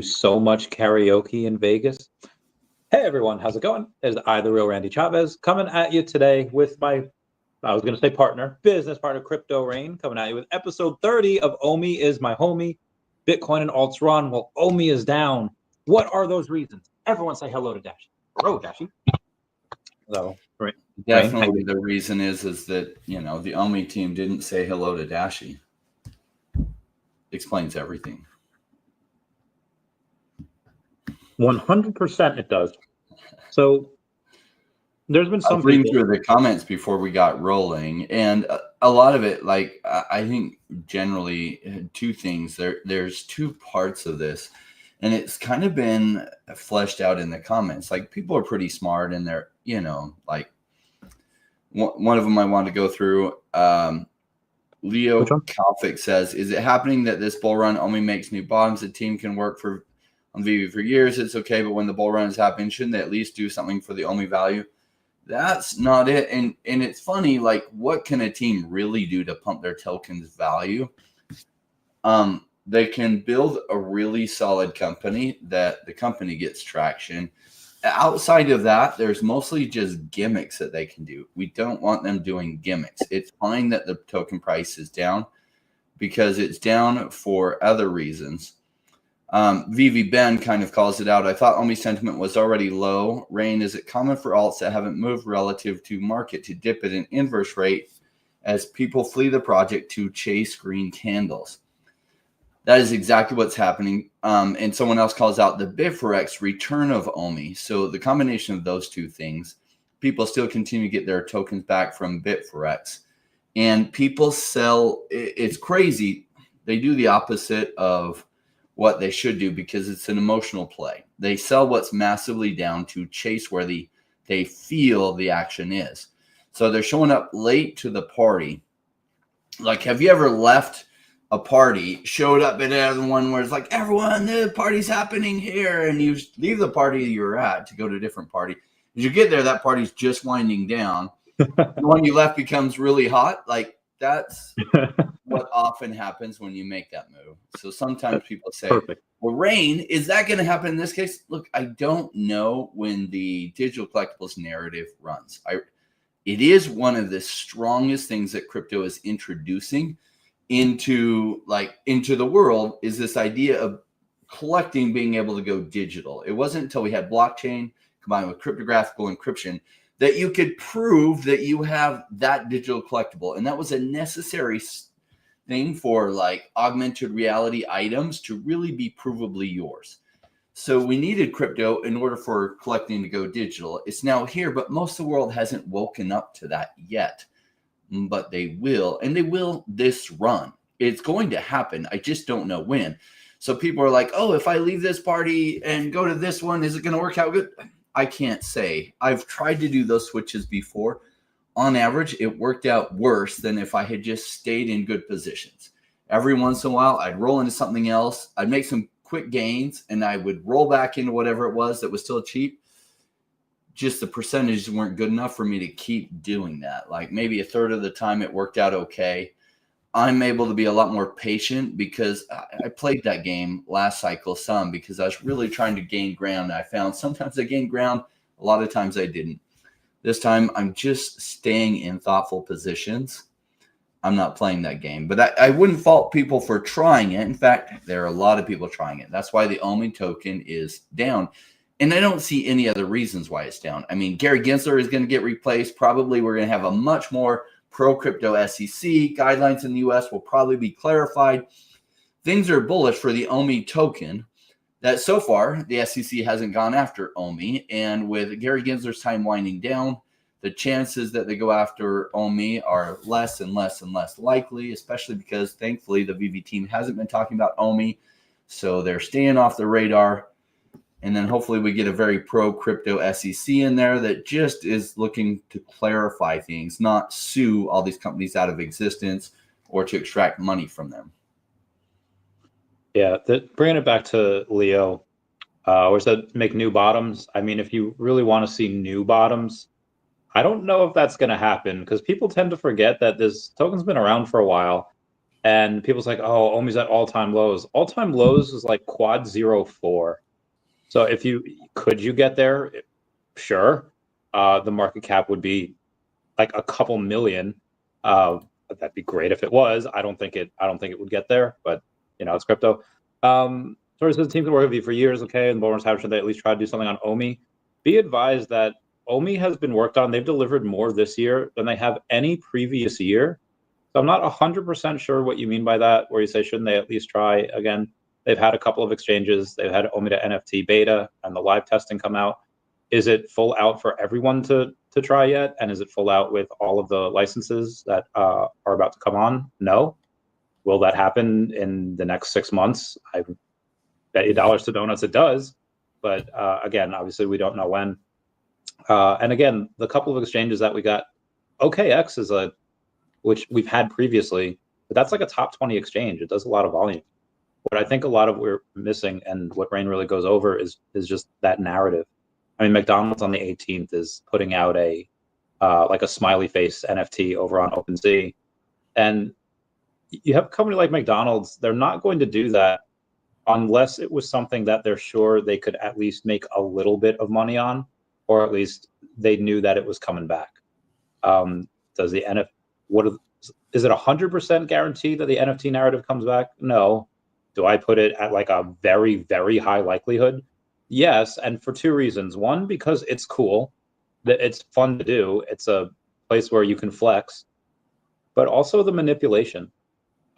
So much karaoke in Vegas. Hey everyone, how's it going? It's I, the real Randy Chavez, coming at you today with I was going to say business partner, Crypto Rain, coming at you with episode 30 of Omi is my homie. Bitcoin and alts run while Omi is down. What are those reasons? Everyone say hello to Dashi. Hello, Dashi. So, right. Definitely the reason is that, the Omi team didn't say hello to Dashi. Explains everything. 100% it does. So there's been some reading through the comments before we got rolling, and a lot of it, like I think generally two things. There's two parts of this, and it's kind of been fleshed out in the comments. Like people are pretty smart, and they're like one of them I want to go through. Leo Kalfik says, "Is it happening that this bull run only makes new bottoms? The team can work on VV for years. It's okay, but when the bull run is happening, shouldn't they at least do something for the Omi value?" That's not it. And it's funny, like, what can a team really do to pump their tokens value? They can build a really solid company that the company gets traction. Outside of that, there's mostly just gimmicks that they can do. We don't want them doing gimmicks. It's fine that the token price is down because it's down for other reasons. VV Ben kind of calls it out. I thought Omi sentiment was already low. Rain, is it common for alts that haven't moved relative to market to dip at an inverse rate as people flee the project to chase green candles? That is exactly what's happening. And someone else calls out the Bitforex return of Omi. So the combination of those two things, people still continue to get their tokens back from Bitforex. And people sell, it's crazy. They do the opposite of what they should do because it's an emotional play. They sell what's massively down to chase where they feel the action is. So they're showing up late to the party. Like, have you ever left a party, showed up at another one where it's like, everyone, the party's happening here, and you leave the party you're at to go to a different party. As you get there, that party's just winding down. The one you left becomes really hot. Like, that's what often happens when you make that move. So sometimes people say, perfect. Well, Rain, is that going to happen in this case? Look, I don't know when the digital collectibles narrative runs. It is one of the strongest things that crypto is introducing into the world, is this idea of collecting being able to go digital. It wasn't until we had blockchain combined with cryptographic encryption that you could prove that you have that digital collectible. And that was a necessary thing for like augmented reality items to really be provably yours. So we needed crypto in order for collecting to go digital. It's now here, but most of the world hasn't woken up to that yet. But they will, and they will this run. It's going to happen. I just don't know when. So people are like, oh, if I leave this party and go to this one, is it going to work out good? I can't say. I've tried to do those switches before. On average, it worked out worse than if I had just stayed in good positions. Every once in a while, I'd roll into something else. I'd make some quick gains, and I would roll back into whatever it was that was still cheap. Just the percentages weren't good enough for me to keep doing that. Like maybe a third of the time it worked out okay. I'm able to be a lot more patient because I played that game last cycle some because I was really trying to gain ground. I found sometimes I gained ground, a lot of times I didn't. This time I'm just staying in thoughtful positions. I'm not playing that game, but I wouldn't fault people for trying it. In fact, there are a lot of people trying it. That's why the Omi token is down. And I don't see any other reasons why it's down. I mean, Gary Gensler is going to get replaced. Probably we're going to have a much more pro-crypto SEC. Guidelines in the U.S. will probably be clarified. Things are bullish for the Omi token. That so far, the SEC hasn't gone after Omi. And with Gary Gensler's time winding down, the chances that they go after Omi are less and less and less likely, especially because, thankfully, the VV team hasn't been talking about Omi. So they're staying off the radar. And then hopefully we get a very pro-crypto SEC in there that just is looking to clarify things, not sue all these companies out of existence or to extract money from them. Yeah, bringing it back to Leo, or said make new bottoms. I mean, if you really want to see new bottoms, I don't know if that's going to happen because people tend to forget that this token's been around for a while. And people's like, oh, Omi's at all-time lows. All-time lows is like quad 0.4. So if could you get there? Sure. The market cap would be like a couple million. That'd be great if it was. I don't think it would get there, but it's crypto. Sort of says the team can work with you for years, okay, and Bowman's should they at least try to do something on Omi? Be advised that Omi has been worked on. They've delivered more this year than they have any previous year. So I'm not 100% sure what you mean by that, where you say, shouldn't they at least try again? They've had a couple of exchanges. They've had Omi to NFT beta and the live testing come out. Is it full out for everyone to try yet? And is it full out with all of the licenses that are about to come on? No. Will that happen in the next 6 months? I bet you dollars to donuts it does. But again, obviously we don't know when. And again, the couple of exchanges that we got, OKX is which we've had previously, but that's like a top 20 exchange. It does a lot of volume. What I think a lot of we're missing, and what Rain really goes over, is just that narrative. I mean, McDonald's on the 18th is putting out like a smiley face NFT over on OpenSea, and you have a company like McDonald's. They're not going to do that unless it was something that they're sure they could at least make a little bit of money on, or at least they knew that it was coming back. Does the NFT? Is it 100% guaranteed that the NFT narrative comes back? No. Do I put it at like a very, very high likelihood? Yes, and for two reasons. One, because it's cool, that it's fun to do. It's a place where you can flex, but also the manipulation.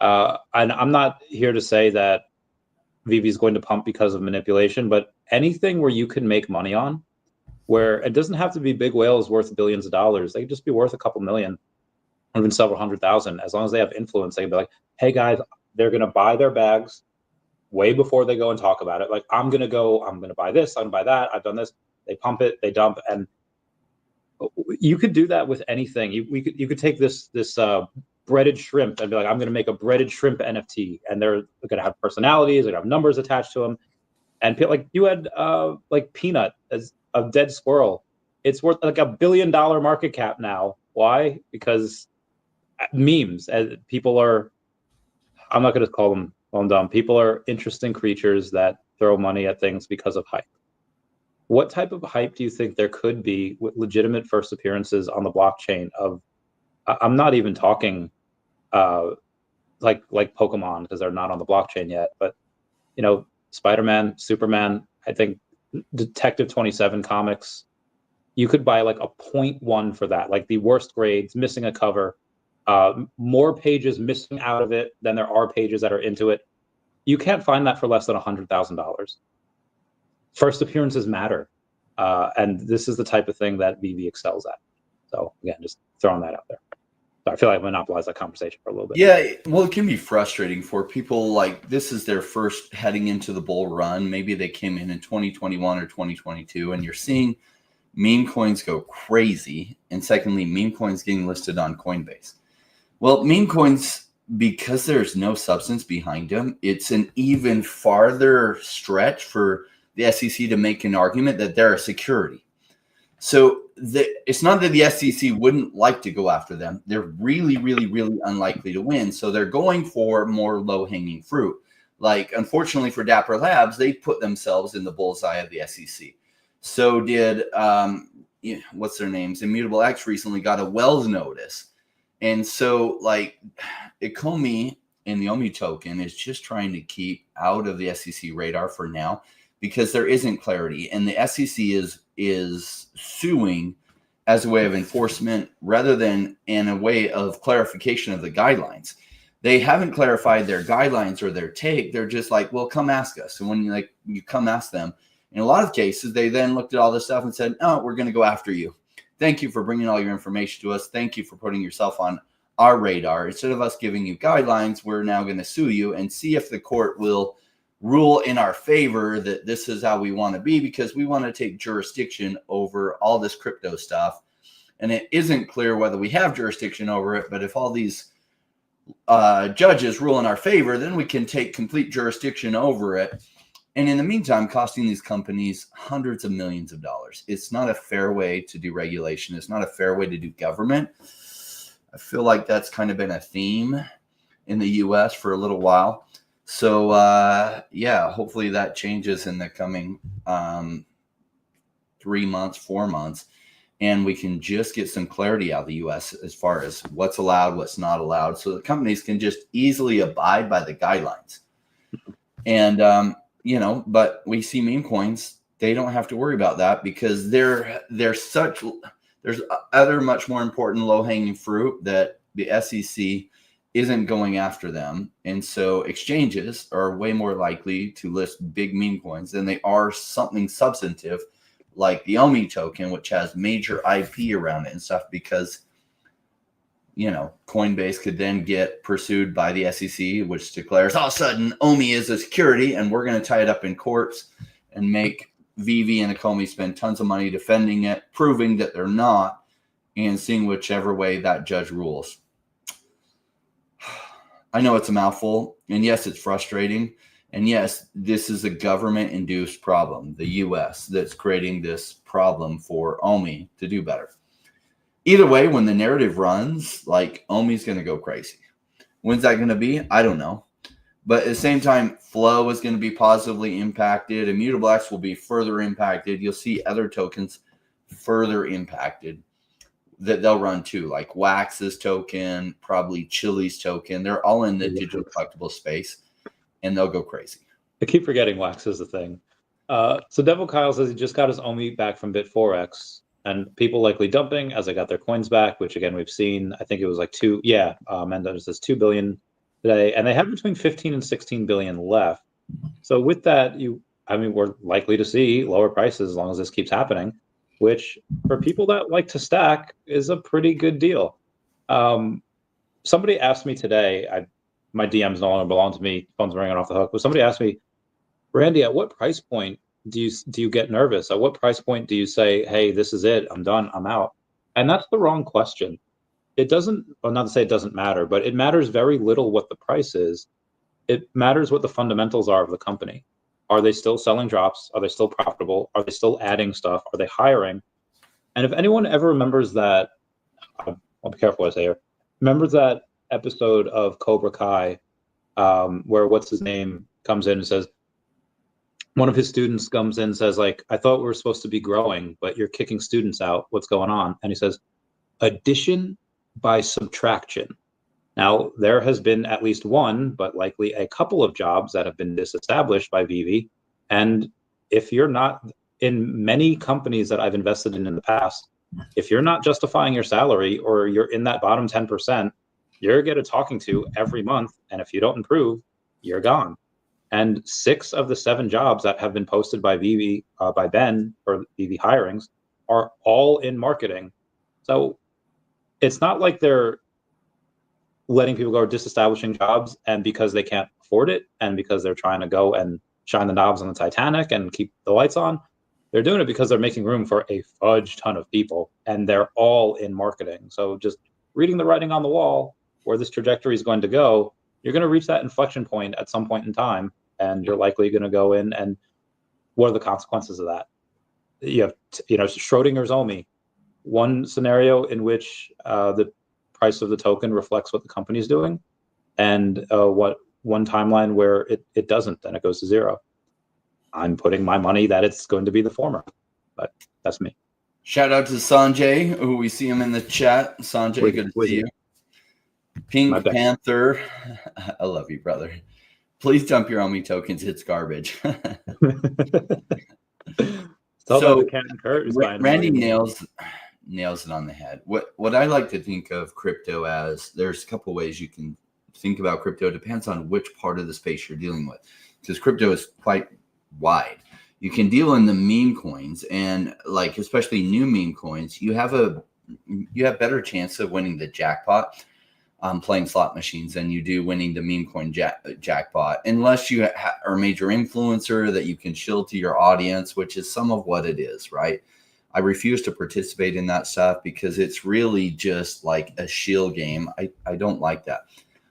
And I'm not here to say that VV is going to pump because of manipulation, but anything where you can make money on, where it doesn't have to be big whales worth billions of dollars. They could just be worth a couple million, or even several 100,000. As long as they have influence, they can be like, hey guys, they're going to buy their bags way before they go and talk about it. Like, I'm going to buy this, I'm going to buy that, I've done this. They pump it, they dump. And you could do that with anything. You could take this breaded shrimp and be like, I'm going to make a breaded shrimp NFT. And they're going to have personalities, they're going to have numbers attached to them. And like you had like Peanut as a dead squirrel. It's worth like $1 billion market cap now. Why? Because memes. People are, I'm not going to call them dumb. People are interesting creatures that throw money at things because of hype. What type of hype do you think there could be with legitimate first appearances on the blockchain of, I'm not even talking like Pokemon, because they're not on the blockchain yet, but Spider-Man, Superman, I think Detective 27 comics, you could buy like a 0.1 for that, like the worst grades, missing a cover, more pages missing out of it than there are pages that are into it. You can't find that for less than $100,000. First appearances matter. And this is the type of thing that VV excels at. So again, just throwing that out there. So I feel like I monopolized that conversation for a little bit. Yeah, well, it can be frustrating for people. Like, this is their first heading into the bull run. Maybe they came in 2021 or 2022, and you're seeing meme coins go crazy. And secondly, meme coins getting listed on Coinbase. Well, meme coins, because there's no substance behind them, it's an even farther stretch for the SEC to make an argument that they're a security. So it's not that the SEC wouldn't like to go after them. They're really, really, really unlikely to win. So they're going for more low-hanging fruit. Like, unfortunately for Dapper Labs, they put themselves in the bullseye of the SEC. So did, what's their names? Immutable X recently got a Wells notice. And so, like, Ecomi and the Omi token is just trying to keep out of the SEC radar for now, because there isn't clarity. And the SEC is suing as a way of enforcement rather than in a way of clarification of the guidelines. They haven't clarified their guidelines or their take. They're just like, well, come ask us. And when you come ask them, in a lot of cases, they then looked at all this stuff and said, oh, we're going to go after you. Thank you for bringing all your information to us. Thank you for putting yourself on our radar. Instead of us giving you guidelines, we're now going to sue you and see if the court will rule in our favor that this is how we want to be, because we want to take jurisdiction over all this crypto stuff. And it isn't clear whether we have jurisdiction over it, but if all these judges rule in our favor, then we can take complete jurisdiction over it. And in the meantime, costing these companies hundreds of millions of dollars. It's not a fair way to do regulation. It's not a fair way to do government. I feel like that's kind of been a theme. in the US for a little while. So yeah, hopefully that changes in the coming 3 months, 4 months, and we can just get some clarity out of the US as far as what's allowed, what's not allowed, so the companies can just easily abide by the guidelines. And but we see meme coins, they don't have to worry about that because there's other much more important low-hanging fruit that the SEC isn't going after them. And so exchanges are way more likely to list big meme coins than they are something substantive like the OMI token, which has major IP around it and stuff, because Coinbase could then get pursued by the SEC, which declares all of a sudden OMI is a security and we're going to tie it up in courts and make VV and Ecomi spend tons of money defending it, proving that they're not, and seeing whichever way that judge rules. I know it's a mouthful, and yes, it's frustrating. And yes, this is a government-induced problem, the U.S., that's creating this problem for OMI to do better. Either way, when the narrative runs, like, OMI's going to go crazy. When's that going to be? I don't know. But at the same time, Flow is going to be positively impacted. Immutable X will be further impacted. You'll see other tokens further impacted that they'll run too, like Wax's token, probably Chili's token. They're all in the digital collectible space, and they'll go crazy. I keep forgetting Wax is the thing. So Devil Kyle says he just got his OMI back from Bit4X, and people likely dumping as they got their coins back, which again we've seen. I think it was like Mendoza says 2 billion today, and they have between 15 and 16 billion left. So with that, we're likely to see lower prices as long as this keeps happening, which for people that like to stack is a pretty good deal. Somebody asked me today, my DMs no longer belong to me, phone's ringing off the hook, but somebody asked me, Randy, at what price point do you get nervous? At what price point do you say, hey, this is it, I'm done, I'm out? And that's the wrong question. It doesn't, well, not to say it doesn't matter, but it matters very little what the price is. It matters what the fundamentals are of the company. Are they still selling drops? Are they still profitable? Are they still adding stuff? Are they hiring? And if anyone ever remembers that, I'll be careful what I say here, remembers that episode of Cobra Kai where what's his name comes in and says, one of his students comes in and says, like, I thought we were supposed to be growing, but you're kicking students out. What's going on? And he says, addition by subtraction. Now, there has been at least one, but likely a couple of jobs that have been disestablished by VV. And if you're not, in many companies that I've invested in the past, if you're not justifying your salary or you're in that bottom 10%, you're getting a talking to every month. And if you don't improve, you're gone. And 6 of the 7 jobs that have been posted by VV, by Ben for VV hirings are all in marketing. So it's not like they're letting people go or disestablishing jobs and because they can't afford it and because they're trying to go and shine the knobs on the Titanic and keep the lights on. They're doing it because they're making room for a fudge ton of people, and they're all in marketing. So just reading the writing on the wall where this trajectory is going to go, you're going to reach that inflection point at some point in time, and you're likely going to go in. And what are the consequences of that? You have, Schrodinger's OMI, one scenario in which the price of the token reflects what the company is doing, and one timeline where it doesn't, and it goes to zero. I'm putting my money that it's going to be the former, but that's me. Shout out to Sanjay, who we see him in the chat. Sanjay, good to see you. Pink Panther, I love you, brother. Please dump your OMI tokens. It's garbage. So Randy nails it on the head. What I like to think of crypto as, there's a couple ways you can think about crypto. It depends on which part of the space you're dealing with, because crypto is quite wide. You can deal in the meme coins, and like especially new meme coins, you have better chance of winning the jackpot playing slot machines than you do winning the meme coin jackpot, unless you are a major influencer that you can shield to your audience, which is some of what it is, right? I refuse to participate in that stuff because it's really just like a shield game. I don't like that.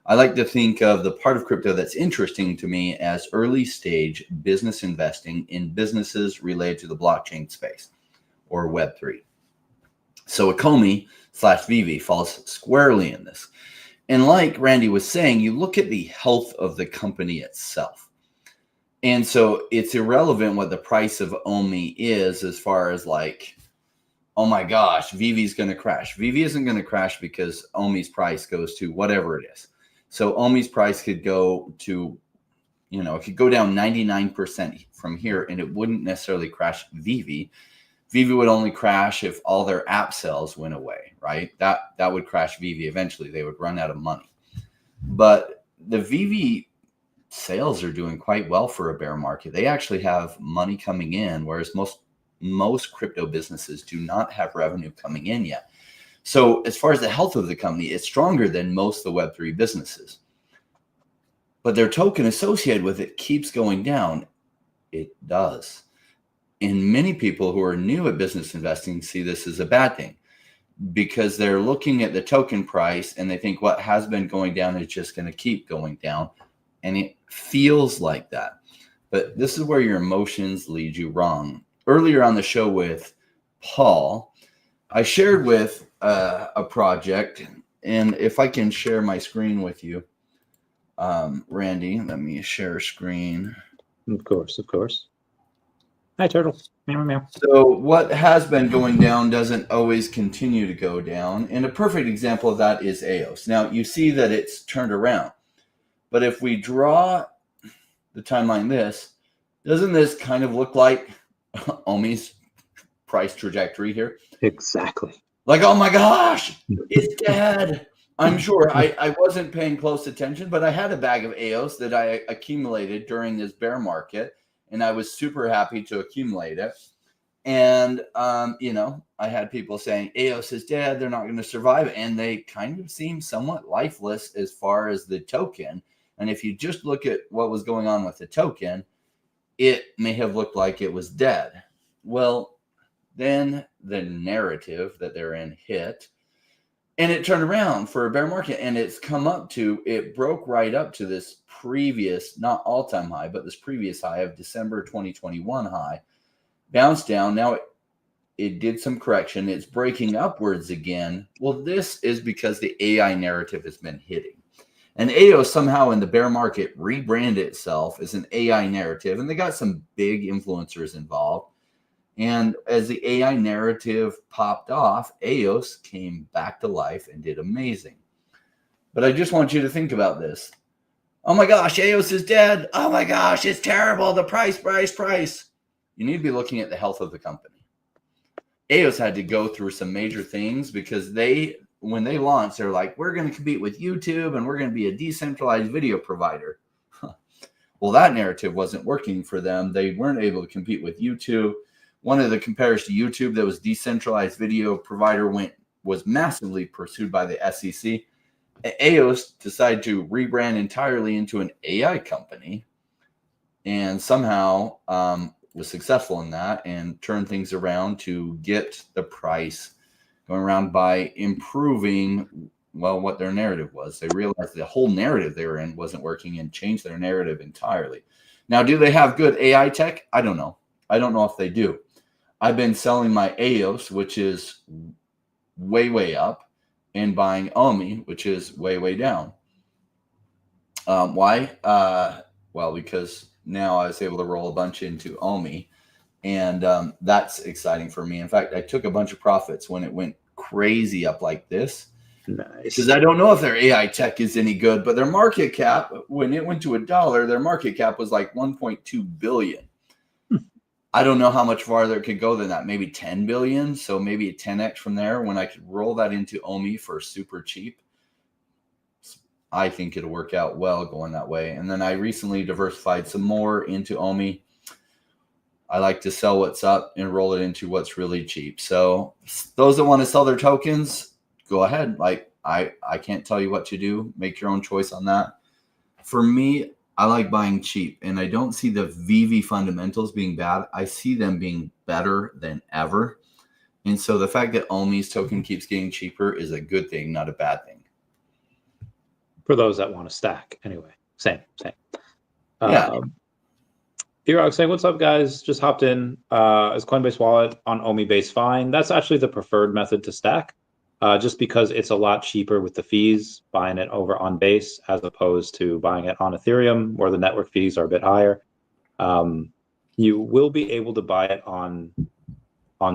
I like to think of the part of crypto that's interesting to me as early stage business investing in businesses related to the blockchain space or Web3. So Ecomi /VV falls squarely in this. And like Randy was saying, you look at the health of the company itself. And so it's irrelevant what the price of OMI is as far as like, oh my gosh, VV's going to crash. VV isn't going to crash because OMI's price goes to whatever it is. So OMI's price could go to, it could go down 99% from here and it wouldn't necessarily crash VV. VV would only crash if all their app sales went away, right? That would crash VV eventually. They would run out of money. But the VV sales are doing quite well for a bear market. They actually have money coming in, whereas most crypto businesses do not have revenue coming in yet. So as far as the health of the company, it's stronger than most of the Web3 businesses. But their token associated with it keeps going down. It does. And many people who are new at business investing see this as a bad thing because they're looking at the token price and they think what has been going down is just going to keep going down. And it feels like that. But this is where your emotions lead you wrong. Earlier on the show with Paul, I shared with a project. And if I can share my screen with you, Randy, let me share screen. Of course. Hi, Turtle. Meow, meow. So what has been going down doesn't always continue to go down. And a perfect example of that is EOS. Now, you see that it's turned around. But if we draw the timeline doesn't this kind of look like OMI's price trajectory here? Exactly. Like, oh my gosh, it's dead. I'm sure I wasn't paying close attention, but I had a bag of EOS that I accumulated during this bear market. And I was super happy to accumulate it. And, I had people saying EOS is dead. They're not going to survive. And they kind of seem somewhat lifeless as far as the token. And if you just look at what was going on with the token, it may have looked like it was dead. Well, then the narrative that they're in hit. And it turned around for a bear market, and it broke right up to this previous, not all-time high, but this previous high of December 2021 high, bounced down. Now it did some correction. It's breaking upwards again. Well, this is because the AI narrative has been hitting. And EOS somehow in the bear market rebranded itself as an AI narrative, and they got some big influencers involved. And as the AI narrative popped off, EOS came back to life and did amazing. But I just want you to think about this. Oh my gosh, EOS is dead. Oh my gosh, it's terrible. The price. You need to be looking at the health of the company. EOS had to go through some major things because when they launched, they're like, we're going to compete with YouTube and we're going to be a decentralized video provider. Well, that narrative wasn't working for them. They weren't able to compete with YouTube. One of the competitors to YouTube that was decentralized video provider was massively pursued by the SEC. EOS decided to rebrand entirely into an AI company and somehow was successful in that and turned things around to get the price going around by improving, what their narrative was. They realized the whole narrative they were in wasn't working and changed their narrative entirely. Now, do they have good AI tech? I don't know. I don't know if they do. I've been selling my EOS, which is way, way up, and buying OMI, which is way, way down. Why? Well, because now I was able to roll a bunch into OMI, and that's exciting for me. In fact, I took a bunch of profits when it went crazy up like this. Nice. Because I don't know if their AI tech is any good, but their market cap, when it went to $1, their market cap was like 1.2 billion. I don't know how much farther it could go than that. Maybe 10 billion. So maybe a 10x from there when I could roll that into OMI for super cheap. I think it'll work out well going that way. And then I recently diversified some more into OMI. I like to sell what's up and roll it into what's really cheap. So those that want to sell their tokens, go ahead. Like I can't tell you what to do. Make your own choice on that. For me, I like buying cheap, and I don't see the VV fundamentals being bad. I see them being better than ever. And so the fact that OMI's token keeps getting cheaper is a good thing, not a bad thing. For those that want to stack, anyway. Same. Yeah. Irog saying, what's up, guys? Just hopped in. Is Coinbase wallet on Omi Base fine? That's actually the preferred method to stack. just because it's a lot cheaper with the fees buying it over on Base as opposed to buying it on Ethereum, where the network fees are a bit higher. You will be able to buy it on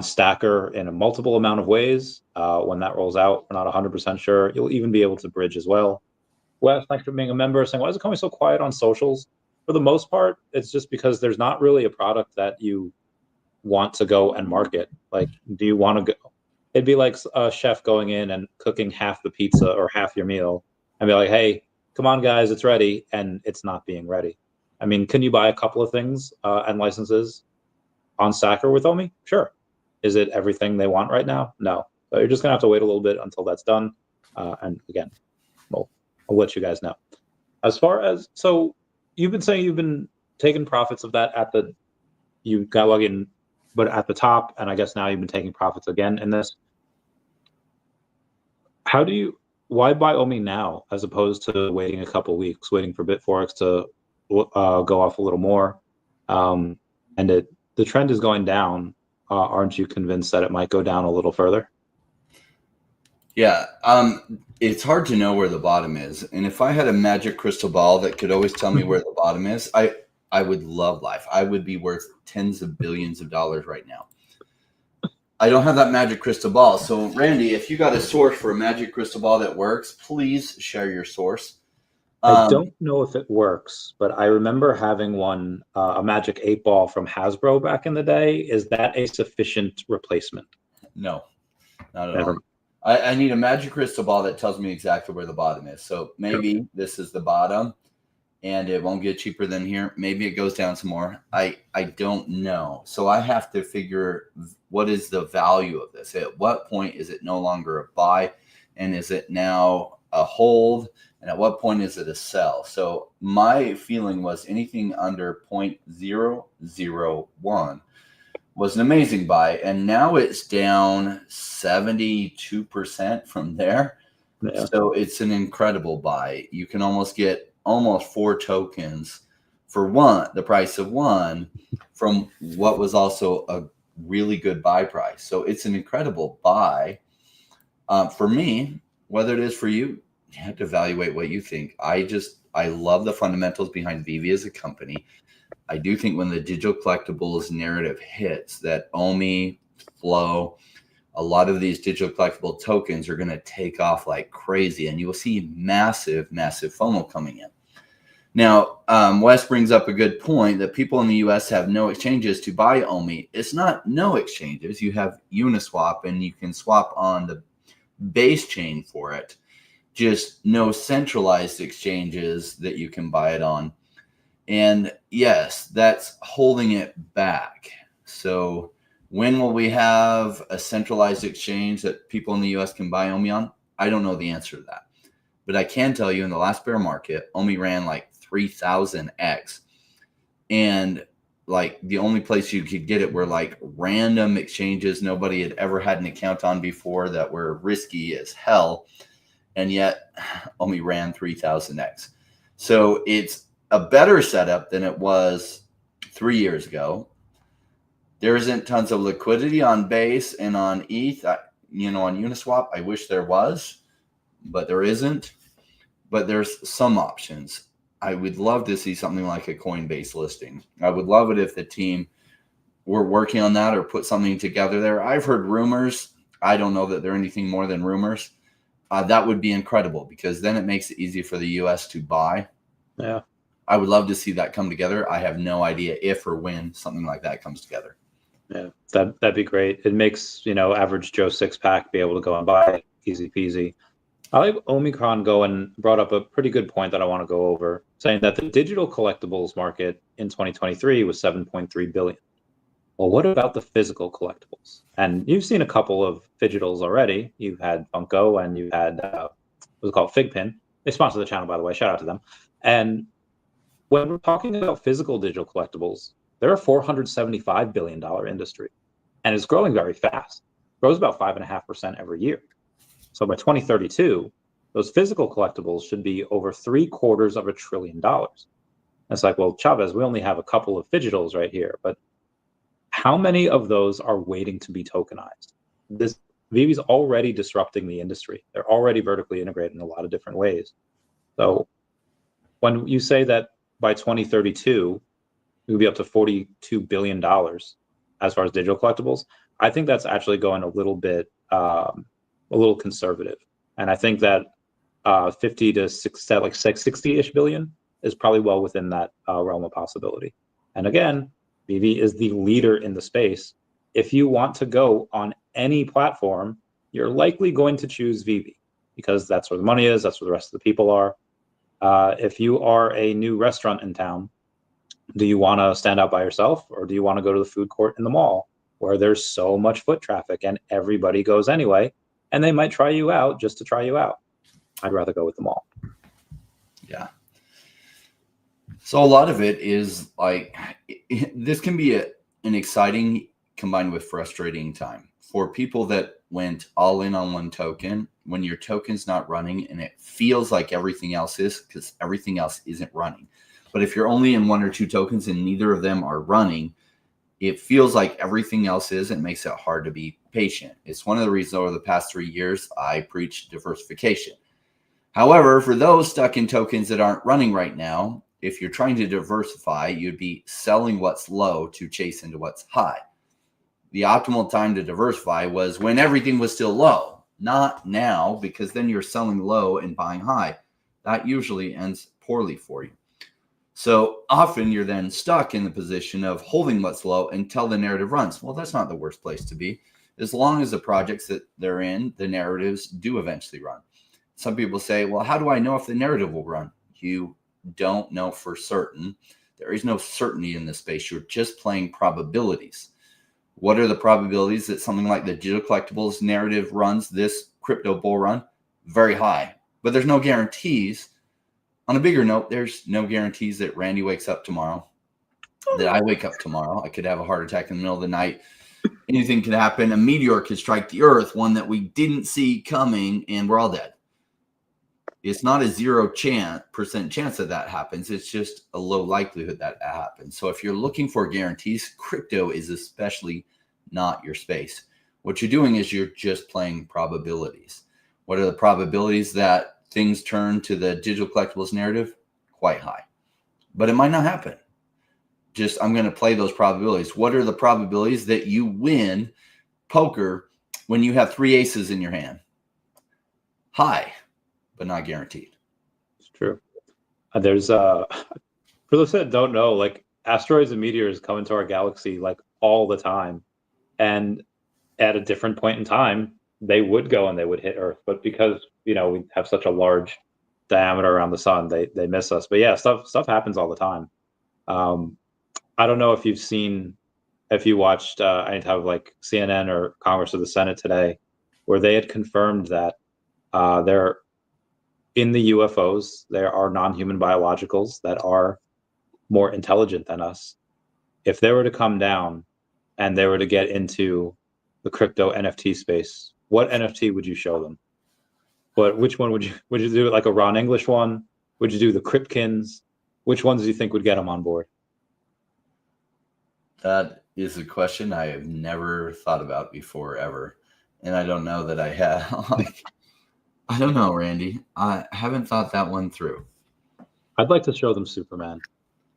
Stacker in a multiple amount of ways when that rolls out. We're not 100% sure. You'll even be able to bridge as well. Wes, thanks for being a member, saying, why is Ecomi so quiet on socials? For the most part, it's just because there's not really a product that you want to go and market. Like, do you want to go? It'd be like a chef going in and cooking half the pizza or half your meal and be like, hey, come on, guys, it's ready. And it's not being ready. I mean, can you buy a couple of things and licenses on Stacker with Omi? Sure. Is it everything they want right now? No. So you're just going to have to wait a little bit until that's done. And again, well, I'll let you guys know. As far as, so you've been saying you've been taking profits of that you got lucky in, but at the top, and I guess now you've been taking profits again in this. Why buy Omi now as opposed to waiting a couple weeks, waiting for BitForex to go off a little more? And the trend is going down. Aren't you convinced that it might go down a little further? Yeah, it's hard to know where the bottom is. And if I had a magic crystal ball that could always tell me where the bottom is, I would love life. I would be worth tens of billions of dollars right now. I don't have that magic crystal ball. So, Randy, if you got a source for a magic crystal ball that works, please share your source. I don't know if it works, but I remember having one, a magic 8-ball from Hasbro back in the day. Is that a sufficient replacement? No, not at all. I need a magic crystal ball that tells me exactly where the bottom is. So maybe this is the bottom and it won't get cheaper than here. Maybe it goes down some more. I don't know. So I have to figure what is the value of this. At what point is it no longer a buy? And is it now a hold? And at what point is it a sell? So my feeling was anything under 0.001 was an amazing buy. And now it's down 72% from there. Yeah. So it's an incredible buy. You can almost get almost 4 tokens for the price of one from what was also a really good buy price. So it's an incredible buy. For me, whether it is for you, you have to evaluate what you think. I love the fundamentals behind Vivi as a company. I do think when the digital collectibles narrative hits, that Omi, Flow, a lot of these digital collectible tokens are going to take off like crazy, and you will see massive, massive FOMO coming in. Now, Wes brings up a good point that people in the US have no exchanges to buy Omi. It's not no exchanges. You have Uniswap, and you can swap on the base chain for it. Just no centralized exchanges that you can buy it on. And yes, that's holding it back. So when will we have a centralized exchange that people in the US can buy Omi on? I don't know the answer to that. But I can tell you in the last bear market, Omi ran like 3,000x. And like the only place you could get it were like random exchanges nobody had ever had an account on before that were risky as hell. And yet Omi ran 3,000x. So it's a better setup than it was 3 years ago. There isn't tons of liquidity on Base and on ETH, on Uniswap. I wish there was, but there isn't. But there's some options. I would love to see something like a Coinbase listing. I would love it if the team were working on that or put something together there. I've heard rumors. I don't know that they're anything more than rumors. That would be incredible because then it makes it easy for the US to buy. Yeah. I would love to see that come together. I have no idea if or when something like that comes together. Yeah, that'd be great. It makes, average Joe 6-pack be able to go and buy it. Easy peasy. I like Omicron brought up a pretty good point that I want to go over, saying that the digital collectibles market in 2023 was 7.3 billion. Well, what about the physical collectibles? And you've seen a couple of digitals already. You've had Funko and you've had what's it called, Figpin. They sponsor the channel, by the way. Shout out to them. And when we're talking about physical digital collectibles, they're a $475 billion industry, and it's growing very fast. It grows about 5.5% every year. So by 2032, those physical collectibles should be over $750 billion. It's like, well, Chavez, we only have a couple of digitals right here, but how many of those are waiting to be tokenized? VeVe's already disrupting the industry. They're already vertically integrated in a lot of different ways. So when you say that by 2032, we'll be up to $42 billion as far as digital collectibles, I think that's actually going a little bit, a little conservative. And I think that 50 to 60-ish billion is probably well within that realm of possibility. And again, VeVe is the leader in the space. If you want to go on any platform, you're likely going to choose VeVe because that's where the money is, that's where the rest of the people are. If you are a new restaurant in town, do you want to stand out by yourself, or do you want to go to the food court in the mall where there's so much foot traffic and everybody goes anyway, and they might try you out just to try you out? I'd rather go with the mall. Yeah. So a lot of it is like, this can be an exciting combined with frustrating time for people that went all in on one token. When your token's not running and it feels like everything else is, because everything else isn't running. But if you're only in one or two tokens and neither of them are running, it feels like everything else is, and makes it hard to be patient. It's one of the reasons over the past 3 years I preach diversification. However, for those stuck in tokens that aren't running right now, if you're trying to diversify, you'd be selling what's low to chase into what's high. The optimal time to diversify was when everything was still low, not now, because then you're selling low and buying high. That usually ends poorly for you. So often you're then stuck in the position of holding what's low until the narrative runs. Well, that's not the worst place to be. As long as the projects that they're in, the narratives do eventually run. Some people say, well, how do I know if the narrative will run? You don't know for certain. There is no certainty in this space. You're just playing probabilities. What are the probabilities that something like the digital collectibles narrative runs this crypto bull run? Very high, but there's no guarantees. On a bigger note, there's no guarantees that Randy wakes up tomorrow, that I wake up tomorrow. I could have a heart attack in the middle of the night. Anything could happen. A meteor could strike the earth, one that we didn't see coming, and we're all dead. It's not a 0% chance that that happens. It's just a low likelihood that happens. So if you're looking for guarantees, crypto is especially not your space. What you're doing is you're just playing probabilities. What are the probabilities that things turn to the digital collectibles narrative? Quite high, but it might not happen. Just, I'm going to play those probabilities. What are the probabilities that you win poker when you have 3 aces in your hand? High, but not guaranteed. It's true. There's for those that don't know, like, asteroids and meteors come into our galaxy like all the time, and at a different point in time they would go and they would hit Earth, but because we have such a large diameter around the sun, they miss us. But yeah, stuff happens all the time. I don't know if you watched any type of like CNN or Congress or the Senate today, where they had confirmed that there in the UFOs there are non-human biologicals that are more intelligent than us. If they were to come down and they were to get into the crypto NFT space, what NFT would you show them? Which one would you do? Like a Ron English one? Would you do the Kripkins? Which ones do you think would get them on board? That is a question I have never thought about before, ever. And I don't know that I have. I don't know, Randy. I haven't thought that one through. I'd like to show them Superman.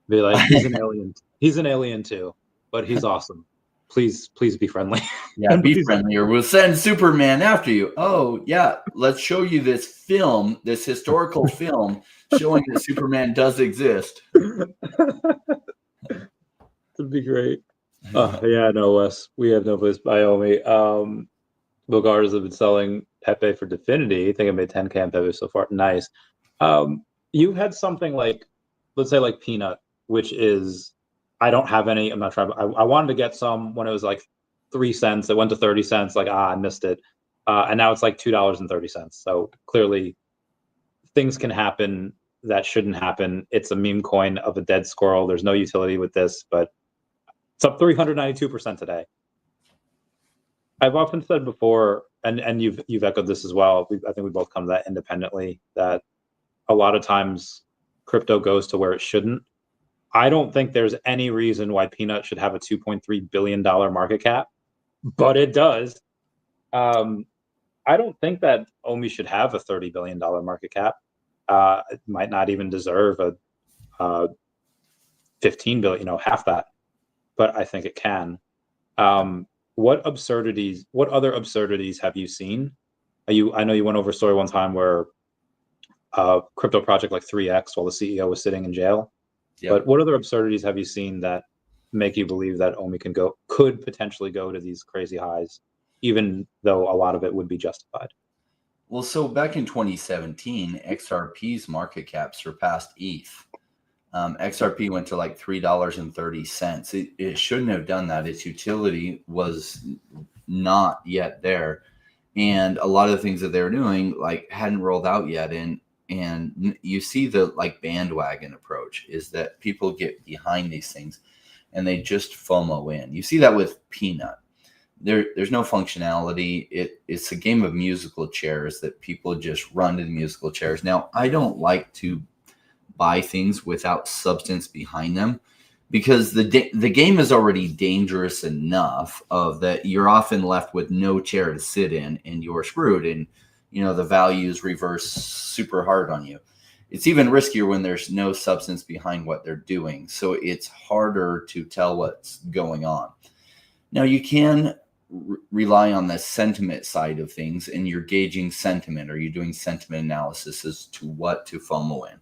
Be like, he's an alien. He's an alien too, but he's awesome. Please be friendly. Yeah, be friendly, or we'll send Superman after you. Oh, yeah. Let's show you this film, this historical film showing that Superman does exist. That'd be great. Yeah, no, Wes. We have no place by Omi. Bulgars have been selling Pepe for Definity. I think I made 10K on Pepe so far. Nice. You had something like, let's say like Peanut, which is, I don't have any. I'm not trying. I wanted to get some when it was like 3 cents. It went to 30 cents. Like, I missed it. And now it's like $2.30. So clearly things can happen that shouldn't happen. It's a meme coin of a dead squirrel. There's no utility with this, but it's up 392% today. I've often said before, and you've echoed this as well. I think we both come to that independently, that a lot of times crypto goes to where it shouldn't. I don't think there's any reason why Peanut should have a $2.3 billion market cap, but it does. I don't think that Omi should have a $30 billion market cap. It might not even deserve a 15 billion, half that, but I think it can. What other absurdities have you seen? I know you went over a story one time where a crypto project like 3x while the CEO was sitting in jail. Yep. But what other absurdities have you seen that make you believe that Omi could potentially go to these crazy highs, even though a lot of it would be justified? Well, so back in 2017, XRP's market cap surpassed ETH. XRP went to like $3.30. It shouldn't have done that. Its utility was not yet there. And a lot of the things that they were doing like hadn't rolled out yet. And you see the like bandwagon approach is that people get behind these things and they just FOMO in. You see that with Peanut. There's no functionality. It's a game of musical chairs that people just run to the musical chairs. Now, I don't like to buy things without substance behind them because the game is already dangerous enough of that you're often left with no chair to sit in and you're screwed, and the values reverse super hard on you. It's even riskier when there's no substance behind what they're doing, so it's harder to tell what's going on. Now you can rely on the sentiment side of things, and you're gauging sentiment, or you're doing sentiment analysis as to what to FOMO in.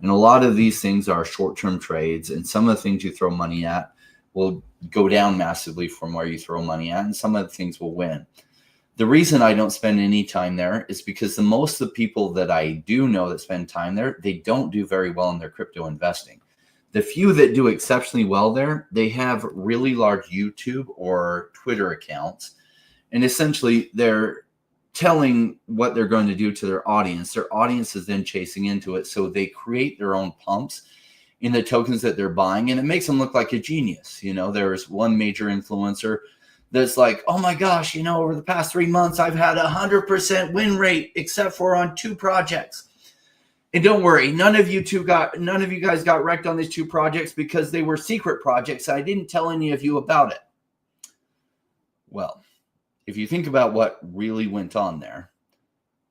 And a lot of these things are short-term trades, and some of the things you throw money at will go down massively from where you throw money at, and some of the things will win. The reason I don't spend any time there is because most of the people that I do know that spend time there, they don't do very well in their crypto investing. The few that do exceptionally well there, they have really large YouTube or Twitter accounts, and essentially they're telling what they're going to do to their audience. Their audience is then chasing into it, so they create their own pumps in the tokens that they're buying, and it makes them look like a genius. There's one major influencer that's like, oh my gosh, over the past 3 months, I've had 100% win rate except for on 2 projects. And don't worry, none of you guys got wrecked on these 2 projects because they were secret projects. I didn't tell any of you about it. Well, if you think about what really went on there,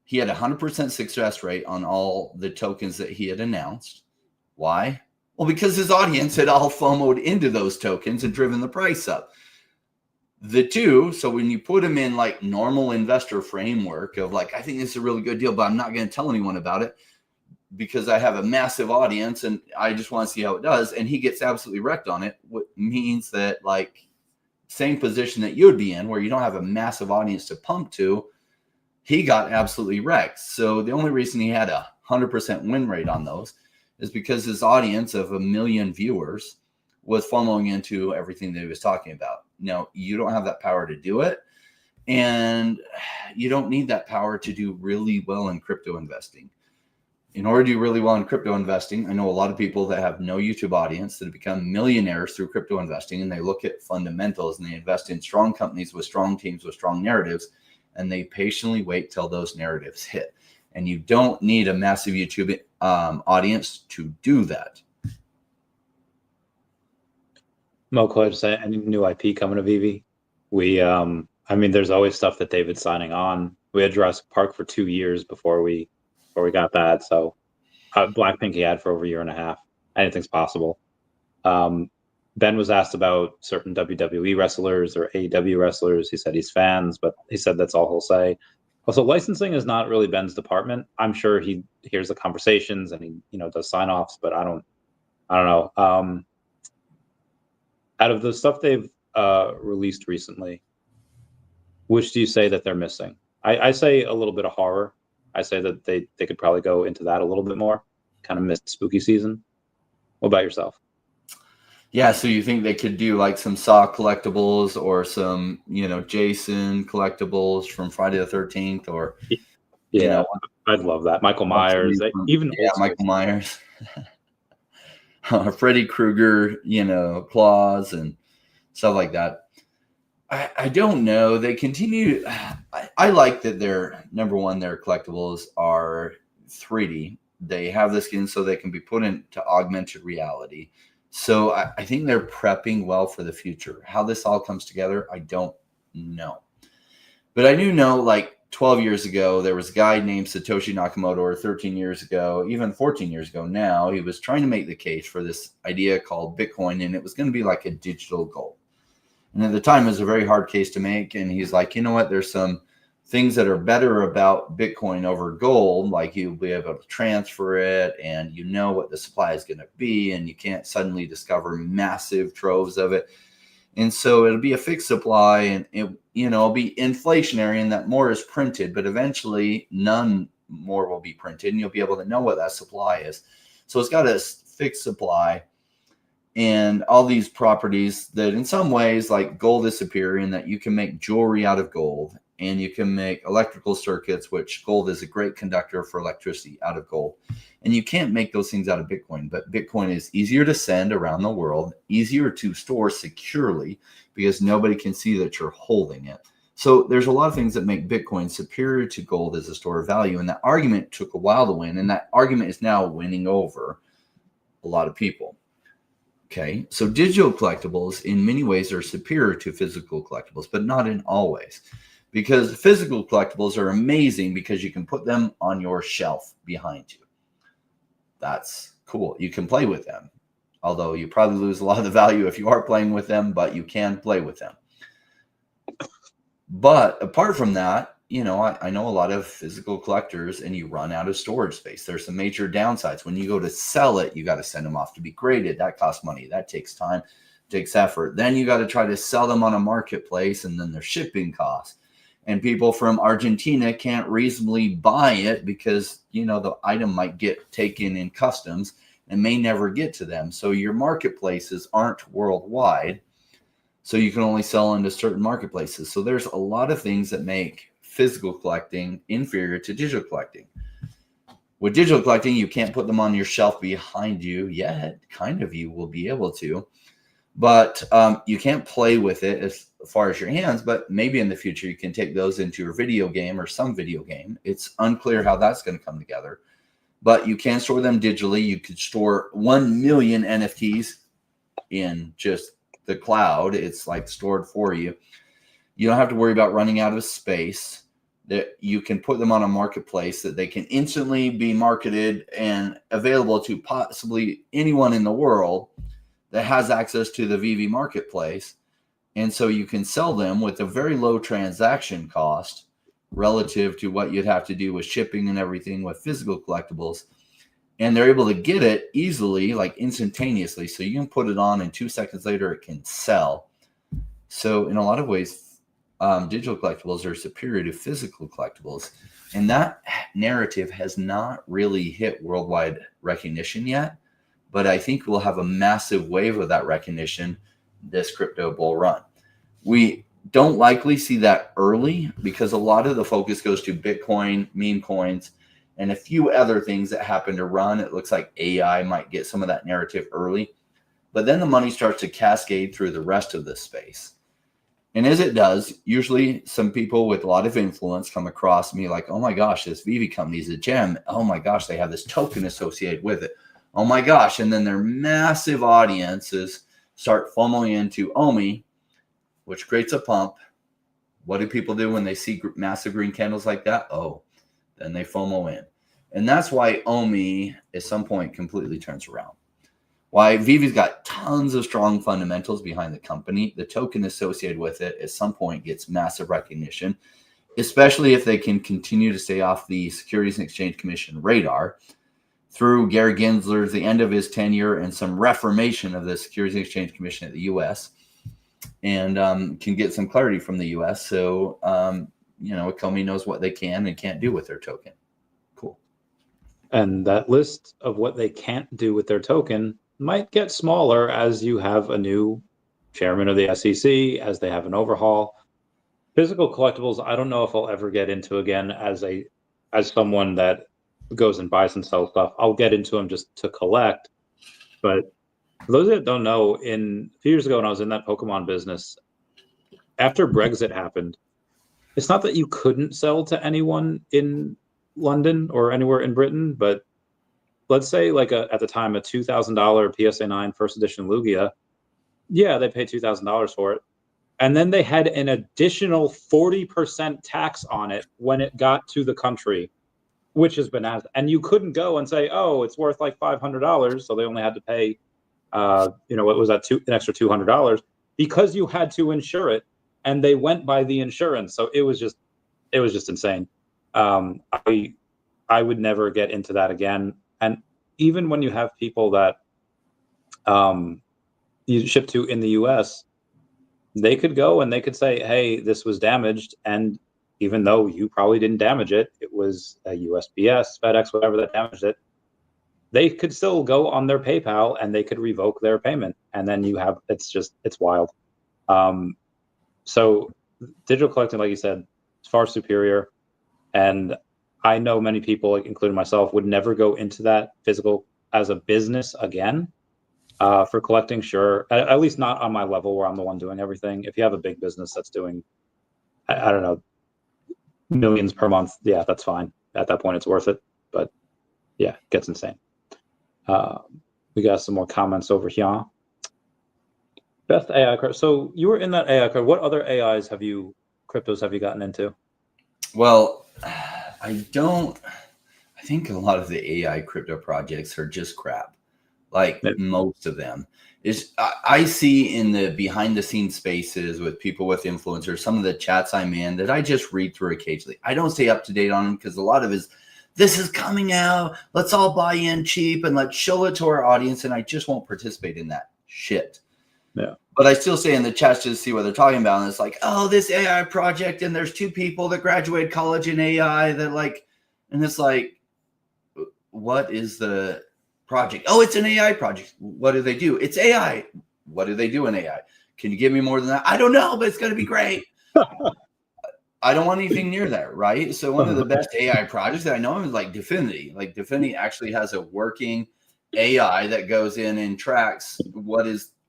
he had 100% success rate on all the tokens that he had announced. Why? Well, because his audience had all FOMO'd into those tokens and driven the price up. The 2, so when you put them in like normal investor framework of like, I think this is a really good deal, but I'm not going to tell anyone about it because I have a massive audience and I just want to see how it does. And he gets absolutely wrecked on it, what means that like same position that you would be in where you don't have a massive audience to pump to, he got absolutely wrecked. So the only reason he had 100% win rate on those is because his audience of 1 million viewers was FOMOing into everything that he was talking about. Now, you don't have that power to do it, and you don't need that power to do really well in crypto investing. In order to do really well in crypto investing, I know a lot of people that have no YouTube audience that have become millionaires through crypto investing, and they look at fundamentals and they invest in strong companies with strong teams with strong narratives, and they patiently wait till those narratives hit. And you don't need a massive YouTube audience to do that. Mo Clutch said, any new IP coming to VV? There's always stuff that David's signing on. We had Jurassic Park for 2 years before we got that. So Blackpink he had for over 1.5 years. Anything's possible. Ben was asked about certain WWE wrestlers or AEW wrestlers. He said he's fans, but he said that's all he'll say. Also, licensing is not really Ben's department. I'm sure he hears the conversations and he does sign-offs, but I don't know. Out of the stuff they've released recently, which do you say that they're missing? I say a little bit of horror. I say that they could probably go into that a little bit more, kind of miss spooky season. What about yourself? Yeah, so you think they could do like some Saw collectibles or some, Jason collectibles from Friday the 13th or, I'd love that. Michael Myers, Michael Myers. Freddy Krueger, claws and stuff like that. I don't know. They continue. I like that their collectibles are 3D. They have the skin so they can be put into augmented reality. So I think they're prepping well for the future. How this all comes together, I don't know. But I do know, like 12 years ago, there was a guy named Satoshi Nakamoto, or 13 years ago, even 14 years ago now, he was trying to make the case for this idea called Bitcoin, and it was going to be like a digital gold. And at the time, it was a very hard case to make. And he's like, you know what? There's some things that are better about Bitcoin over gold, like you'll be able to transfer it, and you know what the supply is going to be, and you can't suddenly discover massive troves of it. And so it'll be a fixed supply, and it'll be inflationary in that more is printed, but eventually none more will be printed, and you'll be able to know what that supply is. So it's got a fixed supply and all these properties that in some ways, like gold is superior in that you can make jewelry out of gold, and you can make electrical circuits, which gold is a great conductor for electricity, out of gold. And you can't make those things out of Bitcoin, but Bitcoin is easier to send around the world, easier to store securely because nobody can see that you're holding it. So there's a lot of things that make Bitcoin superior to gold as a store of value. And that argument took a while to win, and that argument is now winning over a lot of people. Okay, so digital collectibles in many ways are superior to physical collectibles, but not in all ways. Because physical collectibles are amazing because you can put them on your shelf behind you. That's cool. You can play with them, although you probably lose a lot of the value if you are playing with them, but you can play with them. But apart from that, I know a lot of physical collectors, and you run out of storage space. There's some major downsides. When you go to sell it, you got to send them off to be graded. That costs money. That takes time, takes effort. Then you got to try to sell them on a marketplace, and then there's shipping costs. And people from Argentina can't reasonably buy it because, the item might get taken in customs and may never get to them. So your marketplaces aren't worldwide. So you can only sell into certain marketplaces. So there's a lot of things that make physical collecting inferior to digital collecting. With digital collecting, you can't put them on your shelf behind you yet. Kind of, you will be able to. But you can't play with it as far as your hands, but maybe in the future you can take those into your video game or some video game. It's unclear how that's going to come together. But you can store them digitally. You could store 1 million NFTs in just the cloud. It's like stored for you. You don't have to worry about running out of space. That you can put them on a marketplace that they can instantly be marketed and available to possibly anyone in the world that has access to the VV marketplace. And so you can sell them with a very low transaction cost relative to what you'd have to do with shipping and everything with physical collectibles. And they're able to get it easily, like instantaneously. So you can put it on and 2 seconds later it can sell. So in a lot of ways, digital collectibles are superior to physical collectibles. And that narrative has not really hit worldwide recognition yet. But I think we'll have a massive wave of that recognition this crypto bull run. We don't likely see that early because a lot of the focus goes to Bitcoin, meme coins, and a few other things that happen to run. It looks like AI might get some of that narrative early. But then the money starts to cascade through the rest of the space. And as it does, usually some people with a lot of influence come across me like, oh my gosh, this VV company is a gem. Oh my gosh, they have this token associated with it. Oh my gosh. And then their massive audiences start FOMOing into Omi, which creates a pump. What do people do when they see massive green candles like that? Oh, then they FOMO in. And that's why Omi at some point completely turns around. Why VV's got tons of strong fundamentals behind the company. The token associated with it at some point gets massive recognition, especially if they can continue to stay off the Securities and Exchange Commission radar through Gary Gensler's the end of his tenure and some reformation of the Securities and Exchange Commission at the U.S. and can get some clarity from the U.S. So, Ecomi knows what they can and can't do with their token. Cool. And that list of what they can't do with their token might get smaller as you have a new chairman of the SEC, as they have an overhaul. Physical collectibles, I don't know if I'll ever get into again as someone that goes and buys and sells stuff. I'll get into them just to collect. But for those that don't know, a few years ago when I was in that Pokemon business, after Brexit happened, it's not that you couldn't sell to anyone in London or anywhere in Britain, but let's say at the time a $2,000 PSA 9 first edition Lugia, yeah, they pay $2,000 for it. And then they had an additional 40% tax on it when it got to the country, which is bananas. And you couldn't go and say, oh, it's worth like $500. So they only had to pay, what was that, an extra $200 because you had to insure it. And they went by the insurance. So it was just insane. I would never get into that again. And even when you have people that you ship to in the US, they could go and they could say, hey, this was damaged. And even though you probably didn't damage it, it was a USPS, FedEx, whatever that damaged it, they could still go on their PayPal and they could revoke their payment. And then it's wild. So digital collecting, like you said, is far superior. And I know many people, including myself, would never go into that physical as a business again. For collecting, sure. At least not on my level where I'm the one doing everything. If you have a big business that's doing, I don't know, millions per month, yeah, that's fine. At that point, it's worth it. But yeah, it gets insane. We got some more comments over here. Best AI crypto. So you were in that AI crypto. What other cryptos have you gotten into? Well, I think a lot of the AI crypto projects are just crap. Like most of them I see in the behind the scenes spaces with people with influencers, some of the chats I'm in that I just read through occasionally. I don't stay up to date on them because a lot of it is, this is coming out, let's all buy in cheap and let's show it to our audience. And I just won't participate in that shit. Yeah. But I still stay in the chats to see what they're talking about. And it's like, oh, this AI project. And there's 2 people that graduated college in AI and it's like, what is the project? Oh, it's an AI project. What do they do? It's AI. What do they do in AI? Can you give me more than that? I don't know, but it's going to be great. I don't want anything near that, right? So one of the best AI projects that I know of is like Definity. Like Definity actually has a working AI that goes in and tracks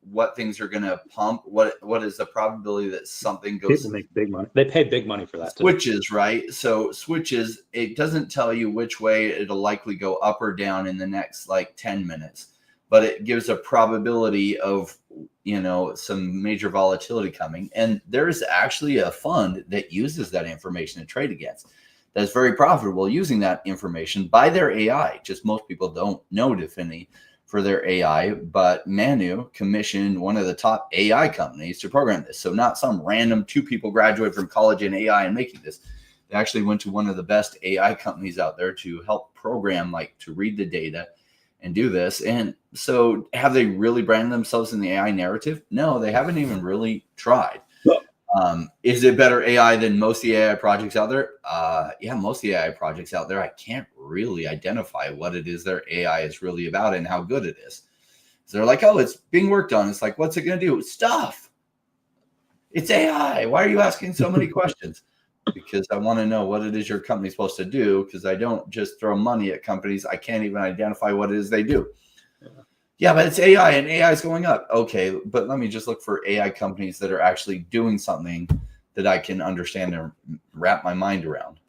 what things are going to pump. What is the probability that something goes? People make big money. They pay big money for that. Switches, right? So switches, it doesn't tell you which way it'll likely go up or down in the next like 10 minutes, but it gives a probability of, some major volatility coming. And there's actually a fund that uses that information to trade against. That's very profitable using that information by their AI. Just most people don't know Definity for their AI, but Manu commissioned one of the top AI companies to program this. So not some random 2 people graduated from college in AI and making this. They actually went to one of the best AI companies out there to help program, to read the data and do this. And so have they really branded themselves in the AI narrative? No, they haven't even really tried. Is it better AI than most of the AI projects out there? Yeah, most of the AI projects out there, I can't really identify what it is their AI is really about and how good it is. So they're like, oh, it's being worked on. It's like, what's it going to do? Stuff. It's AI. Why are you asking so many questions? Because I want to know what it is your company's supposed to do, because I don't just throw money at companies. I can't even identify what it is they do. Yeah, but it's AI and AI is going up. Okay, but let me just look for AI companies that are actually doing something that I can understand and wrap my mind around.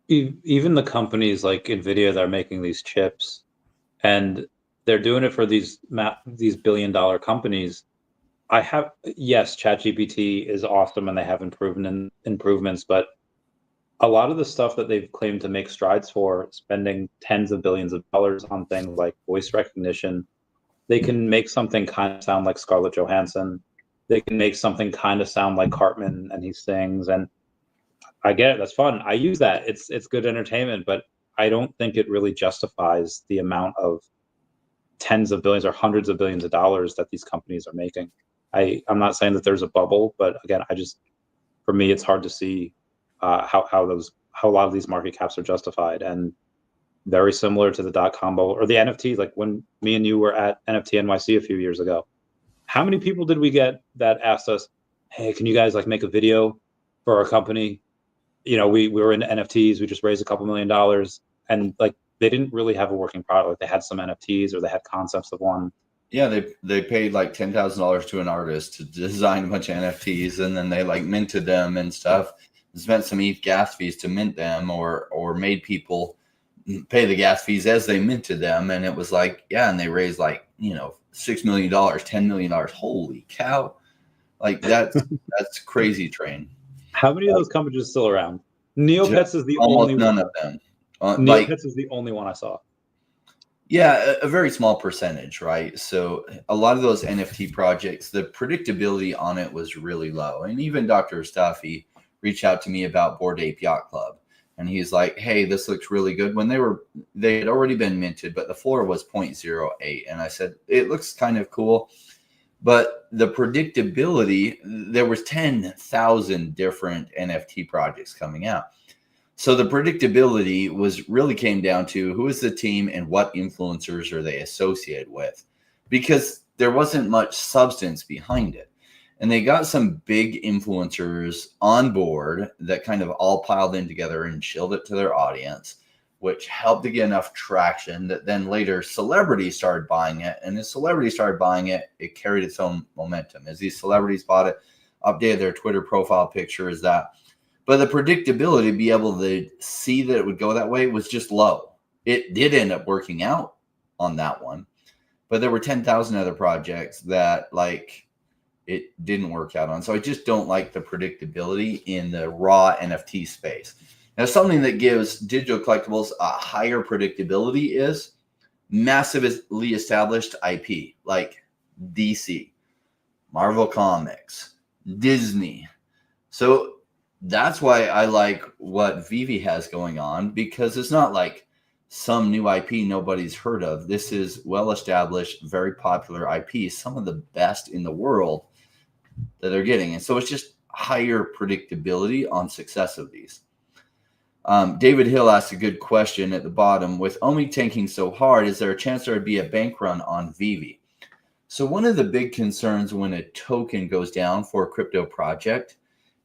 Even the companies like NVIDIA that are making these chips, and they're doing it for these billion-dollar companies. Yes, ChatGPT is awesome and they have improvements, but a lot of the stuff that they've claimed to make strides for, spending tens of billions of dollars on things like voice recognition, they can make something kind of sound like Scarlett Johansson. They can make something kind of sound like Cartman and he sings. And I get it. That's fun. I use that. It's good entertainment, but I don't think it really justifies the amount of tens of billions or hundreds of billions of dollars that these companies are making. I'm not saying that there's a bubble, but again, for me, it's hard to see how a lot of these market caps are justified, and very similar to the .com bubble or the NFTs. Like when me and you were at NFT NYC a few years ago, how many people did we get that asked us, "Hey, can you guys make a video for our company?" We were into NFTs. We just raised a couple $1 million, and they didn't really have a working product. They had some NFTs or they had concepts of one. Yeah, they paid $10,000 to an artist to design a bunch of NFTs, and then they minted them and stuff. Spent some ETH gas fees to mint them, or made people pay the gas fees as they minted them, and it was and they raised $6 million, $10 million. Holy cow! Like that's crazy train. How many of those companies are still around? Neopets is the Almost only none one. of them. Neopets is the only one I saw. Yeah, a very small percentage, right? So a lot of those NFT projects, the predictability on it was really low. And even Dr. Staffy reached out to me about Bored Ape Yacht Club. And he's like, hey, this looks really good. When they had already been minted, but the floor was 0.08. And I said, it looks kind of cool. But the predictability, there was 10,000 different NFT projects coming out. So the predictability really came down to who is the team and what influencers are they associated with, because there wasn't much substance behind it. And they got some big influencers on board that kind of all piled in together and shilled it to their audience, which helped to get enough traction that then later celebrities started buying it. And as celebrities started buying it, it carried its own momentum. As these celebrities bought it, updated their Twitter profile picture as that. But the predictability to be able to see that it would go that way was just low. It did end up working out on that one. But there were 10,000 other projects that like it didn't work out on. So I just don't like the predictability in the raw NFT space. Now, something that gives digital collectibles a higher predictability is massively established IP like DC, Marvel Comics, Disney. So that's why I like what Vivi has going on, because it's not like some new IP nobody's heard of. This is well-established, very popular IP, some of the best in the world that they're getting. And so it's just higher predictability on success of these. David Hill asked a good question at the bottom. With Omi tanking so hard, is there a chance there would be a bank run on Vivi? So one of the big concerns when a token goes down for a crypto project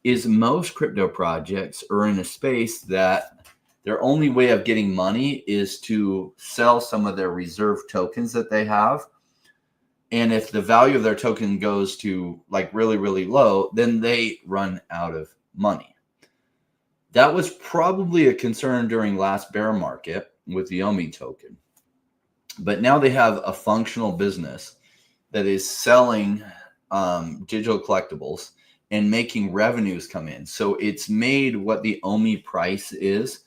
is most crypto projects are in a space that their only way of getting money is to sell some of their reserve tokens that they have. And if the value of their token goes to like really, really low, then they run out of money. That was probably a concern during last bear market with the Omi token. But now they have a functional business that is selling digital collectibles and making revenues come in. So it's made what the Omi price is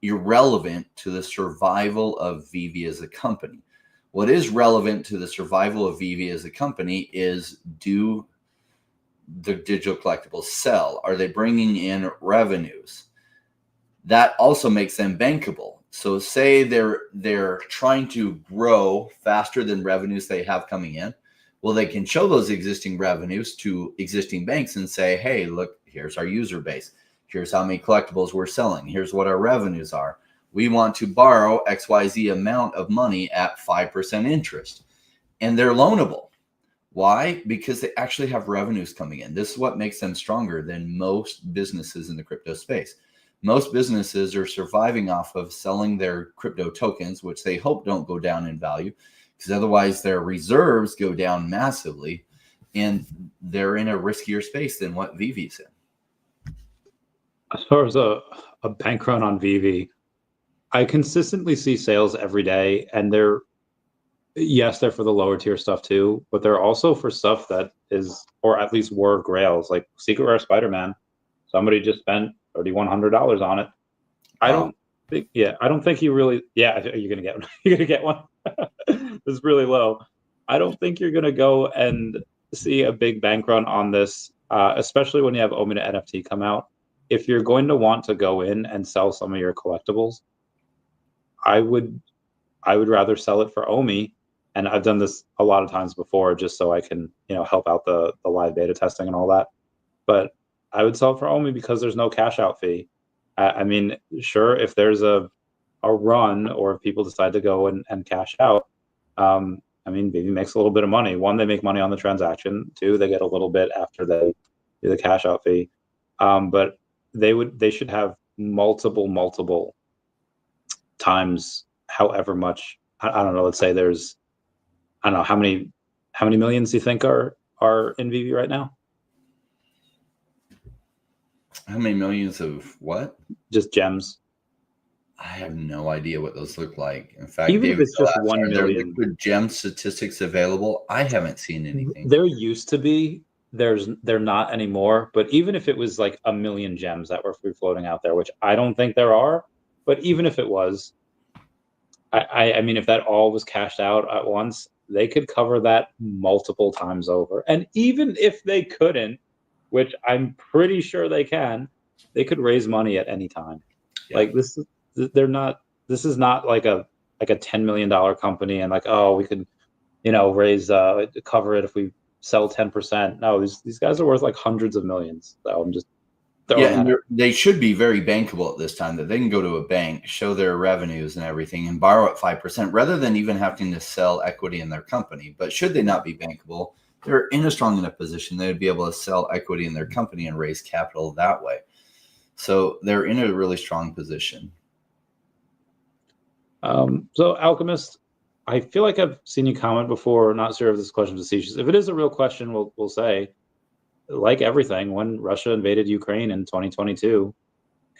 irrelevant to the survival of Vivi as a company. What is relevant to the survival of Vivi as a company is, do the digital collectibles sell? Are they bringing in revenues? That also makes them bankable. So say they're trying to grow faster than revenues they have coming in. Well, they can show those existing revenues to existing banks and say, hey, look, here's our user base. Here's how many collectibles we're selling. Here's what our revenues are. We want to borrow XYZ amount of money at 5% interest. And they're loanable. Why? Because they actually have revenues coming in. This is what makes them stronger than most businesses in the crypto space. Most businesses are surviving off of selling their crypto tokens, which they hope don't go down in value, because otherwise their reserves go down massively and they're in a riskier space than what Vivi's in. As far as a bank run on Vivi, I consistently see sales every day, and they're for the lower tier stuff too, but they're also for stuff that is, or at least were grails, like Secret Rare Spider-Man. Somebody just spent $3,100 on it. I don't think he really. Yeah, you're gonna get one. You're gonna get one. It's really low. I don't think you're gonna go and see a big bank run on this, especially when you have Omi to NFT come out. If you're going to want to go in and sell some of your collectibles, I would rather sell it for Omi. And I've done this a lot of times before, just so I can, help out the live beta testing and all that. But I would sell it for Omi because there's no cash out fee. I mean, sure, if there's a run, or if people decide to go and cash out, Vivi makes a little bit of money. One, they make money on the transaction. Two, they get a little bit after they do the cash out fee. But they should have multiple times, however much. I don't know. Let's say there's, I don't know how many millions do you think are in Vivi right now? How many millions of what? Just gems. I have no idea what those look like. In fact, even if it's just 1 million, liquid gem statistics available. I haven't seen anything. There used to be they're not anymore. But even if it was like 1 million gems that were free floating out there, which I don't think there are, but even if it was, I mean, if that all was cashed out at once, they could cover that multiple times over. And even if they couldn't, which I'm pretty sure they can, they could raise money at any time. Yeah. Like this is not like a $10 million company and like, oh, we could, raise cover it if we sell 10%. No, these guys are worth like hundreds of millions. So I'm just throwing Yeah, and that. they should be very bankable at this time, that they can go to a bank, show their revenues and everything, and borrow at 5% rather than even having to sell equity in their company. But should they not be bankable, they're in a strong enough position they would be able to sell equity in their company and raise capital that way. So they're in a really strong position. So Alchemist, I feel like I've seen you comment before. Not sure if this question is facetious. If it is a real question, we'll say, like everything, when Russia invaded Ukraine in 2022,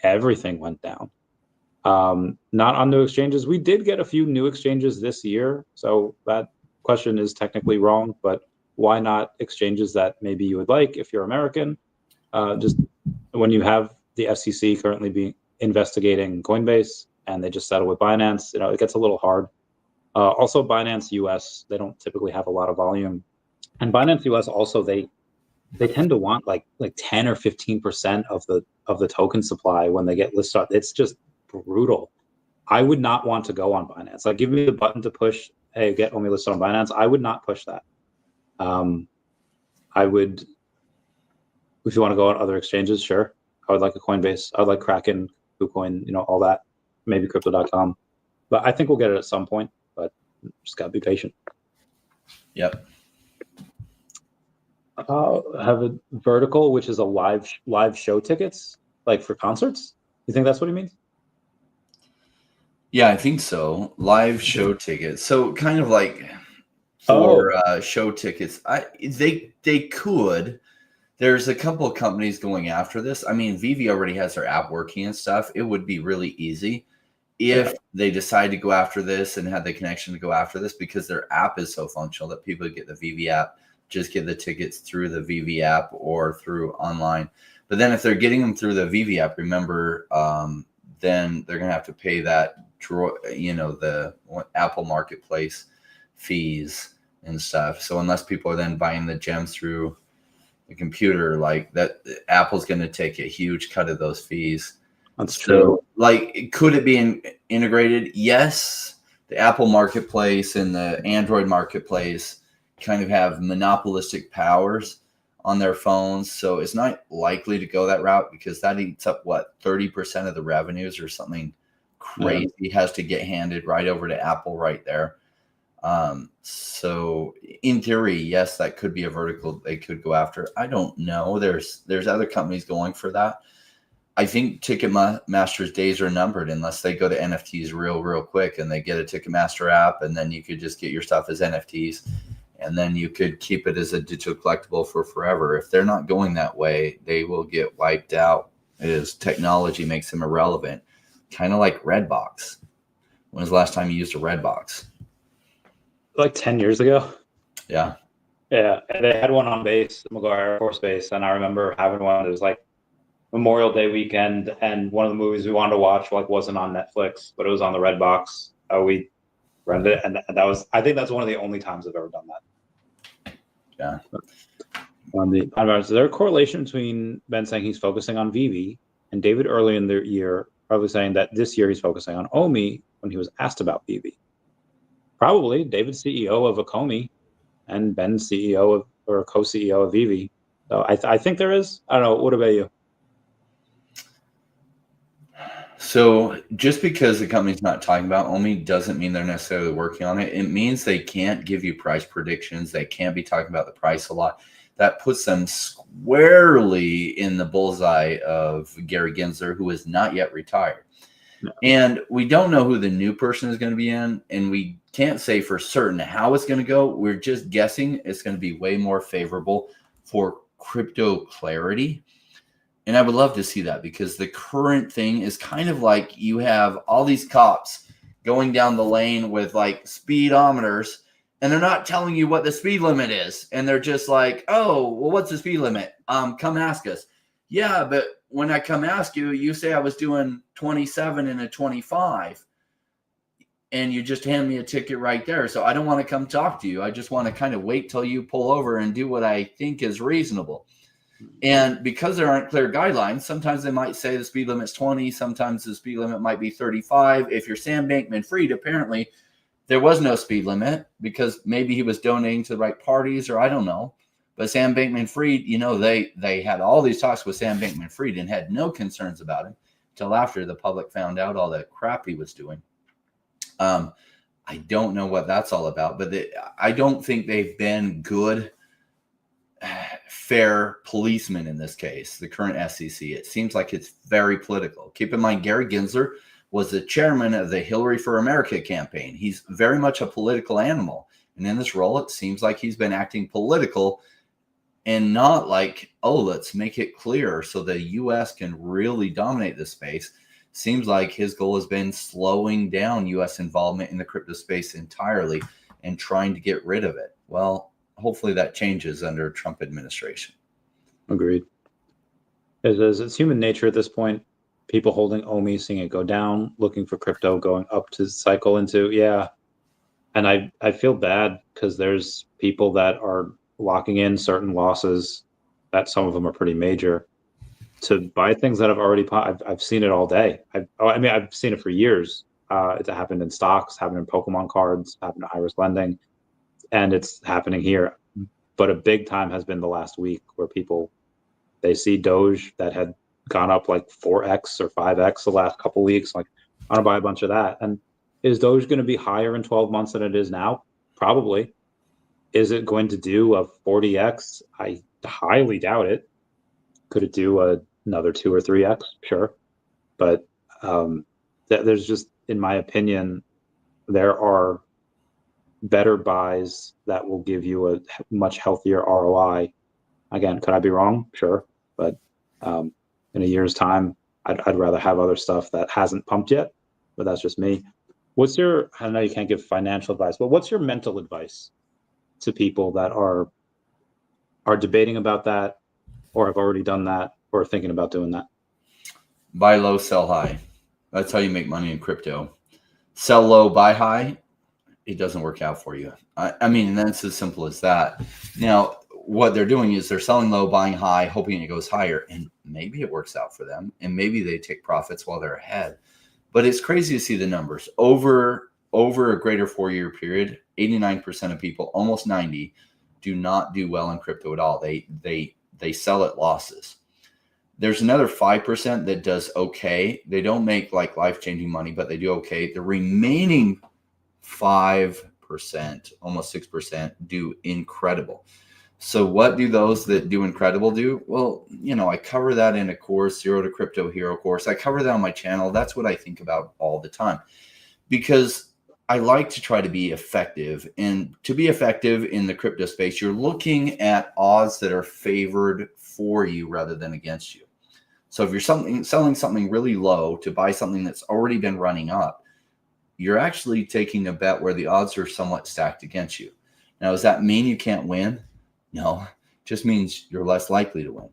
everything went down. Not on new exchanges. We did get a few new exchanges this year, so that question is technically wrong. But why not exchanges that maybe you would like if you're American? Just when you have the SEC currently being investigating Coinbase and they just settle with Binance, it gets a little hard. Also, Binance US, they don't typically have a lot of volume, and Binance US also they tend to want like 10 or 15% of the token supply when they get listed. It's just brutal. I would not want to go on Binance. Like, give me the button to push, hey, get Omi listed on Binance. I would not push that. I would, if you want to go on other exchanges, sure. I would like a Coinbase. I would like Kraken, KuCoin, all that. Maybe crypto.com. But I think we'll get it at some point, but just gotta be patient. Yep. Have a vertical, which is a live show tickets, like for concerts. You think that's what he means? Yeah, I think so. Live show tickets. So kind of like for show tickets, they could. There's a couple of companies going after this. I mean, Vivi already has their app working and stuff. It would be really easy if they decide to go after this and have the connection to go after this, because their app is so functional that people get the Vivi app, just get the tickets through the Vivi app or through online. But then if they're getting them through the Vivi app, remember, then they're going to have to pay that, the Apple Marketplace fees and stuff. So unless people are then buying the gems through the computer, like that, Apple's going to take a huge cut of those fees. That's true. Like, could it be integrated? Yes. The Apple Marketplace and the Android Marketplace kind of have monopolistic powers on their phones. So it's not likely to go that route, because that eats up 30% of the revenues or something crazy has to get handed right over to Apple right there. So in theory, yes, that could be a vertical they could go after. I don't know. There's other companies going for that. I think Ticketmaster's days are numbered unless they go to NFTs real quick and they get a Ticketmaster app, and then you could just get your stuff as NFTs, and then you could keep it as a digital collectible for forever. If they're not going that way, they will get wiped out as technology makes them irrelevant. Kind of like Redbox. When was the last time you used a Redbox? Like 10 years ago. Yeah. Yeah. And they had one on base, McGuire Air Force Base. And I remember having one. It was like Memorial Day weekend. And one of the movies we wanted to watch wasn't on Netflix, but it was on the Redbox. We rented it. And that was, I think that's one of the only times I've ever done that. Yeah. Is there a correlation between Ben saying he's focusing on Vivi and David early in the year probably saying that this year he's focusing on Omi when he was asked about Vivi? Probably. David's CEO of Ecomi and Ben's CEO or co-CEO of Vivi. So I think there is. I don't know. What about you? So just because the company's not talking about Omi doesn't mean they're necessarily working on it. It means they can't give you price predictions. They can't be talking about the price a lot. That puts them squarely in the bullseye of Gary Gensler, who is not yet retired. No. And we don't know who the new person is going to be in, and we can't say for certain how it's going to go. We're just guessing it's going to be way more favorable for crypto clarity. And I would love to see that, because the current thing is kind of like you have all these cops going down the lane with like speedometers, and they're not telling you what the speed limit is. And they're just like, oh, well, what's the speed limit? Come ask us. Yeah, but when I come ask you, you say I was doing 27 and a 25. And you just hand me a ticket right there. So I don't want to come talk to you. I just want to kind of wait till you pull over and do what I think is reasonable. And because there aren't clear guidelines, sometimes they might say the speed limit's 20. Sometimes the speed limit might be 35. If you're Sam Bankman-Fried, apparently there was no speed limit because maybe he was donating to the right parties, or I don't know. But Sam Bankman-Fried, they had all these talks with Sam Bankman-Fried and had no concerns about him until after the public found out all the crap he was doing. I don't know what that's all about, but I don't think they've been good, fair policemen in this case, the current SEC. It seems like it's very political. Keep in mind, Gary Gensler was the chairman of the Hillary for America campaign. He's very much a political animal. And in this role, it seems like he's been acting political and not like, oh, let's make it clear so the U.S. can really dominate this space. Seems like his goal has been slowing down U.S. involvement in the crypto space entirely and trying to get rid of it. Well, hopefully that changes under Trump administration. Agreed. It's human nature at this point. People holding OMI, seeing it go down, looking for crypto going up to cycle into, yeah. And I feel bad because there's people that are locking in certain losses, that some of them are pretty major, to buy things that have already I've seen it all day. I've seen it for years. It happened in stocks, happened in Pokemon cards, happened in Iris lending, and it's happening here. But a big time has been the last week where they see Doge that had gone up like 4x or 5x the last couple of weeks. Like, I want to buy a bunch of that. And is Doge going to be higher in 12 months than it is now? Probably. Is it going to do a 40x? I highly doubt it. Could it do another 2 or 3x? Sure. But there's just, in my opinion, there are better buys that will give you a much healthier ROI. Again, could I be wrong? Sure. But in a year's time, I'd rather have other stuff that hasn't pumped yet, but that's just me. I know you can't give financial advice, but what's your mental advice to people that are debating about that, or have already done that, or are thinking about doing that? Buy low, sell high. That's how you make money in crypto. Sell low, buy high. It doesn't work out for you. I mean, that's as simple as that. Now, what they're doing is they're selling low, buying high, hoping it goes higher. And maybe it works out for them. And maybe they take profits while they're ahead. But it's crazy to see the numbers. Over a greater 4-year period, 89% of people, almost 90%, do not do well in crypto at all. They sell at losses. There's another 5% that does okay. They don't make like life-changing money, but they do okay. The remaining 5%, almost 6%, do incredible. So what do those that do incredible do? Well, I cover that in a course, Zero to Crypto Hero course. I cover that on my channel. That's what I think about all the time, because I like to try to be effective. And to be effective in the crypto space, you're looking at odds that are favored for you rather than against you. So if you're selling something really low to buy something that's already been running up, you're actually taking a bet where the odds are somewhat stacked against you. Now, does that mean you can't win? No, it just means you're less likely to win.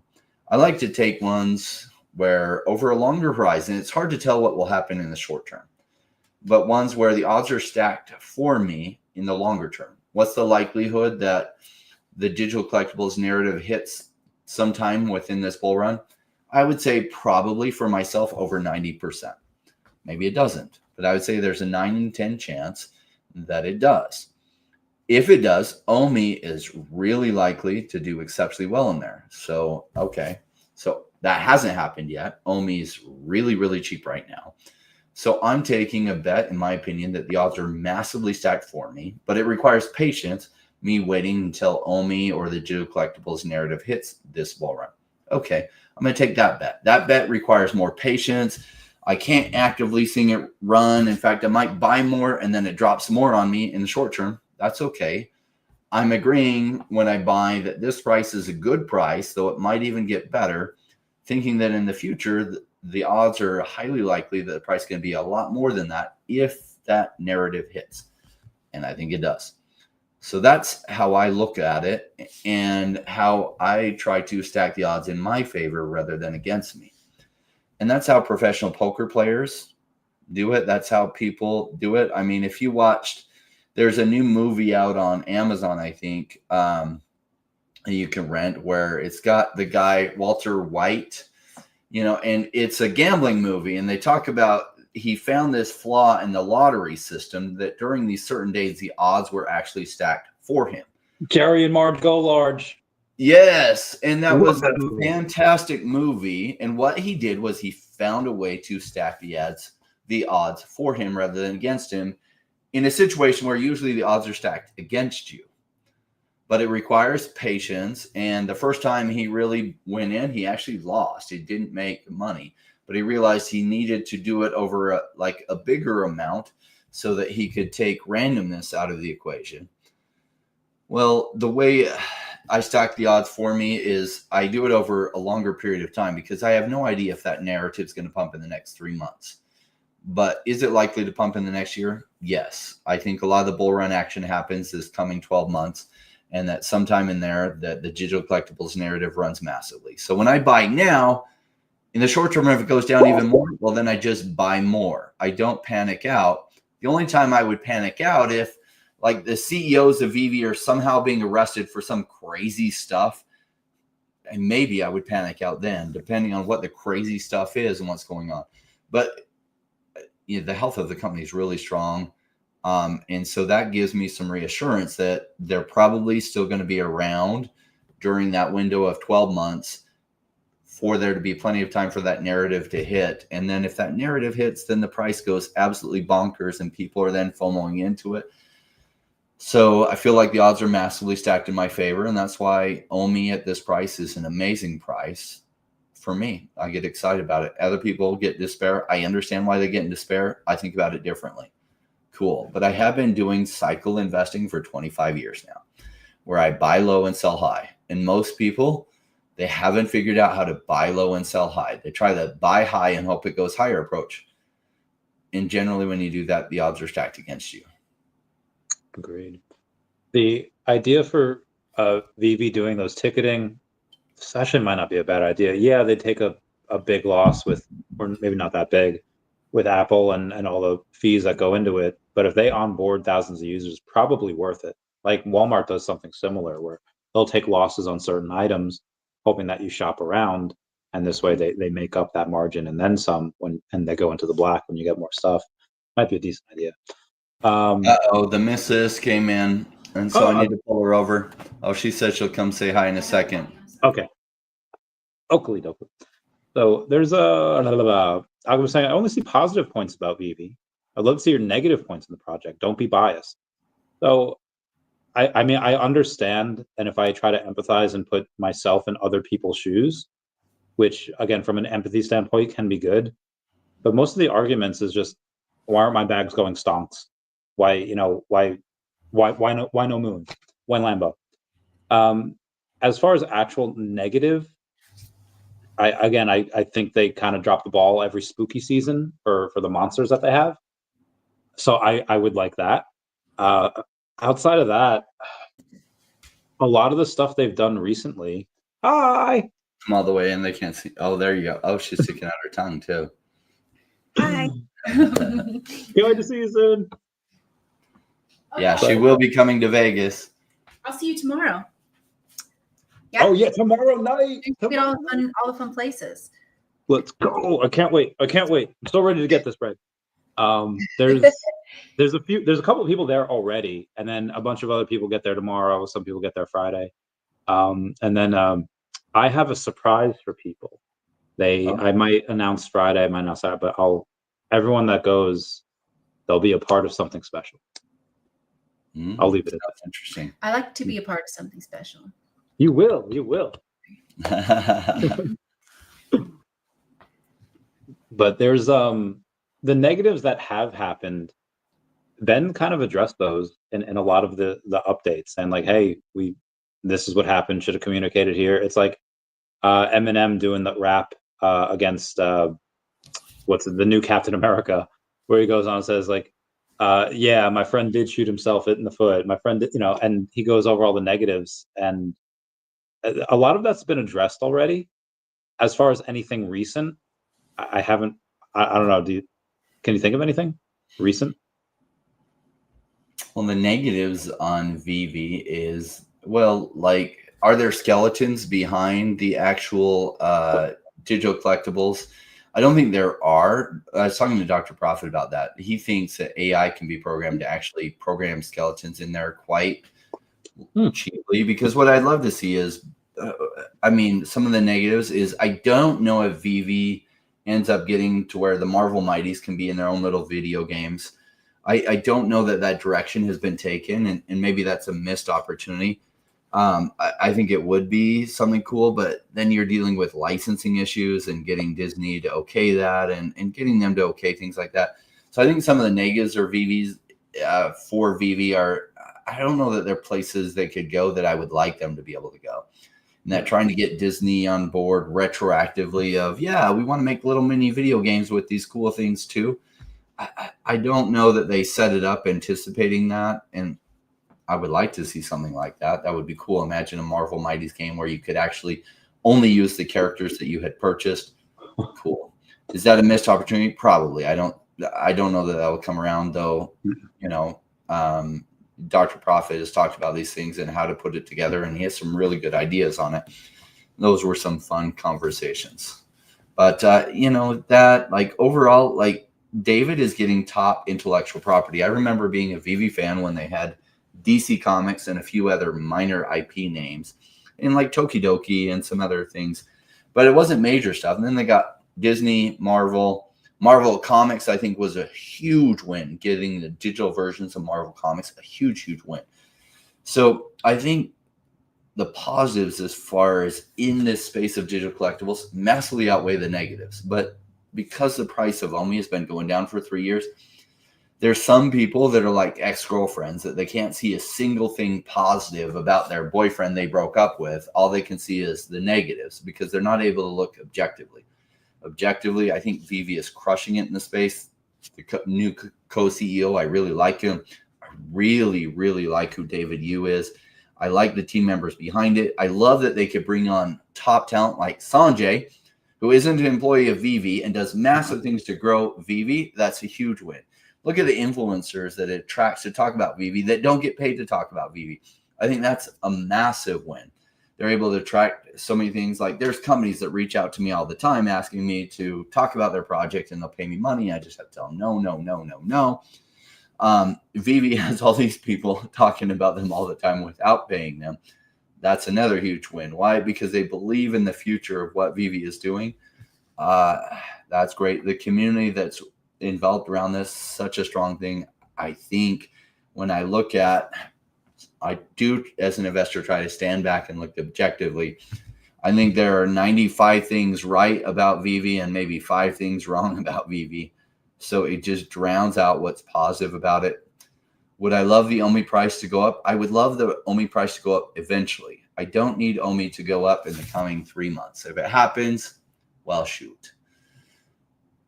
I like to take ones where over a longer horizon, it's hard to tell what will happen in the short term, but ones where the odds are stacked for me in the longer term. What's the likelihood that the digital collectibles narrative hits sometime within this bull run? I would say probably for myself over 90%. Maybe it doesn't, but I would say there's a 9 in 10 chance that it does. If it does, OMI is really likely to do exceptionally well in there. So, okay. So that hasn't happened yet. OMI is really, really cheap right now. So I'm taking a bet, in my opinion, that the odds are massively stacked for me, but it requires patience, me waiting until OMI or the digital collectibles narrative hits this bull run. Okay, I'm going to take that bet. That bet requires more patience. I can't actively see it run. In fact, I might buy more and then it drops more on me in the short term. That's okay. I'm agreeing when I buy that this price is a good price, though it might even get better, thinking that in the future, the odds are highly likely that the price can be a lot more than that if that narrative hits. And I think it does. So that's how I look at it and how I try to stack the odds in my favor rather than against me. And that's how professional poker players do it. That's how people do it. I mean, if you watched, there's a new movie out on Amazon, I think, you can rent, where it's got the guy, Walter White, and it's a gambling movie. And they talk about, he found this flaw in the lottery system that during these certain days, the odds were actually stacked for him. Jerry and Marge Go Large. Yes. And that was a fantastic movie. And what he did was he found a way to stack the odds for him rather than against him in a situation where usually the odds are stacked against you. But it requires patience. And the first time he really went in, he actually lost. He didn't make money. But he realized he needed to do it over a bigger amount so that he could take randomness out of the equation. Well, the way I stack the odds for me is I do it over a longer period of time because I have no idea if that narrative is going to pump in the next 3 months. But is it likely to pump in the next year? Yes. I think a lot of the bull run action happens this coming 12 months. And that sometime in there, the digital collectibles narrative runs massively. So when I buy now, in the short term, if it goes down even more, well, then I just buy more. I don't panic out. The only time I would panic out if like the CEOs of Vivi are somehow being arrested for some crazy stuff, and maybe I would panic out then, depending on what the crazy stuff is and what's going on. But the health of the company is really strong. And so that gives me some reassurance that they're probably still going to be around during that window of 12 months for there to be plenty of time for that narrative to hit. And then if that narrative hits, then the price goes absolutely bonkers and people are then FOMOing into it. So I feel like the odds are massively stacked in my favor. And that's why OMI at this price is an amazing price for me. I get excited about it. Other people get despair. I understand why they get in despair. I think about it differently. Cool. But I have been doing cycle investing for 25 years now, where I buy low and sell high. And most people, they haven't figured out how to buy low and sell high. They try the buy high and hope it goes higher approach. And generally when you do that, the odds are stacked against you. Agreed. The idea for VV doing those ticketing session might not be a bad idea. Yeah, they take a big loss with, or maybe not that big, with Apple and all the fees that go into it. But if they onboard thousands of users, probably worth it. Like Walmart does something similar where they'll take losses on certain items, hoping that you shop around. And this way they make up that margin and then some and they go into the black when you get more stuff. Might be a decent idea. The missus came in, and so I need to pull her over. Oh, she said she'll come say hi in a second. Okay. Oakley dokley. So there's I was saying I only see positive points about VV. I'd love to see your negative points in the project. Don't be biased. So I mean, I understand, and if I try to empathize and put myself in other people's shoes, which again, from an empathy standpoint, can be good. But most of the arguments is just, why aren't my bags going stonks? Why no moon? Why Lambo? As far as actual negative, I think they kind of drop the ball every spooky season for the monsters that they have. So I would like that. Outside of that, a lot of the stuff they've done recently. Hi. Come all the way in. They can't see. Oh, there you go. Oh, she's sticking out her tongue too. Hi. Can't wait to see you soon. Yeah, she will be coming to Vegas. I'll see you tomorrow. Yeah. Oh yeah, tomorrow night. Get all the fun places. Let's go! I can't wait. I'm so ready to get this bread. There's a couple of people there already, and then a bunch of other people get there tomorrow. Some people get there Friday, and then I have a surprise for people. I might announce Friday, I might announce that, but everyone that goes, they'll be a part of something special. I'll leave it at that. That's interesting. I like to be a part of something special. You will. But there's the negatives that have happened. Ben kind of addressed those in a lot of the updates, and like, hey, this is what happened. Should have communicated here. It's like Eminem doing the rap against the new Captain America, where he goes on and says like, Yeah, my friend did shoot himself in the foot. My friend, and he goes over all the negatives, and a lot of that's been addressed already. As far as anything recent, I haven't. I don't know. Can you think of anything recent? Well, the negatives on VV is, well, like, are there skeletons behind the actual digital collectibles? I don't think there are. I was talking to Dr. Profit about that. He thinks that AI can be programmed to actually program skeletons in there quite cheaply, because what I'd love to see is, some of the negatives is I don't know if VV ends up getting to where the Marvel Mighties can be in their own little video games. I don't know that direction has been taken, and maybe that's a missed opportunity. I think it would be something cool, but then you're dealing with licensing issues and getting Disney to okay that, and getting them to okay things like that. So I think some of the negatives or VVs for VV are, I don't know that they're places they could go that I would like them to be able to go. And that trying to get Disney on board retroactively of, yeah, we want to make little mini video games with these cool things too. I don't know that they set it up anticipating that, and I would like to see something like that. That would be cool. Imagine a Marvel Mighties game where you could actually only use the characters that you had purchased. Cool. Is that a missed opportunity? Probably. I don't know that will come around, though. Dr. Profit has talked about these things and how to put it together, and he has some really good ideas on it. Those were some fun conversations. But that, like, overall, like, David is getting top intellectual property. I remember being a VV fan when they had DC Comics and a few other minor IP names, and like Tokidoki and some other things, but it wasn't major stuff. And then they got Disney, Marvel Comics. I think was a huge win, getting the digital versions of Marvel Comics, a huge win. So I think the positives as far as in this space of digital collectibles massively outweigh the negatives. But because the price of Omi has been going down for 3 years, there's some people that are like ex-girlfriends that they can't see a single thing positive about their boyfriend they broke up with. All they can see is the negatives because they're not able to look objectively. Objectively, I think VV is crushing it in the space. The new co-CEO, I really like him. I really, really like who David Yu is. I like the team members behind it. I love that they could bring on top talent like Sanjay, who isn't an employee of VV and does massive things to grow VV. That's a huge win. Look at the influencers that it attracts to talk about VV that don't get paid to talk about VV. I think that's a massive win. They're able to attract so many things. Like there's companies that reach out to me all the time asking me to talk about their project and they'll pay me money. I just have to tell them no. VV has all these people talking about them all the time without paying them. That's another huge win. Why? Because they believe in the future of what VV is doing. That's great. The community that's enveloped around this, such a strong thing. I think when I look at, I do as an investor try to stand back and look objectively. I think there are 95 things right about VV and maybe 5 things wrong about VV. So it just drowns out what's positive about it. Would I love the Omi price to go up? I would love the Omi price to go up eventually. I don't need Omi to go up in the coming 3 months. If it happens, well, shoot.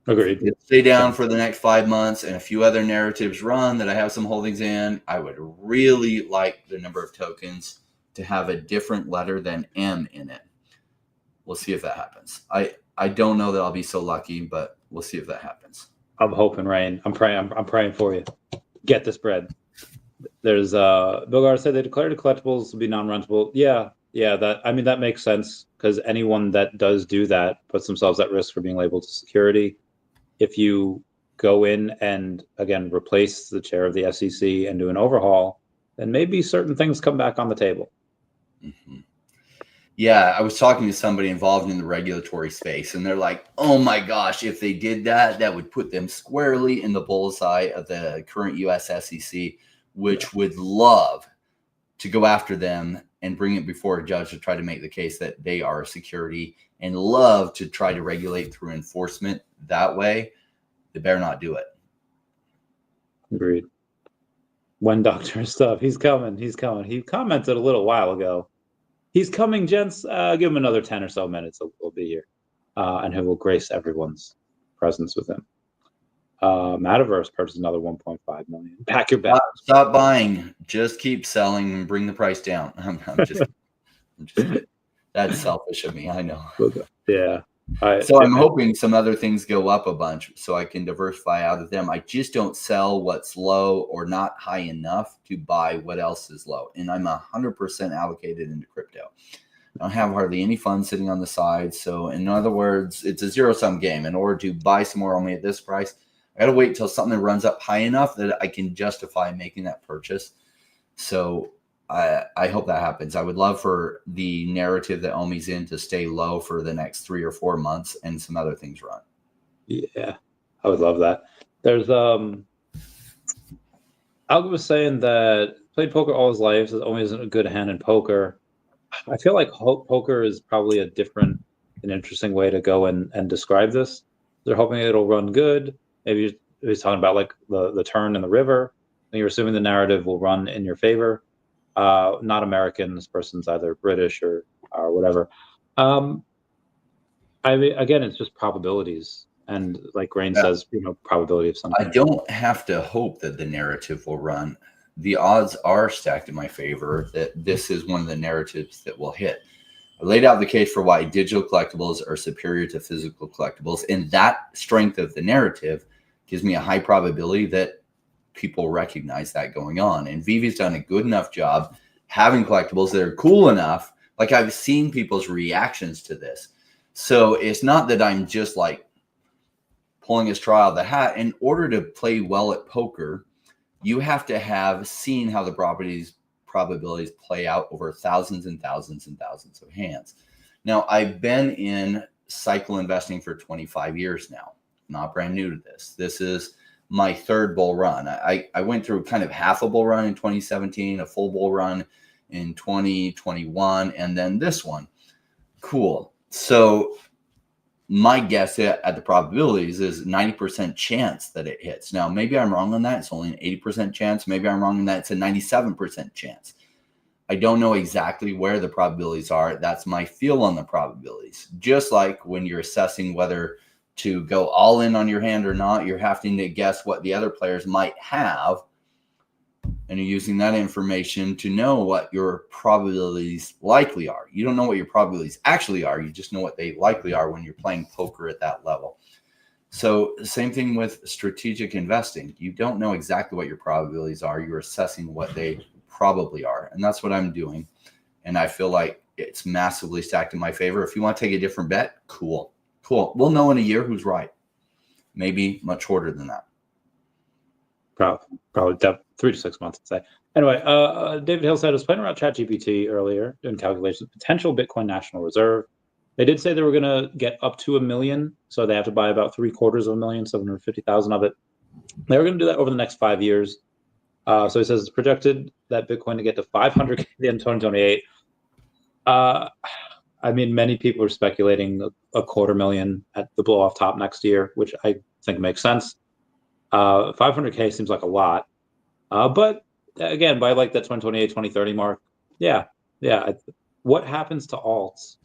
Agreed. If it stay down for the next 5 months and a few other narratives run that I have some holdings in, I would really like the number of tokens to have a different letter than M in it. We'll see if that happens. I don't know that I'll be so lucky, but we'll see if that happens. I'm hoping, Ryan. I'm praying for you. Get this bread. There's Bill Gar said they declared the collectibles to be non-rentable. Yeah, that makes sense because anyone that does do that puts themselves at risk for being labeled to security. If you go in and again replace the chair of the SEC and do an overhaul, then maybe certain things come back on the table. Mm-hmm. Yeah, I was talking to somebody involved in the regulatory space, and they're like, oh my gosh, if they did that, that would put them squarely in the bullseye of the current US SEC, which would love to go after them and bring it before a judge to try to make the case that they are a security and love to try to regulate through enforcement that way. They better not do it. Agreed. When Dr. Stuff, he's coming. He commented a little while ago. He's coming, gents. Give him another 10 or so minutes. He'll be here. And he will grace everyone's presence with him. Metaverse purchased another 1.5 million. Pack your bag. Stop buying. Just keep selling and bring the price down. I'm just kidding. That's selfish of me. I know. Yeah. So I'm hoping some other things go up a bunch so I can diversify out of them. I just don't sell what's low or not high enough to buy what else is low. And I'm 100% allocated into crypto. I don't have hardly any funds sitting on the side. So in other words, it's a zero-sum game. In order to buy some more only at this price, I got to wait until something runs up high enough that I can justify making that purchase. So I hope that happens. I would love for the narrative that Omi's in to stay low for the next 3 or 4 months and some other things run. Yeah, I would love that. There's Algo was saying that played poker all his life, says Omi isn't a good hand in poker. I feel like poker is probably a different and interesting way to go and describe this. They're hoping it'll run good. Maybe he's talking about like the turn in the river, and you're assuming the narrative will run in your favor. Not American. This person's either British or whatever. I mean, again, it's just probabilities, and like Rain says, probability of something. I don't have to hope that the narrative will run. The odds are stacked in my favor that this is one of the narratives that will hit. I laid out the case for why digital collectibles are superior to physical collectibles, and that strength of the narrative gives me a high probability that people recognize that going on. And Vivi's done a good enough job having collectibles that are cool enough. Like I've seen people's reactions to this. So it's not that I'm just like pulling his straw out of the hat. In order to play well at poker, you have to have seen how the probabilities play out over thousands and thousands and thousands of hands. Now, I've been in cycle investing for 25 years now. Not brand new to this. This is my third bull run. I went through kind of half a bull run in 2017, a full bull run in 2021, and then this one. Cool. So my guess at the probabilities is 90% chance that it hits. Now, maybe I'm wrong on that. It's only an 80% chance. Maybe I'm wrong on that. It's a 97% chance. I don't know exactly where the probabilities are. That's my feel on the probabilities. Just like when you're assessing whether to go all in on your hand or not, you're having to guess what the other players might have. And you're using that information to know what your probabilities likely are. You don't know what your probabilities actually are. You just know what they likely are when you're playing poker at that level. So same thing with strategic investing. You don't know exactly what your probabilities are. You're assessing what they probably are. And that's what I'm doing. And I feel like it's massively stacked in my favor. If you want to take a different bet, cool. We'll know in a year who's right. Maybe much shorter than that. Probably 3 to 6 months, I'd say. Anyway, David Hill said, I was playing around ChatGPT earlier doing calculations, potential Bitcoin National Reserve. They did say they were going to get up to 1 million. So they have to buy about 750,000, 750,000 of it. They were going to do that over the next 5 years. So he says it's projected that Bitcoin to get to 500K in 2028. I mean, many people are speculating a 250,000 at the blow off top next year, which I think makes sense. 500K seems like a lot. But again, by like that 2028, 2030 mark, yeah. What happens to alts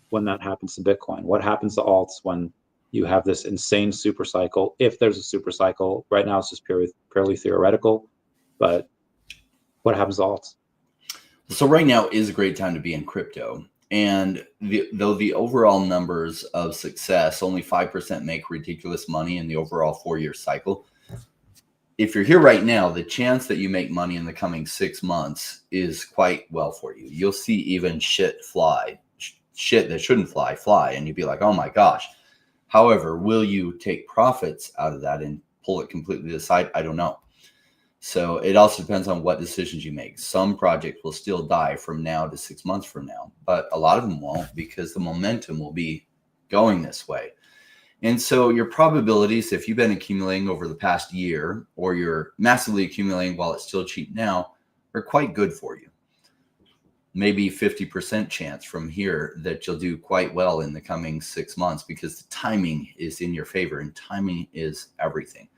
when that happens to Bitcoin? What happens to alts when you have this insane super cycle? If there's a super cycle, right now it's just purely theoretical. But what happens to alts? So right now is a great time to be in crypto. And though the overall numbers of success, only 5% make ridiculous money in the overall 4-year cycle. If you're here right now, the chance that you make money in the coming 6 months is quite well for you. You'll see even shit that shouldn't fly, and you'd be like, oh my gosh. However, will you take profits out of that and pull it completely to the side? I don't know. So it also depends on what decisions you make. Some projects will still die from now to 6 months from now, but a lot of them won't because the momentum will be going this way. And so your probabilities, if you've been accumulating over the past year or you're massively accumulating while it's still cheap now, are quite good for you. Maybe 50% chance from here that you'll do quite well in the coming 6 months because the timing is in your favor and timing is everything.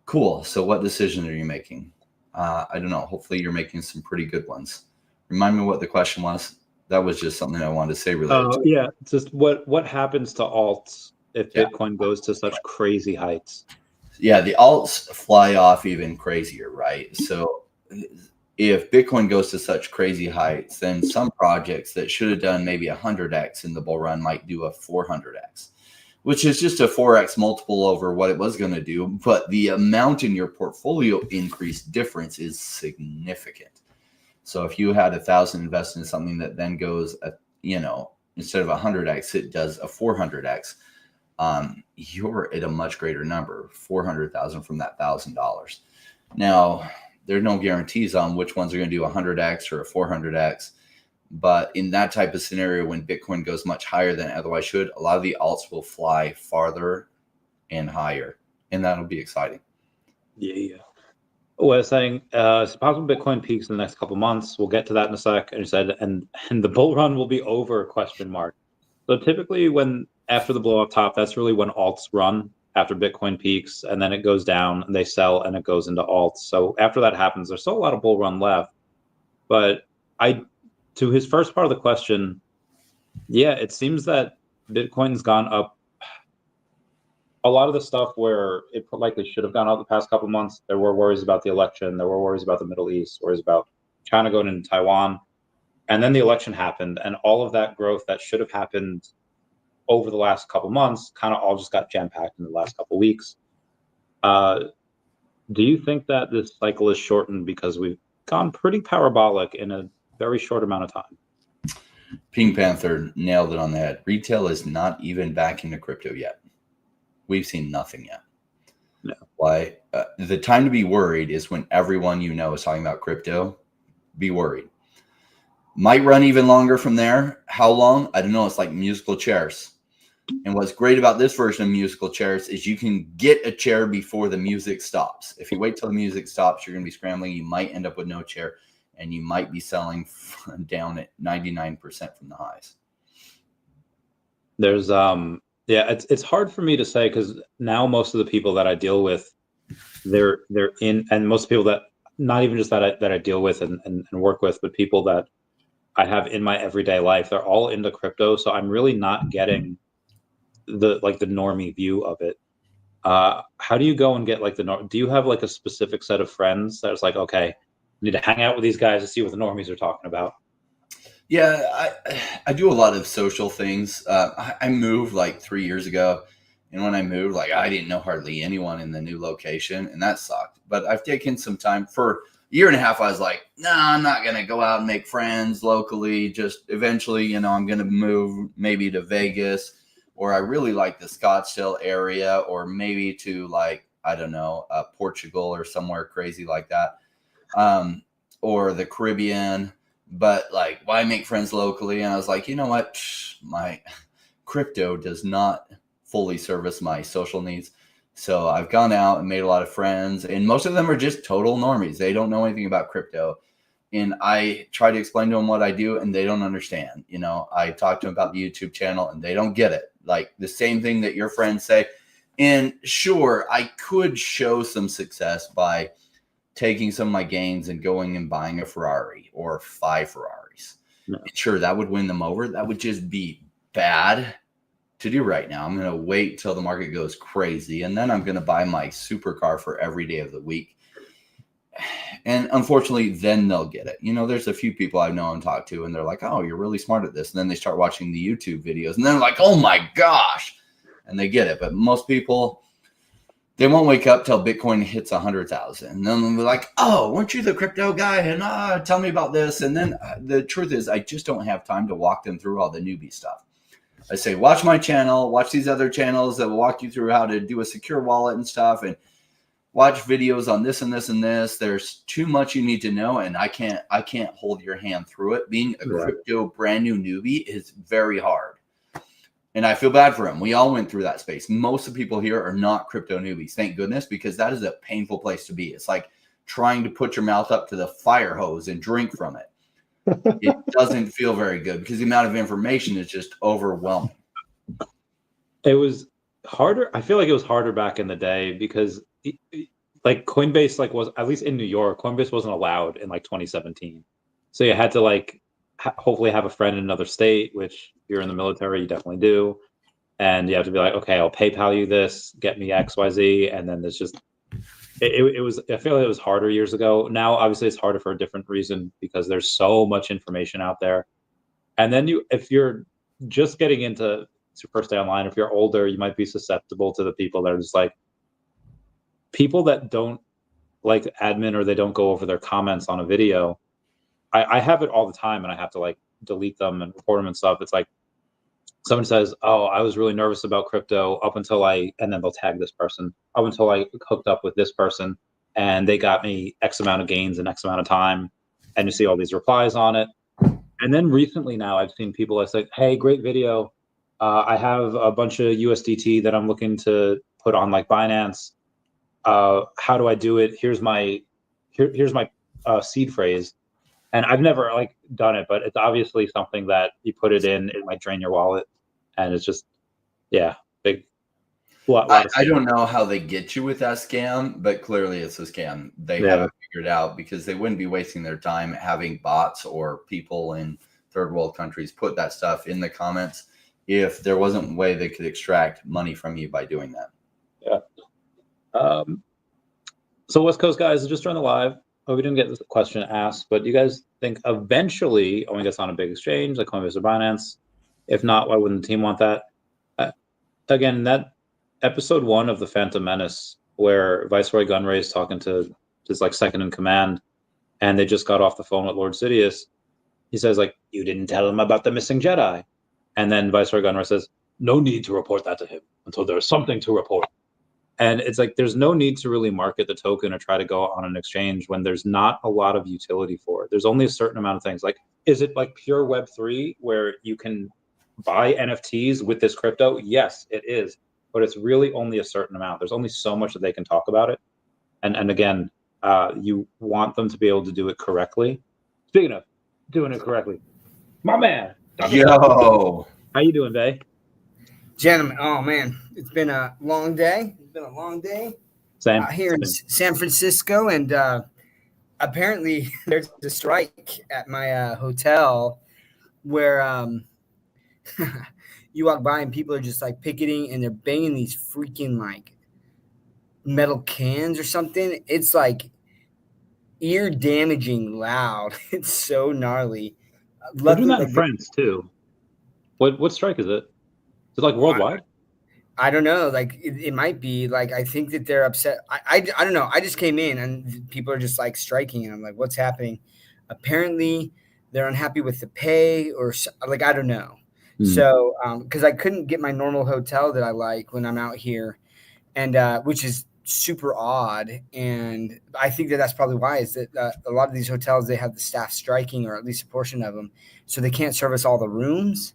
Cool. So what decision are you making? I don't know. Hopefully you're making some pretty good ones. Remind me what the question was. That was just something I wanted to say related to. Yeah. It's just what happens to alts if Bitcoin goes to such crazy heights? Yeah, the alts fly off even crazier, right? So if Bitcoin goes to such crazy heights, then some projects that should have done maybe 100x in the bull run might do a 400x, which is just a 4x multiple over what it was going to do. But the amount in your portfolio increase difference is significant. So if you had 1,000 invested in something that then goes, instead of 100x, it does a 400x. You're at a much greater number, 400,000 from that $1,000. Now, there's no guarantees on which ones are going to do a 100x or a 400x. But in that type of scenario, when Bitcoin goes much higher than it otherwise should, a lot of the alts will fly farther and higher. And that'll be exciting. Yeah. We're saying it's possible Bitcoin peaks in the next couple months. We'll get to that in a sec. And you said, and the bull run will be over, question mark. So typically when after the blow up top, that's really when alts run after Bitcoin peaks, and then it goes down and they sell and it goes into alts. So after that happens, there's still a lot of bull run left. But to his first part of the question, yeah, it seems that Bitcoin's gone up. A lot of the stuff where it likely should have gone up the past couple of months, there were worries about the election, there were worries about the Middle East, worries about China going into Taiwan. And then the election happened, and all of that growth that should have happened over the last couple of months kind of all just got jam-packed in the last couple of weeks. Do you think that this cycle is shortened because we've gone pretty parabolic in a very short amount of time? Pink Panther nailed it on the head. Retail is not even back into crypto yet. We've seen nothing yet. No. Why? The time to be worried is when everyone you know is talking about crypto. Be worried. Might run even longer from there. How long? I don't know. It's like musical chairs. And what's great about this version of musical chairs is you can get a chair before the music stops. If you wait till the music stops, you're going to be scrambling. You might end up with no chair, and you might be selling down at 99% from the highs. There's yeah, it's hard for me to say because now most of the people that I deal with, they're in, and most people that not even just that I deal with and work with, but people that I have in my everyday life, they're all into crypto. So I'm really not getting the normie view of it. How do you go and get do you have like a specific set of friends that's like, okay, I need to hang out with these guys to see what the normies are talking about? Yeah, I do a lot of social things. I moved like 3 years ago, and when I moved, I didn't know hardly anyone in the new location, and that sucked. But I've taken some time. For a year and a half, I was like, no, I'm not going to go out and make friends locally. Just eventually, I'm going to move maybe to Vegas, or I really like the Scottsdale area, or maybe to I don't know, Portugal or somewhere crazy like that, or the Caribbean. But why make friends locally? And I was like, you know what? My crypto does not fully service my social needs. So I've gone out and made a lot of friends, and most of them are just total normies. They don't know anything about crypto. And I try to explain to them what I do, and they don't understand. I talk to them about the YouTube channel, and they don't get it. Like the same thing that your friends say. And sure, I could show some success by taking some of my gains and going and buying a Ferrari or 5 Ferraris. No. Sure, that would win them over. That would just be bad to do right now. I'm going to wait till the market goes crazy, and then I'm going to buy my supercar for every day of the week. And unfortunately, then they'll get it. There's a few people I know and talk to, and they're like, oh, you're really smart at this. And then they start watching the YouTube videos, and they're like, oh my gosh. And they get it. But most people, they won't wake up till Bitcoin hits 100,000. And then they'll be like, oh, weren't you the crypto guy? And tell me about this. And then the truth is, I just don't have time to walk them through all the newbie stuff. I say, watch my channel, watch these other channels that will walk you through how to do a secure wallet and stuff, and watch videos on this and this and this. There's too much you need to know, and I can't hold your hand through it. Being a crypto brand new newbie is very hard. And I feel bad for them. We all went through that space. Most of the people here are not crypto newbies, thank goodness, because that is a painful place to be. It's like trying to put your mouth up to the fire hose and drink from it. It doesn't feel very good because the amount of information is just overwhelming. It was harder. I feel like it was harder back in the day because Coinbase was, at least in New York, Coinbase wasn't allowed in 2017. So you had to hopefully have a friend in another state, which if you're in the military, you definitely do. and you have to be like, okay, I'll PayPal you this, get me XYZ, and then there's just it was. I feel like it was harder years ago. Now, obviously, it's harder for a different reason because there's so much information out there. And then if you're just getting into your first day online, if you're older, you might be susceptible to the people that are just like people that don't like admin or they don't go over their comments on a video. I have it all the time, and I have to like delete them and report them and stuff. It's like someone says, "Oh, I was really nervous about crypto up until and then they'll tag this person up until I hooked up with this person, and they got me X amount of gains in X amount of time," and you see all these replies on it. And then recently now I've seen people that say, "Hey, great video. I have a bunch of USDT that I'm looking to put on like Binance. How do I do it? Here's my seed phrase." And I've never like done it, but it's obviously something that you put it in, it might drain your wallet, and it's just big. I don't know how they get you with that scam, but clearly it's a scam. They have it figured out because they wouldn't be wasting their time having bots or people in third world countries put that stuff in the comments if there wasn't a way they could extract money from you by doing that. Yeah. So West Coast guys, just join the live. Oh, we didn't get this question asked, but do you guys think eventually Omi gets on a big exchange like Coinbase or Binance? If not, why wouldn't the team want that? Again, that episode 1 of the Phantom Menace, where Viceroy Gunray is talking to his like second in command, and they just got off the phone with Lord Sidious. He says like, "You didn't tell him about the missing Jedi," and then Viceroy Gunray says, "No need to report that to him until there's something to report." And it's like there's no need to really market the token or try to go on an exchange when there's not a lot of utility for it. There's only a certain amount of things. Like, is it like pure Web3 where you can buy NFTs with this crypto? Yes, it is. But it's really only a certain amount. There's only so much that they can talk about it. And again, you want them to be able to do it correctly. Speaking of doing it correctly, my man. Yo. How you doing, Bay? Gentlemen, oh man, it's been a long day. Same. Here in San Francisco, and apparently there's a strike at my hotel where you walk by and people are just like picketing and they're banging these freaking like metal cans or something. It's like ear damaging loud. It's so gnarly. They're doing that in France too. What strike is it? Is it like worldwide? I don't know. Like it might be. Like I think that they're upset. I don't know. I just came in and people are just like striking, and I'm like, what's happening? Apparently, they're unhappy with the pay, or like I don't know. So because I couldn't get my normal hotel that I like when I'm out here, and which is super odd. And I think that that's probably why is that a lot of these hotels, they have the staff striking, or at least a portion of them, so they can't service all the rooms.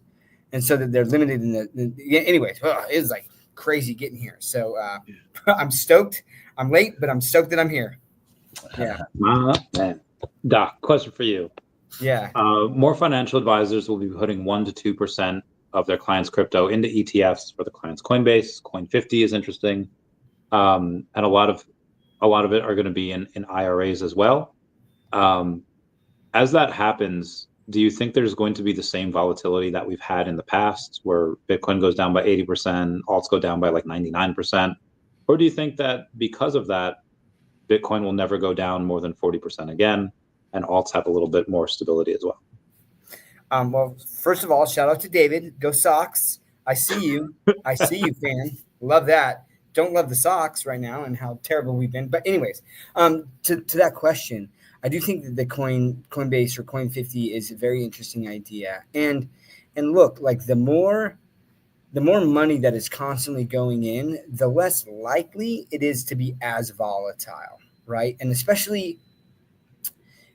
And so that they're limited in anyways, it was like crazy getting here. So I'm stoked. I'm late, but I'm stoked that I'm here. Yeah. Man. Doc, question for you. Yeah. More financial advisors will be putting 1% to 2% of their clients' crypto into ETFs for the client's Coinbase. Coin50 is interesting. And a lot of it are going to be in IRAs as well. As that happens, do you think there's going to be the same volatility that we've had in the past where Bitcoin goes down by 80%, alts go down by like 99%? Or do you think that because of that, Bitcoin will never go down more than 40% again, and alts have a little bit more stability as well? Well, first of all, shout out to David. Go Sox. I see you. I see you, fan. Love that. Don't love the Sox right now and how terrible we've been. But anyways, to that question, I do think that the Coinbase or Coin50 is a very interesting idea. And look, like the more money that is constantly going in, the less likely it is to be as volatile, right? And especially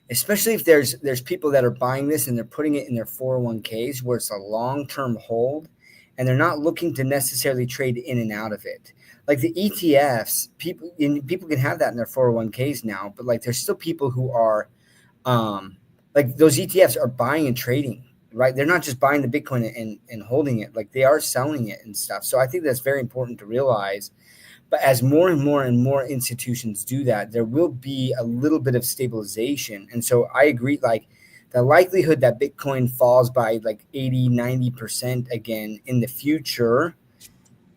if there's people that are buying this and they're putting it in their 401ks where it's a long-term hold and they're not looking to necessarily trade in and out of it. Like the ETFs, people can have that in their 401ks now, but like there's still people who are like those ETFs are buying and trading, right? They're not just buying the Bitcoin and holding it, like they are selling it and stuff. So I think that's very important to realize. But as more and more institutions do that, there will be a little bit of stabilization. And so I agree, like the likelihood that Bitcoin falls by like 80, 90% again in the future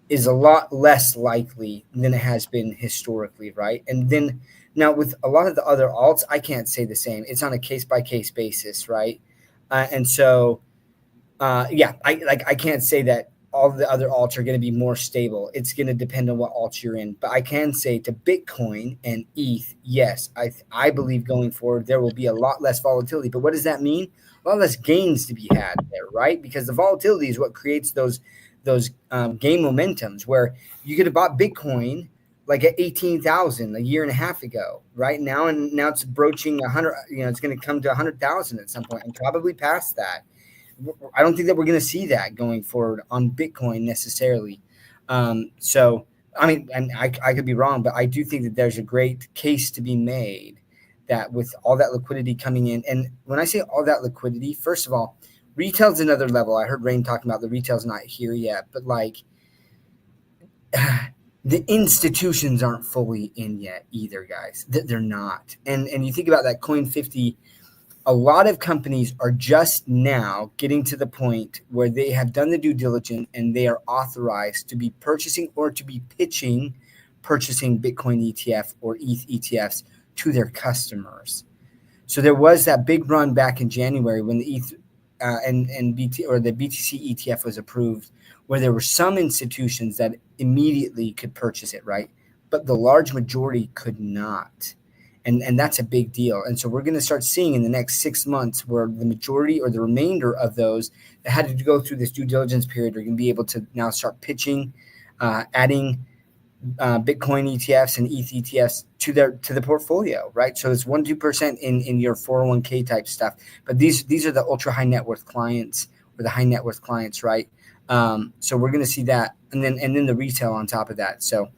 is a lot less likely than it has been historically, right? And then now with a lot of the other alts, I can't say the same. It's on a case by case basis, right? And so, I can't say that all the other alts are going to be more stable. It's going to depend on what alt you're in. But I can say to Bitcoin and ETH, yes, I believe going forward there will be a lot less volatility. But what does that mean? A lot less gains to be had there, right? Because the volatility is what creates those gain momentums where you could have bought Bitcoin like at 18,000 a year and a half ago, right? Now it's broaching 100. It's going to come to 100,000 at some point, and probably past that. I don't think that we're going to see that going forward on Bitcoin necessarily. So, I mean, and I could be wrong, but I do think that there's a great case to be made that with all that liquidity coming in, and when I say all that liquidity, first of all, retail's another level. I heard Rain talking about the retail's not here yet, but like the institutions aren't fully in yet either, guys. They're not. And you think about that Coin 50, a lot of companies are just now getting to the point where they have done the due diligence and they are authorized to be purchasing or to be purchasing Bitcoin ETF or ETH ETFs to their customers. So there was that big run back in January when the ETH and BT or the BTC ETF was approved, where there were some institutions that immediately could purchase it, right? But the large majority could not. And that's a big deal. And so we're going to start seeing in the next 6 months where the majority or the remainder of those that had to go through this due diligence period are going to be able to now start pitching, adding Bitcoin ETFs and ETH ETFs to the portfolio, right? So it's 1-2% in your 401k type stuff. But these are the ultra high net worth clients or the high net worth clients, right? So we're going to see that, and then the retail on top of that. So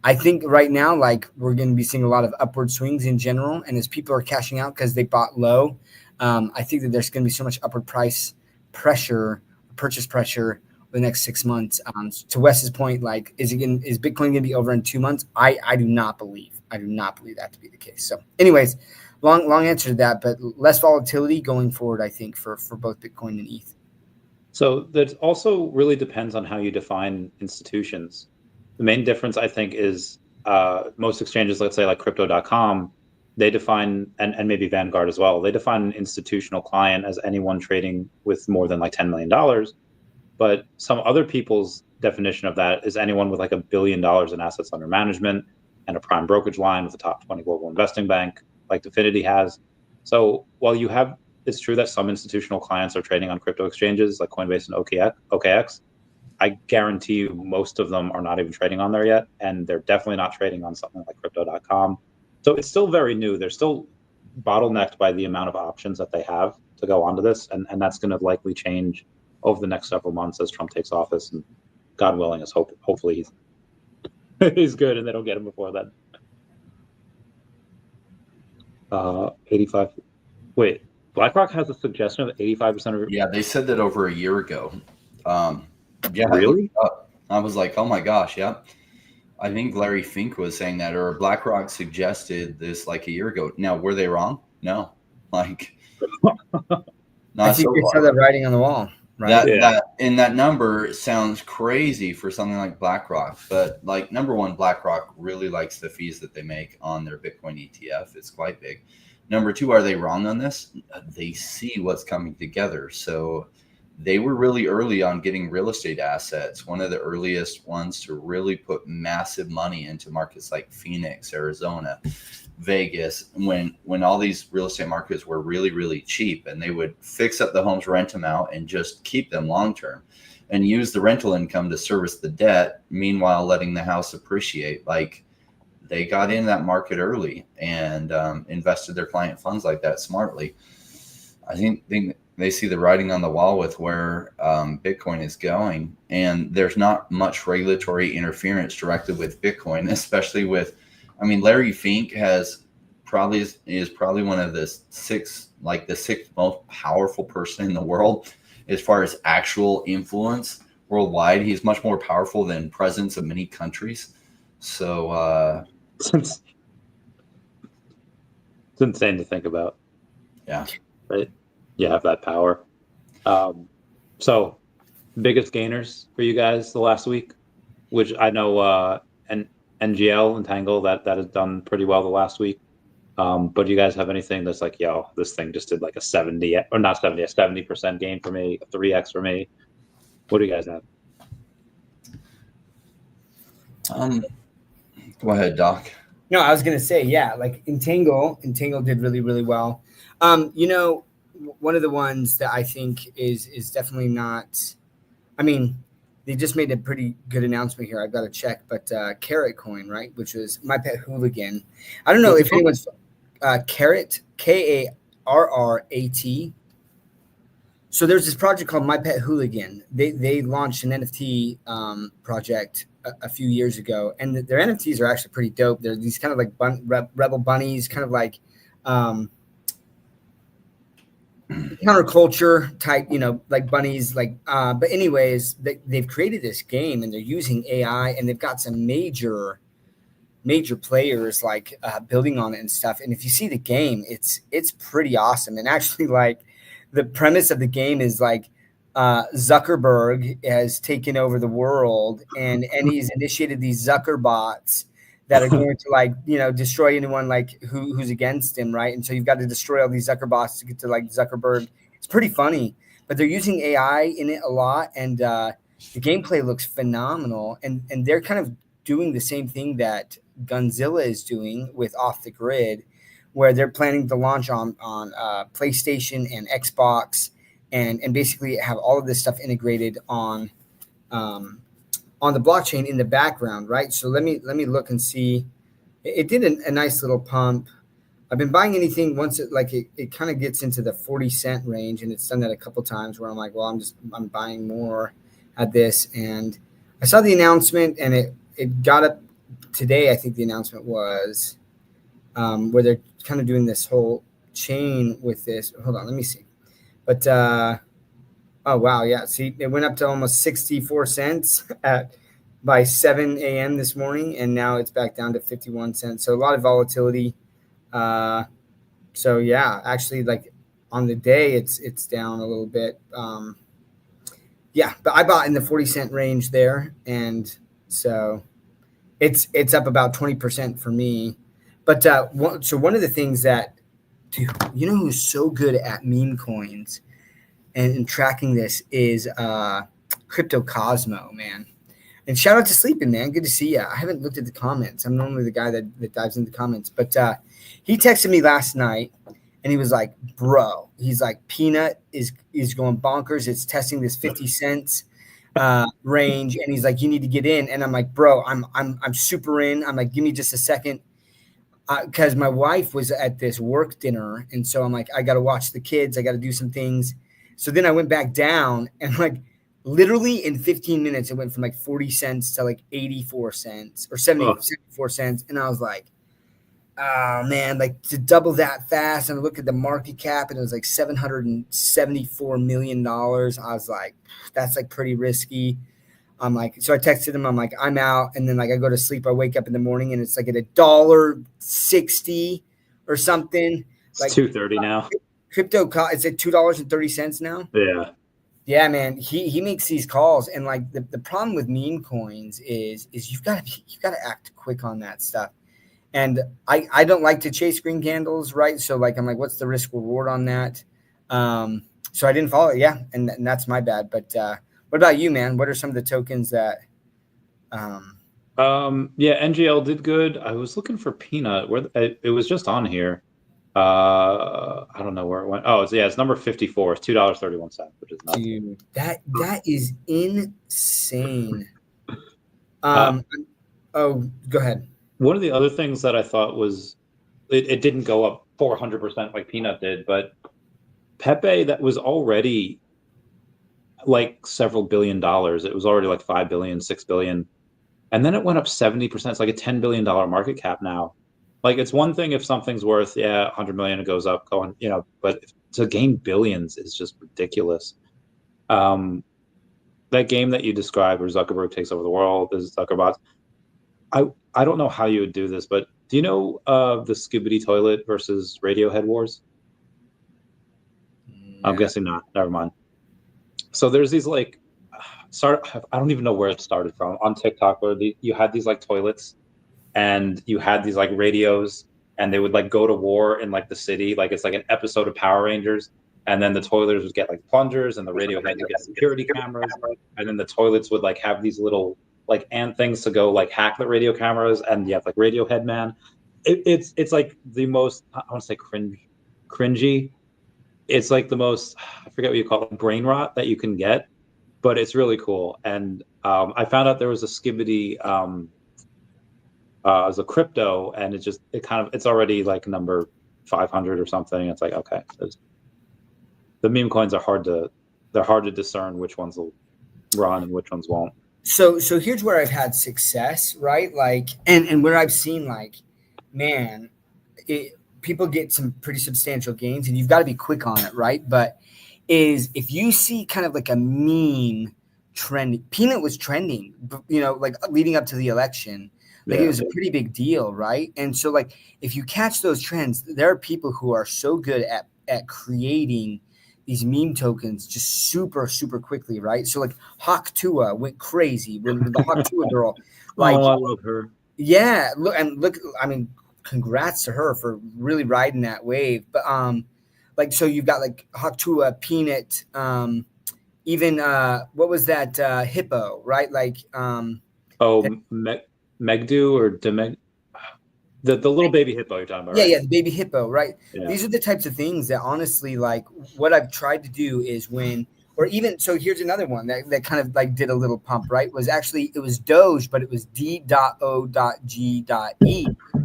I think right now, like, we're going to be seeing a lot of upward swings in general. And as people are cashing out because they bought low, I think that there's going to be so much upward purchase pressure for the next 6 months. To Wes's point, like, is Bitcoin going to be over in 2 months? I do not believe that to be the case. So anyways, long answer to that, but less volatility going forward, I think, for both Bitcoin and ETH. So that also really depends on how you define institutions. The main difference, I think, is most exchanges, let's say like crypto.com, they define, and maybe Vanguard as well, they define an institutional client as anyone trading with more than like $10 million. But some other people's definition of that is anyone with like $1 billion in assets under management and a prime brokerage line with a top 20 global investing bank like Definity has. So while it's true that some institutional clients are trading on crypto exchanges like Coinbase and OKX, I guarantee you most of them are not even trading on there yet. And they're definitely not trading on something like crypto.com. So it's still very new. They're still bottlenecked by the amount of options that they have to go onto this. And that's going to likely change over the next several months as Trump takes office. And God willing, hopefully he's good and they don't get him before then. 85. Wait, BlackRock has a suggestion of 85% of. Yeah, they said that over a year ago. Yeah, Really? I was like, oh my gosh, yeah. I think Larry Fink was saying that, or BlackRock suggested this like a year ago. Now, were they wrong? No, like, I think they saw that writing on the wall, right? That number sounds crazy for something like BlackRock, but like, number one, BlackRock really likes the fees that they make on their Bitcoin ETF. It's quite big. Number two, are they wrong on this? They see what's coming together. So they were really early on getting real estate assets, one of the earliest ones to really put massive money into markets like Phoenix, Arizona, Vegas, when all these real estate markets were really, really cheap, and they would fix up the homes, rent them out, and just keep them long-term and use the rental income to service the debt, meanwhile letting the house appreciate. Like, they got in that market early and invested their client funds like that smartly. I think they see the writing on the wall with where Bitcoin is going, and there's not much regulatory interference directly with Bitcoin, especially with, I mean, Larry Fink is probably one of the sixth most powerful person in the world as far as actual influence worldwide. He's much more powerful than presidents of many countries. So it's insane to think about. Yeah. Right. You have that power. So biggest gainers for you guys the last week? which I know and NGL Entangle that has done pretty well the last week. But do you guys have anything that's like, yo, this thing just did like a 70 or not 70, a 70% gain for me, a 3x for me? What do you guys have? Go ahead, Doc. No, I was gonna say, yeah, like Entangle did really, really well. You know, one of the ones that I think is definitely not. I mean, they just made a pretty good announcement here. I've got to check, but Carrot Coin, right, which was My Pet Hooligan. I don't know if anyone's Carrot, Karrat. So there's this project called My Pet Hooligan. They launched an NFT project a few years ago, and their NFTs are actually pretty dope. They're these kind of like rebel bunnies, kind of like counterculture type, you know, like bunnies, like. But anyways, they've created this game, and they're using AI, and they've got some major players like building on it and stuff. And if you see the game, it's pretty awesome. And actually, like, the premise of the game is like Zuckerberg has taken over the world, and he's initiated these Zuckerbots that are going to, like, you know, destroy anyone like who's against him, right? And so you've got to destroy all these Zuckerbots to get to like Zuckerberg. It's pretty funny, but they're using AI in it a lot, and the gameplay looks phenomenal. And they're kind of doing the same thing that Gunzilla is doing with Off the Grid, where they're planning to launch on PlayStation and Xbox, and basically have all of this stuff integrated on the blockchain in the background, right? So let me look and see. It did a nice little pump. I've been buying anything once it kind of gets into the 40-cent range, and it's done that a couple times where I'm like, well, I'm buying more at this. And I saw the announcement, and it got up today. I think the announcement was where they're kind of doing this whole chain with this. Hold on, let me see. But oh wow, yeah. See, it went up to almost 64 cents by 7 a.m. this morning, and now it's back down to 51 cents. So a lot of volatility. So yeah, actually, like on the day, it's down a little bit. Yeah, but I bought in the 40-cent range there, and so it's up about 20% for me. But so one of the things that, dude, you know who's so good at meme coins and tracking this is Crypto Cosmo, man. And shout out to Sleeping, man. Good to see you. I haven't looked at the comments. I'm normally the guy that dives into the comments. But he texted me last night, and he was like, bro, he's like, Peanut is going bonkers. It's testing this 50 cents range. And he's like, you need to get in. And I'm like, bro, I'm super in. I'm like, give me just a second. Because my wife was at this work dinner, and so I'm like, I got to watch the kids. I got to do some things. So then I went back down, and like literally in 15 minutes, it went from like 40 cents to like 84 cents or 74 cents. And I was like, oh man, like to double that fast. And I look at the market cap, and it was like $774 million. I was like, that's like pretty risky. I'm like, so I texted him. I'm like, I'm out. And then like I go to sleep. I wake up in the morning, and it's like at $1.60 or something. It's like $2.30 now. Crypto, it's at $2.30 now. Yeah. Yeah, man. He makes these calls, and like the problem with meme coins is you've got to act quick on that stuff. And I don't like to chase green candles, right? So like I'm like, what's the risk reward on that? So I didn't follow it. Yeah, and that's my bad. But what about you, man? What are some of the tokens that? Yeah, NGL did good. I was looking for Peanut. Where it was just on here. I don't know where it went. Oh, it's number 54. It's $2.31, which is nuts. Dude, that is insane. Oh, go ahead. One of the other things that I thought was it didn't go up 400% like Peanut did, but Pepe, that was already like several $billion. It was already like 5 billion, 6 billion. And then it went up 70%. It's like a $10 billion market cap now. Like, it's one thing if something's worth, 100 million, it goes up, going, you know, but to gain billions is just ridiculous. That game that you described where Zuckerberg takes over the world, is Zuckerbots. I don't know how you would do this, but do you know the Skibidi Toilet versus Radiohead wars? I'm guessing not. Never mind. So there's these like, I don't even know where it started from, on TikTok, where you had these like toilets, and you had these like radios, and they would like go to war in like the city, like it's like an episode of Power Rangers. And then the toilets would get like plungers, and the radio heads would get security cameras, and then the toilets would like have these little like ant things to go like hack the radio cameras, and you have like Radiohead Man. It's like the most, I want to say cringy. It's like the most, I forget what you call it, brain rot that you can get, but it's really cool. And I found out there was a Skibbity as a crypto, and it's already like number 500 or something. It's like, okay, the meme coins are hard to discern which ones will run and which ones won't. So here's where I've had success, right? Like, and where I've seen like, man, people get some pretty substantial gains, and you've got to be quick on it, right? But is if you see kind of like a meme trend, Peanut was trending, like leading up to the election. Like, it was a pretty big deal, right? And so like, if you catch those trends, there are people who are so good at creating these meme tokens just super, super quickly, right? So like Hawk Tua went crazy when the Hawk Tua girl, like, I love her. Yeah, look. I mean, congrats to her for really riding that wave. But like, so you've got like Hawk Tua, Peanut, even what was that hippo, right? Like Megdu or Demeg. The little baby hippo you're talking about, right? Yeah, the baby hippo, right? Yeah. These are the types of things that honestly, like, what I've tried to do is so here's another one that kind of like did a little pump, right? It was Doge, but it was D.O.G.E.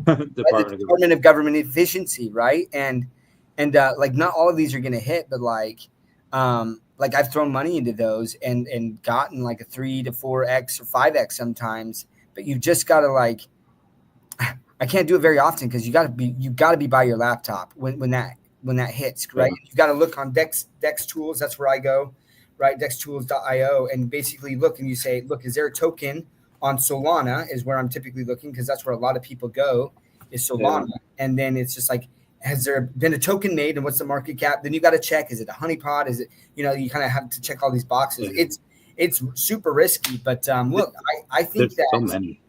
Department of Government Efficiency, right? And like, not all of these are going to hit, but like I've thrown money into those and gotten like a 3 to 4x or 5x sometimes, but you've just got to like, I can't do it very often because you got to be by your laptop when that hits, right? Yeah. You've got to look on Dex Tools. That's where I go, right? DexTools.io, and basically look, and you say, look, is there a token on Solana? Is where I'm typically looking, because that's where a lot of people go, is Solana. Yeah. And then it's just like, has there been a token made, and what's the market cap? Then you got to check, is it a honeypot? Is it, you kind of have to check all these boxes. Yeah. It's super risky, but look, I think there's so many.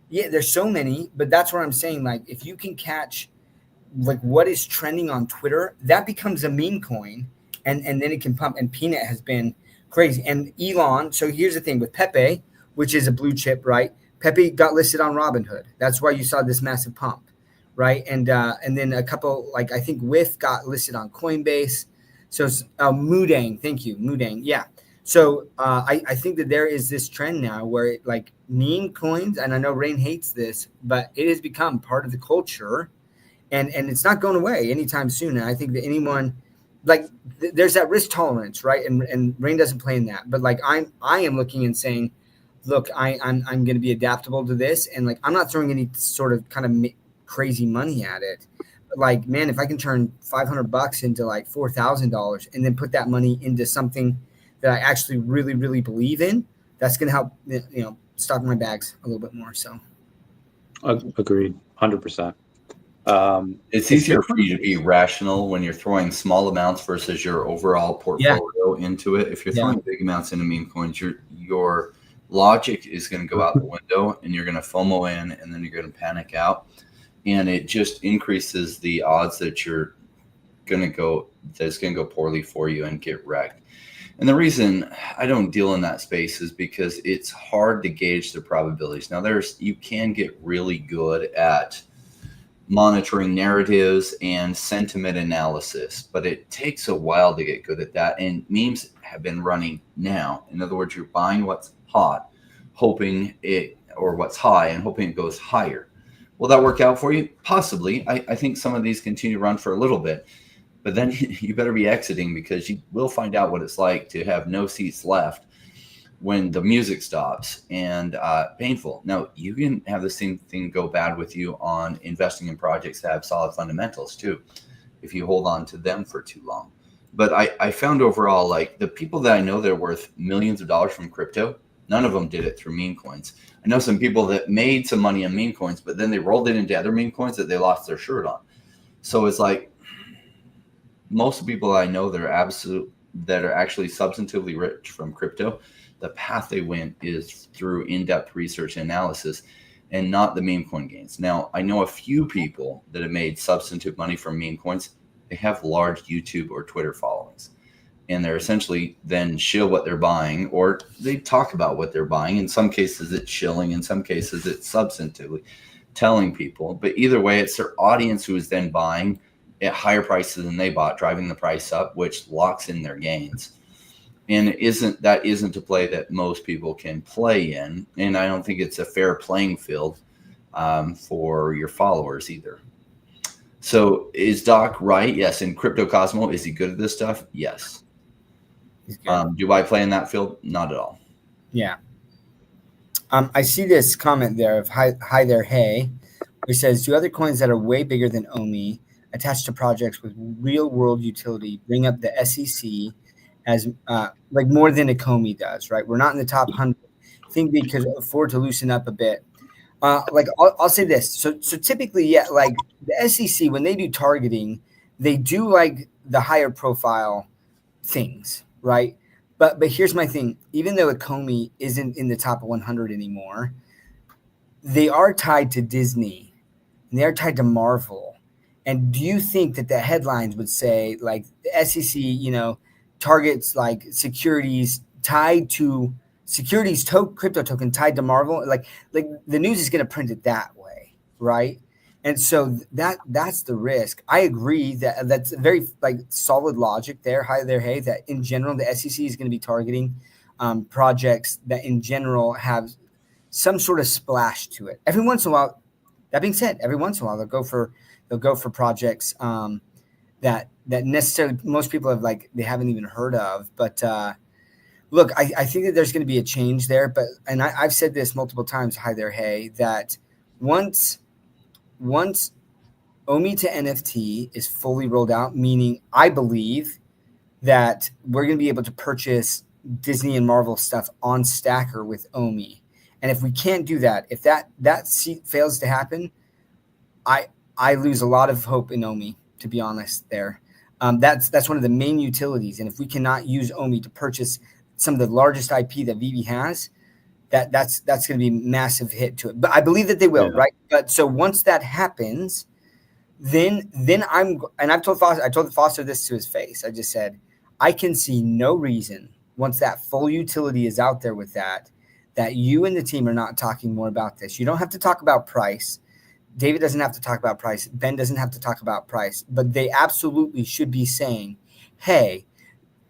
Yeah, there's so many, but that's where I'm saying, like, if you can catch like what is trending on Twitter, that becomes a meme coin, and then it can pump. And Peanut has been crazy. And Elon, so here's the thing with Pepe, which is a blue chip, right? Pepe got listed on Robinhood. That's why you saw this massive pump, right? And then a couple, like I think WIF got listed on Coinbase. So Mudang, thank you, Mudang, yeah. So I think that there is this trend now where like meme coins, and I know Rain hates this, but it has become part of the culture, and it's not going away anytime soon. And I think that anyone, like, there's that risk tolerance, right? And Rain doesn't play in that, but like I am looking and saying, look, I'm going to be adaptable to this, and like I'm not throwing any sort of kind of crazy money at it. But like, man, if I can turn $500 into like $4,000 and then put that money into something that I actually really, really believe in, that's going to help, stock my bags a little bit more. So, agreed, 100%. It's easier for you to be rational when you're throwing small amounts versus your overall portfolio into it. If you're throwing big amounts into meme coins, your logic is going to go out the window, and you're going to FOMO in, and then you're going to panic out, and it just increases the odds that that's going to go poorly for you and get wrecked. And the reason I don't deal in that space is because it's hard to gauge the probabilities. Now, you can get really good at monitoring narratives and sentiment analysis, but it takes a while to get good at that. And memes have been running now. In other words, you're buying what's hot, or what's high, and hoping it goes higher. Will that work out for you? Possibly. I think some of these continue to run for a little bit. But then you better be exiting, because you will find out what it's like to have no seats left when the music stops, and painful. Now, you can have the same thing go bad with you on investing in projects that have solid fundamentals too, if you hold on to them for too long. But I found overall, like, the people that I know that are worth millions of dollars from crypto, none of them did it through meme coins. I know some people that made some money on meme coins, but then they rolled it into other meme coins that they lost their shirt on. So it's like, most people I know that are actually substantively rich from crypto, the path they went is through in-depth research and analysis, and not the meme coin gains. Now, I know a few people that have made substantive money from meme coins. They have large YouTube or Twitter followings, and they're essentially then shill what they're buying, or they talk about what they're buying. In some cases, it's shilling. In some cases, it's substantively telling people. But either way, it's their audience who is then buying at higher prices than they bought, driving the price up, which locks in their gains. And isn't a play that most people can play in. And I don't think it's a fair playing field for your followers either. So is Doc right? Yes. In Crypto Cosmo, is he good at this stuff? Yes. Do I play in that field? Not at all. Yeah. I see this comment there of hi there, hey, which says, do other coins that are way bigger than OMI attached to projects with real world utility bring up the SEC as like more than Ecomi does, right? We're not in the top 100. I think we could afford to loosen up a bit. Like I'll say this. So typically, yeah, like the SEC, when they do targeting, they do like the higher profile things, right? But here's my thing. Even though Ecomi isn't in the top 100 anymore, they are tied to Disney and they are tied to Marvel. And do you think that the headlines would say like the SEC, targets like securities tied to crypto token tied to Marvel? Like the news is going to print it that way, right? And so that's the risk. I agree that's a very like solid logic there. Hi there, hey, that in general the SEC is going to be targeting projects that in general have some sort of splash to it. Every once in a while, that being said, every once in a while they'll go for projects that necessarily most people they haven't even heard of. But look, I think that there's going to be a change there. But I've said this multiple times. Hi there, hey, that once OMI to NFT is fully rolled out, meaning I believe that we're going to be able to purchase Disney and Marvel stuff on Stacker with OMI. And if we can't do that, if that fails to happen, I lose a lot of hope in OMI, to be honest there. That's one of the main utilities. And if we cannot use OMI to purchase some of the largest IP that VV has, that's going to be a massive hit to it. But I believe that they will, right? But so once that happens, then I told Foster this to his face. I just said, I can see no reason once that full utility is out there with that you and the team are not talking more about this. You don't have to talk about price. David doesn't have to talk about price. Ben doesn't have to talk about price, but they absolutely should be saying, hey,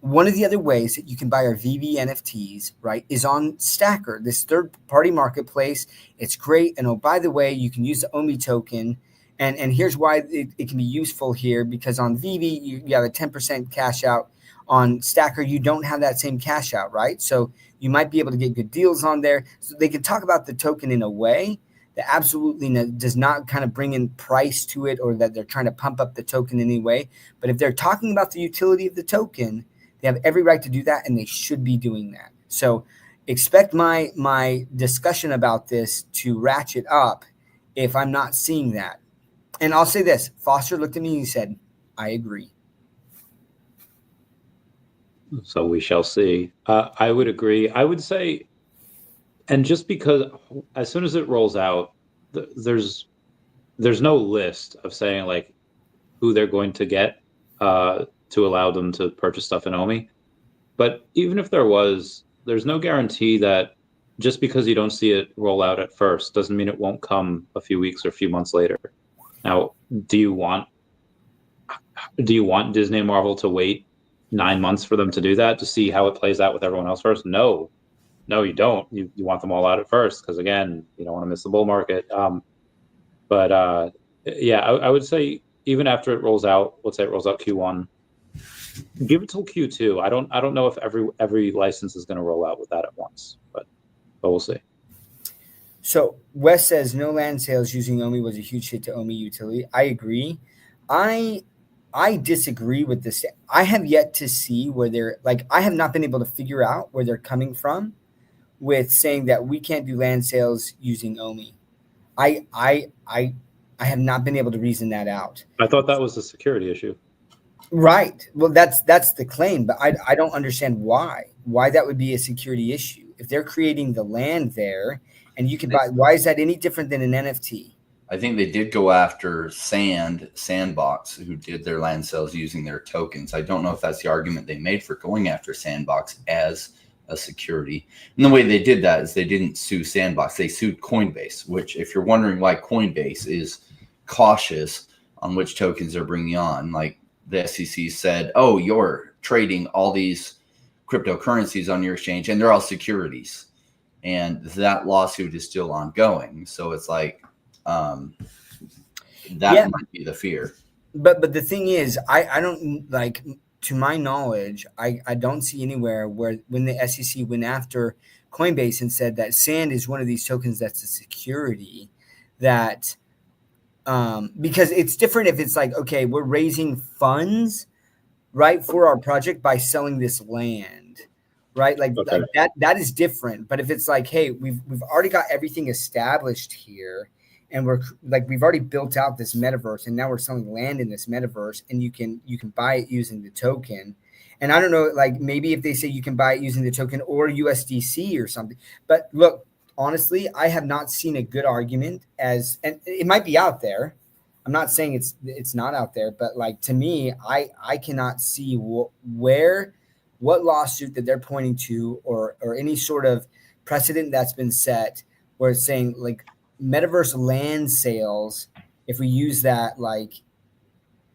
one of the other ways that you can buy our VV NFTs, right, is on Stacker, this third-party marketplace. It's great. And, oh, by the way, you can use the OMI token. And here's why it can be useful here, because on VV, you have a 10% cash out. On Stacker, you don't have that same cash out, right? So you might be able to get good deals on there. So they can talk about the token in a way that absolutely does not kind of bring in price to it, or that they're trying to pump up the token in any way. But if they're talking about the utility of the token, they have every right to do that, and they should be doing that. So expect my discussion about this to ratchet up if I'm not seeing that. And I'll say this. Foster looked at me and he said, I agree. So we shall see. I would agree. I would say, and just because as soon as it rolls out, there's no list of saying like who they're going to get to allow them to purchase stuff in OMI. But even if there was, there's no guarantee that just because you don't see it roll out at first doesn't mean it won't come a few weeks or a few months later. Now, do you want Disney and Marvel to wait 9 months for them to do that, to see how it plays out with everyone else first? No, you don't. You want them all out at first, because again, you don't want to miss the bull market. Yeah, I would say even after it rolls out, let's say it rolls out Q1, give it till Q2. I don't know if every license is going to roll out with that at once, but we'll see. So Wes says no land sales using OMI was a huge hit to OMI utility. I agree. I disagree with this. I have yet to see where they're like, I have not been able to figure out where they're coming from with saying that we can't do land sales using OMI. I have not been able to reason that out. I thought that was a security issue. Right. Well, that's the claim, but I don't understand why that would be a security issue. if they're creating the land there and you can buy, why is that any different than an NFT? I think they did go after Sandbox, who did their land sales using their tokens. I don't know if that's the argument they made for going after Sandbox as a security. And the way they did that is they didn't sue Sandbox. They sued Coinbase, which, if you're wondering why Coinbase is cautious on which tokens they're bringing on, like the SEC said, oh, you're trading all these cryptocurrencies on your exchange and they're all securities. And that lawsuit is still ongoing. So it's like, that might be the fear. But the thing is, I don't, like, to my knowledge, I don't see anywhere where when the SEC went after Coinbase and said that Sand is one of these tokens that's a security, that because it's different if it's like, okay, we're raising funds, right, for our project by selling this land, right? Like, Okay. like that is different. But if it's like, hey, we've already got everything established here, and we're like, we've already built out this metaverse, and now we're selling land in this metaverse, and you can buy it using the token. And I don't know, like, maybe if they say you can buy it using the token or USDC or something. But look, honestly, I have not seen a good argument and it might be out there. I'm not saying it's not out there, but like, to me, I cannot see what lawsuit that they're pointing to or any sort of precedent that's been set where it's saying, like, metaverse land sales, if we use that, like,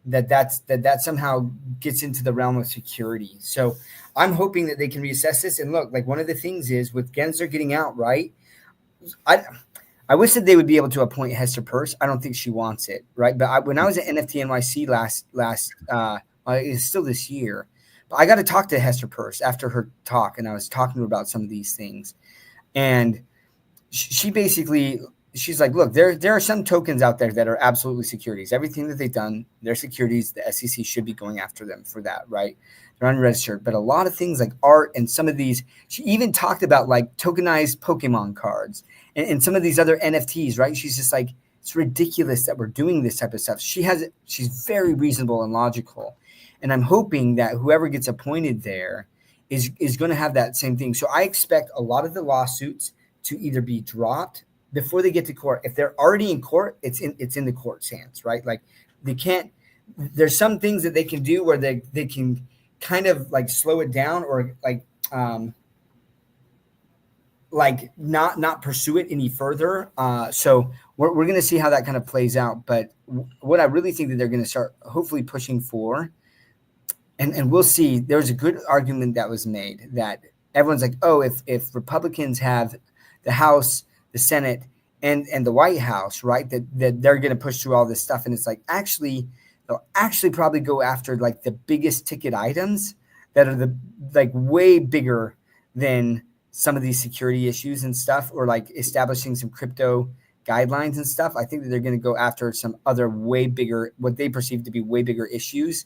that somehow gets into the realm of security. So I'm hoping that they can reassess this. And look, like, one of the things is with Gensler getting out, right? I wish that they would be able to appoint Hester Peirce. I don't think she wants it, right? But when I was at NFT NYC last it's still this year, but I got to talk to Hester Peirce after her talk, and I was talking to her about some of these things, and she basically, she's like, look, there are some tokens out there that are absolutely securities. Everything that they've done, they're securities. The SEC should be going after them for that, right? They're unregistered. But a lot of things like art and some of these, she even talked about like tokenized Pokemon cards and some of these other NFTs, right? She's just like, it's ridiculous that we're doing this type of stuff. She's very reasonable and logical. And I'm hoping that whoever gets appointed there is going to have that same thing. So I expect a lot of the lawsuits to either be dropped before they get to court. If they're already in court, it's in the court's hands, right? Like, they can't, there's some things that they can do where they can kind of like slow it down or like not pursue it any further. So we're going to see how that kind of plays out. But what I really think that they're going to start hopefully pushing for, and we'll see, there's a good argument that was made that everyone's like, oh, if Republicans have the House, the Senate, and the White House, right, that they're going to push through all this stuff. And it's like, they'll actually probably go after like the biggest ticket items that are the like way bigger than some of these security issues and stuff, or like establishing some crypto guidelines and stuff. I think that they're going to go after some other way bigger, what they perceive to be way bigger issues.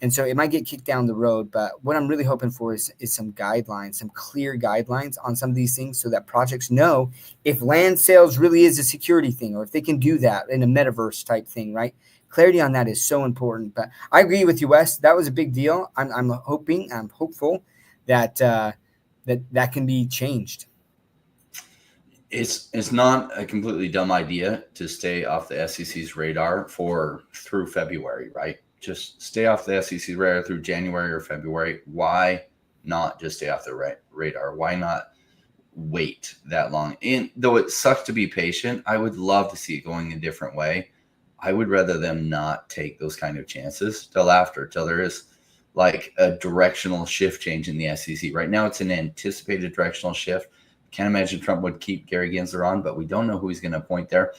And so it might get kicked down the road. But what I'm really hoping for is some guidelines, some clear guidelines on some of these things so that projects know if land sales really is a security thing, or if they can do that in a metaverse type thing, right? Clarity on that is so important. But I agree with you, Wes. That was a big deal. I'm hopeful that that can be changed. It's not a completely dumb idea to stay off the SEC's radar through February, right? Just stay off the SEC's radar through January or February. Why not just stay off the radar? Why not wait that long? And though it sucks to be patient, I would love to see it going a different way. I would rather them not take those kind of chances till there is like a directional shift change in the SEC. Right now, it's an anticipated directional shift. Can't imagine Trump would keep Gary Gensler on, but we don't know who he's going to appoint there.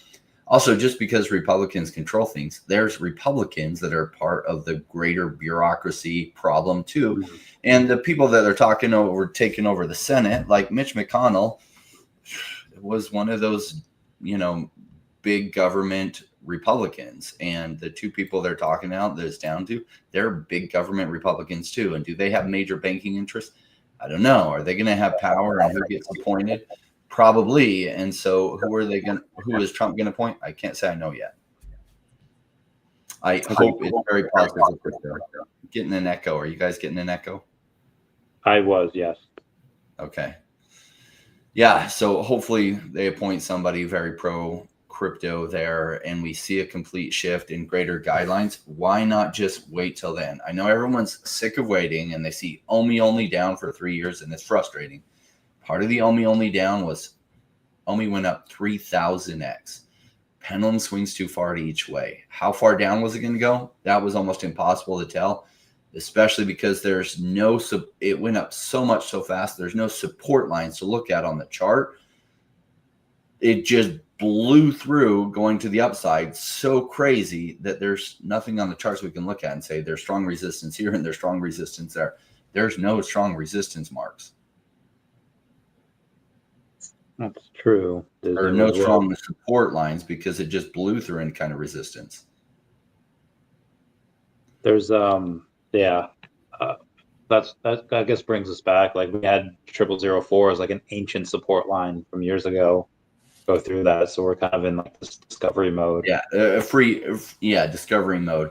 Also, just because Republicans control things, there's Republicans that are part of the greater bureaucracy problem too. Mm-hmm. And the people that are taking over the Senate, like Mitch McConnell, was one of those, big government Republicans. And the two people they're talking about that it's down to, they're big government Republicans too. And do they have major banking interests? I don't know. Are they going to have power and who gets appointed? Probably. And so who is Trump going to appoint? I can't say I know yet. I hope it's very positive. Getting an echo. Are you guys getting an echo? I was, yes. Okay. Yeah, so hopefully they appoint somebody very pro crypto there and we see a complete shift in greater guidelines. Why not just wait till then? I know everyone's sick of waiting and they see OMI only down for 3 years and it's frustrating. Part of the OMI only down was OMI went up 3,000x. Pendulum swings too far to each way. How far down was it going to go? That was almost impossible to tell, especially because there's no, it went up so much so fast. There's no support lines to look at on the chart. It just blew through going to the upside so crazy that there's nothing on the charts we can look at and say there's strong resistance here and there's strong resistance there. There's no strong resistance marks. That's true. Or no strong support lines because it just blew through any kind of resistance. There's that I guess brings us back. Like we had 0004 as like an ancient support line from years ago. Go through that, so we're kind of in like this discovery mode. Yeah, discovery mode.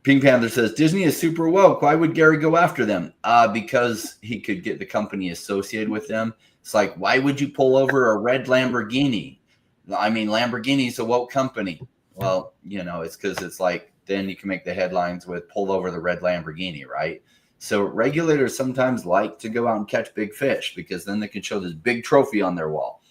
Pink Panther says Disney is super woke. Why would Gary go after them? Because he could get the company associated with them. It's like, why would you pull over a red Lamborghini? I mean, Lamborghini's a woke company. Well, you know, it's because it's like then you can make the headlines with pull over the red Lamborghini, right? So regulators sometimes like to go out and catch big fish because then they can show this big trophy on their wall.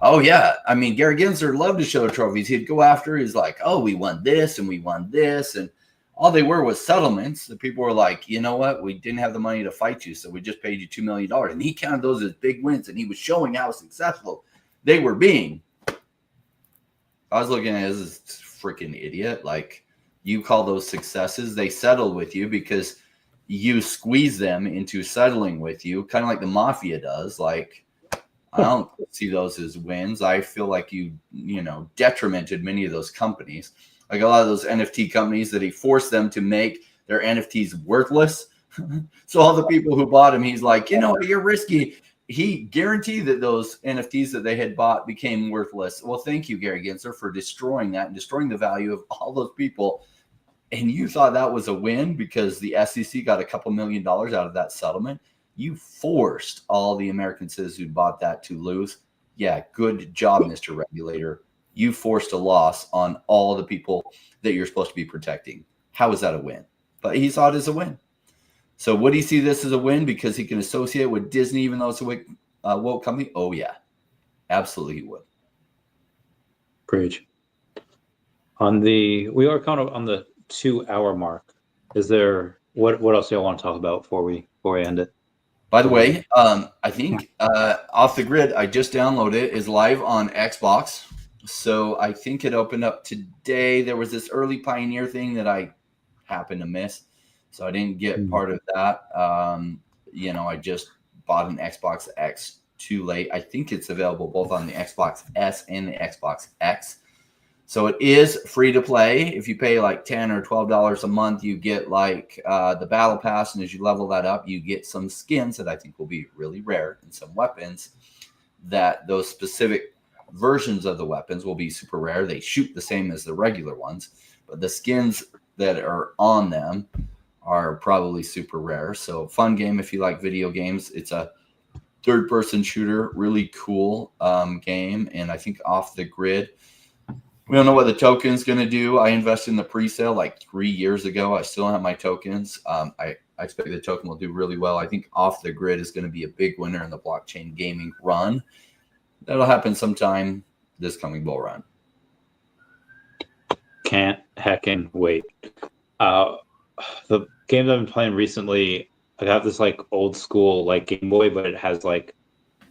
Oh, yeah. I mean, Gary Gensler loved to show trophies. He'd go after. He's like, oh, we won this and we won this. And all they were was settlements. The people were like, you know what? We didn't have the money to fight you, so we just paid you $2 million. And he counted those as big wins, and he was showing how successful they were being. I was looking at it as this freaking idiot. Like, you call those successes. They settled with you because you squeeze them into settling with you, kind of like the mafia does. Like, I don't see those as wins. I feel like you detrimented many of those companies. Like a lot of those NFT companies that he forced them to make their NFTs worthless. So all the people who bought him, he's like, you know what, you're risky. He guaranteed that those NFTs that they had bought became worthless. Well, thank you, Gary Gensler, for destroying that and destroying the value of all those people. And you thought that was a win because the SEC got a couple $1 million out of that settlement. You forced all the American citizens who bought that to lose. Yeah, good job, Mr. Regulator. You forced a loss on all the people that you're supposed to be protecting. How is that a win? But he saw it as a win. So would he see this as a win because he can associate with Disney even though it's a woke company? Oh, yeah. Absolutely he would. Preach. We are kind of on the 2-hour mark. Is there what else do y'all want to talk about before we end it? By the way, I think Off the Grid, I just downloaded it, is live on Xbox. So I think it opened up today. There was this early Pioneer thing that I happened to miss. So I didn't get part of that. I just bought an Xbox X too late. I think it's available both on the Xbox S and the Xbox X. So it is free to play. If you pay like $10 or $12 a month, you get like the battle pass. And as you level that up, you get some skins that I think will be really rare and some weapons that those specific versions of the weapons will be super rare. They shoot the same as the regular ones, but the skins that are on them are probably super rare. So fun game if you like video games. It's a third-person shooter, really cool game. And I think Off the Grid, we don't know what the token's going to do. I invested in the pre-sale like 3 years ago. I still don't have my tokens. I expect the token will do really well. I think Off the Grid is going to be a big winner in the blockchain gaming run. That'll happen sometime this coming bull run. Can't hecking wait. The games I've been playing recently, I got this like old school like Game Boy, but it has like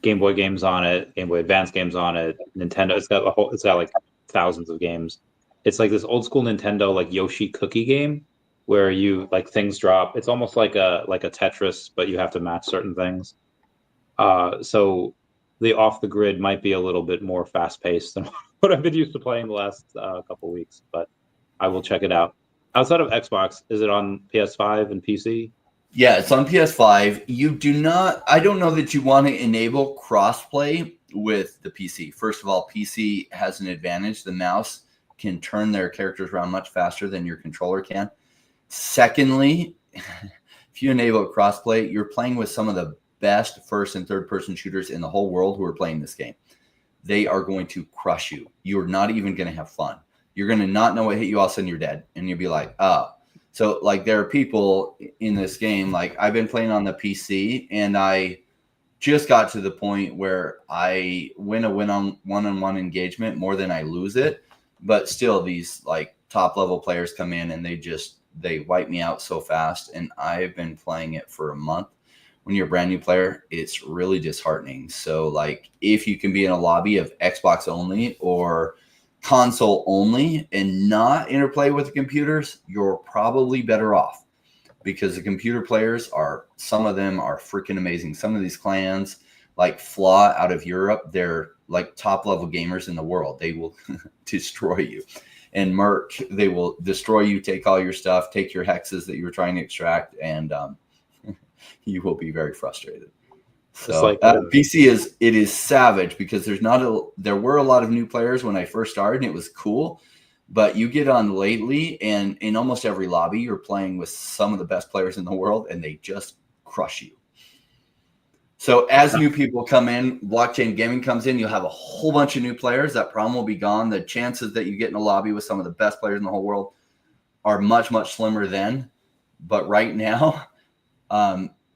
Game Boy games on it, Game Boy Advance games on it, Nintendo. It's got like thousands of games. It's like this old school Nintendo like Yoshi cookie game where you like things drop. It's almost like a Tetris, but you have to match certain things. So the Off the Grid might be a little bit more fast paced than what I've been used to playing the last couple weeks, but I will check it out. Outside of Xbox, is it on PS5 and PC? Yeah, it's on PS5. I don't know that you want to enable crossplay with the PC. First of all, PC has an advantage. The mouse can turn their characters around much faster than your controller can. Secondly, if you enable crossplay, you're playing with some of the best first and third person shooters in the whole world who are playing this game. They are going to crush you. You're not even going to have fun. You're going to not know what hit you. All of a sudden you're dead. And you'll be like, oh. So like there are people in this game, like I've been playing on the PC and I just got to the point where I win on one-on-one engagement more than I lose it. But still these like top level players come in and they wipe me out so fast. And I've been playing it for a month. When you're a brand new player, it's really disheartening. So like if you can be in a lobby of Xbox only or console only and not interplay with the computers, you're probably better off, because the computer players some of them are freaking amazing. Some of these clans like Flaw out of Europe, they're like top level gamers in the world. They will destroy you. And Merc, they will destroy you, take all your stuff, take your hexes that you were trying to extract, and you will be very frustrated. So like, PC is savage, because there were a lot of new players when I first started and it was cool, but you get on lately and in almost every lobby you're playing with some of the best players in the world and they just crush you. So as new people come in, blockchain gaming comes in, you'll have a whole bunch of new players. That problem will be gone. The chances that you get in a lobby with some of the best players in the whole world are much, much slimmer then. But right now,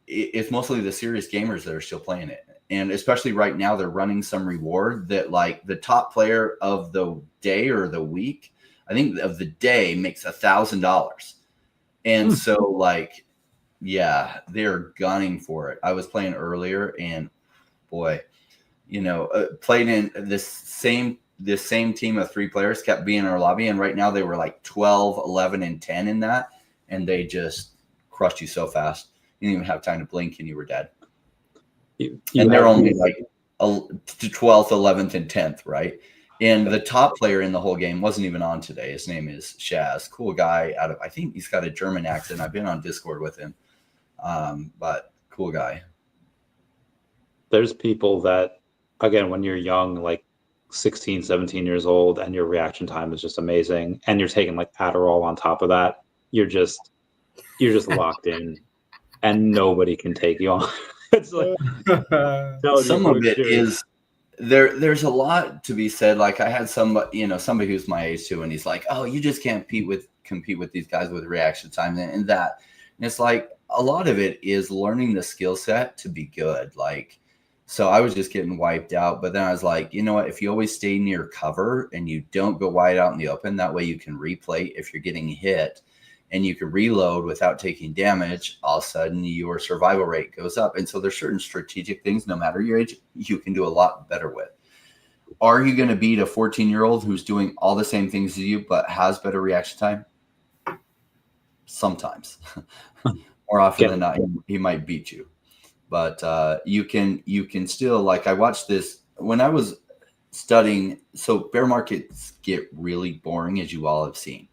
it's mostly the serious gamers that are still playing it. And especially right now, they're running some reward that like the top player of the day or the week, I think of the day, makes $1,000. And so like, yeah, they're gunning for it. I was playing earlier and boy, played in this same team of 3 players, kept being in our lobby. And right now they were like 12, 11, and 10 in that. And they just crushed you so fast. You didn't even have time to blink and you were dead. And they're only like 12th, 11th, and 10th, right? And the top player in the whole game wasn't even on today. His name is Shaz. Cool guy I think he's got a German accent. I've been on Discord with him. But cool guy. There's people that, again, when you're young, like 16, 17 years old, and your reaction time is just amazing, and you're taking like Adderall on top of that, you're just locked in. And nobody can take you on. It's like some of it is there's a lot to be said. Like I had somebody who's my age too, and he's like, "Oh, you just can't compete with these guys with reaction time and that." And it's like a lot of it is learning the skill set to be good. Like, so I was just getting wiped out, but then I was like, you know what? If you always stay near cover and you don't go wide out in the open, that way you can replay if you're getting hit. And you can reload without taking damage, all of a sudden your survival rate goes up. And so there's certain strategic things, no matter your age, you can do a lot better with. Are you going to beat a 14-year-old who's doing all the same things as you, but has better reaction time? Sometimes. More often than not, he might beat you. But you can still, like I watched this when I was studying. So bear markets get really boring, as you all have seen.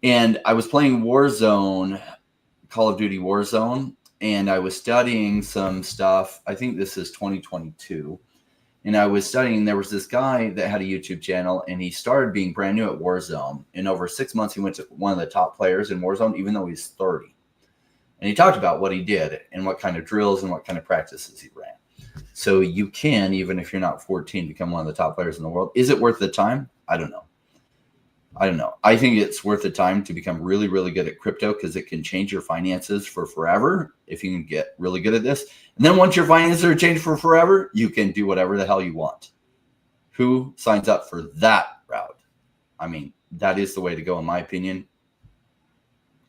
And I was playing Warzone, Call of Duty Warzone, and I was studying some stuff. I think this is 2022. And I was studying, there was this guy that had a YouTube channel, and he started being brand new at Warzone. In over 6 months, he went to one of the top players in Warzone, even though he's 30. And he talked about what he did and what kind of drills and what kind of practices he ran. So you can, even if you're not 14, become one of the top players in the world. Is it worth the time? I don't know. I think it's worth the time to become really, really good at crypto, because it can change your finances for forever if you can get really good at this. And then once your finances are changed for forever, you can do whatever the hell you want. Who signs up for that route? I mean, that is the way to go, in my opinion.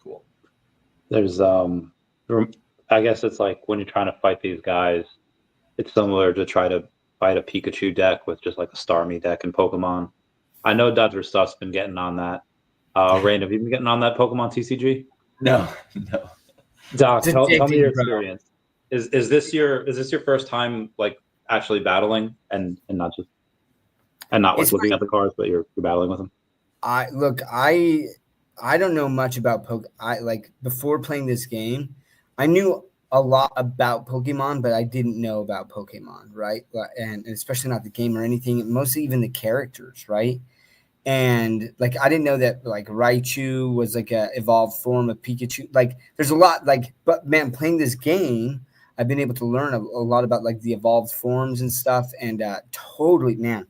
Cool. There's, I guess it's like when you're trying to fight these guys, it's similar to try to fight a Pikachu deck with just like a Starmie deck in Pokemon. I know Dodger Stuff's been getting on that. Rain, have you been getting on that Pokemon TCG? No. Doc, tell me your experience. Is this your first time like actually battling and not like looking at the cards, but you're battling with them? I don't know much about before playing this game, I knew a lot about Pokemon, but I didn't know about Pokemon, right? And especially not the game or anything, mostly even the characters, right? And like I didn't know that like Raichu was like a evolved form of Pikachu. Like there's a lot but man, playing this game, I've been able to learn a lot about like the evolved forms and stuff. And totally, man,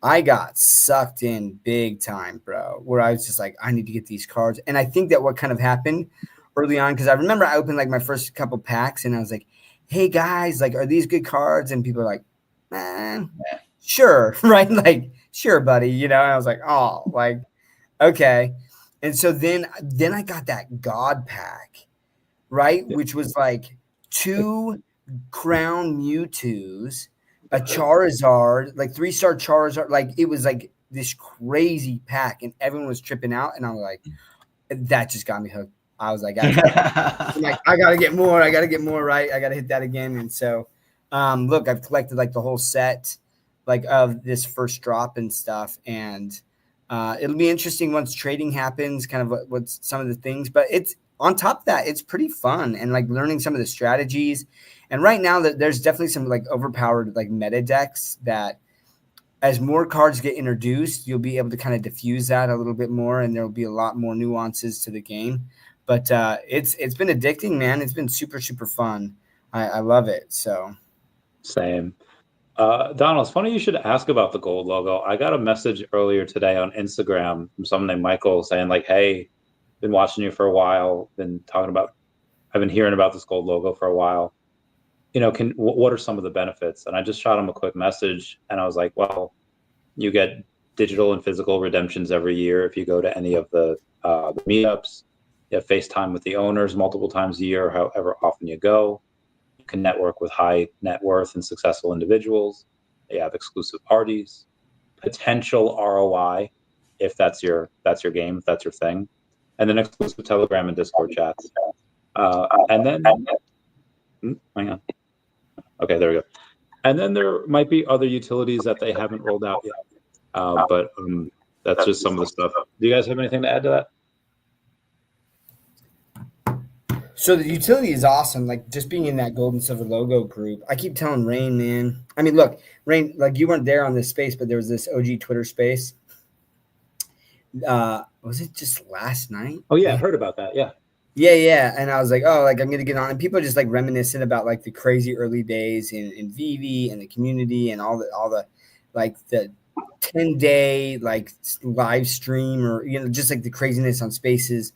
I got sucked in big time, bro, where I was just like, I need to get these cards. And I think that what kind of happened early on, because I remember I opened like my first couple packs and I was like, hey guys, like, are these good cards? And people are like, man, sure, right? Like, sure, buddy, you know. And I was like, oh, like, okay. And so then I got that God pack, right? Which was like 2 Crown Mewtwo's, a Charizard, like 3-star Charizard. Like it was like this crazy pack, and everyone was tripping out. And I was like, that just got me hooked. I was like, I gotta get more. I gotta get more, right? I gotta hit that again. And so, look, I've collected like the whole set, like of this first drop and stuff. And it'll be interesting once trading happens, kind of what's some of the things. But it's on top of that, it's pretty fun and like learning some of the strategies. And right now, that there's definitely some like overpowered like meta decks that, as more cards get introduced, you'll be able to kind of diffuse that a little bit more, and there'll be a lot more nuances to the game. But it's been addicting, man. It's been super, super fun. I love it. So Same. Donald, it's funny you should ask about the gold logo. I got a message earlier today on Instagram from someone named Michael saying like, hey, been watching you for a while, I've been hearing about this gold logo for a while. You know, what are some of the benefits? And I just shot him a quick message and I was like, well, you get digital and physical redemptions every year if you go to any of the meetups. You have FaceTime with the owners multiple times a year, however often you go. You can network with high net worth and successful individuals. You have exclusive parties, potential ROI if that's your game, if that's your thing, and then exclusive Telegram and Discord chats. And then, hang on. Okay, there we go. And then there might be other utilities that they haven't rolled out yet. But that's just some of the stuff. Do you guys have anything to add to that? So the utility is awesome. Like just being in that gold and silver logo group. I keep telling Rain, man. I mean, look, Rain, like you weren't there on this space, but there was this OG Twitter space. Was it just last night? Oh yeah, I heard about that. Yeah. Yeah. And I was like, oh, like I'm gonna get on. And people are just like reminiscing about like the crazy early days in VV and the community and all the like the 10-day like live stream, or just like the craziness on spaces.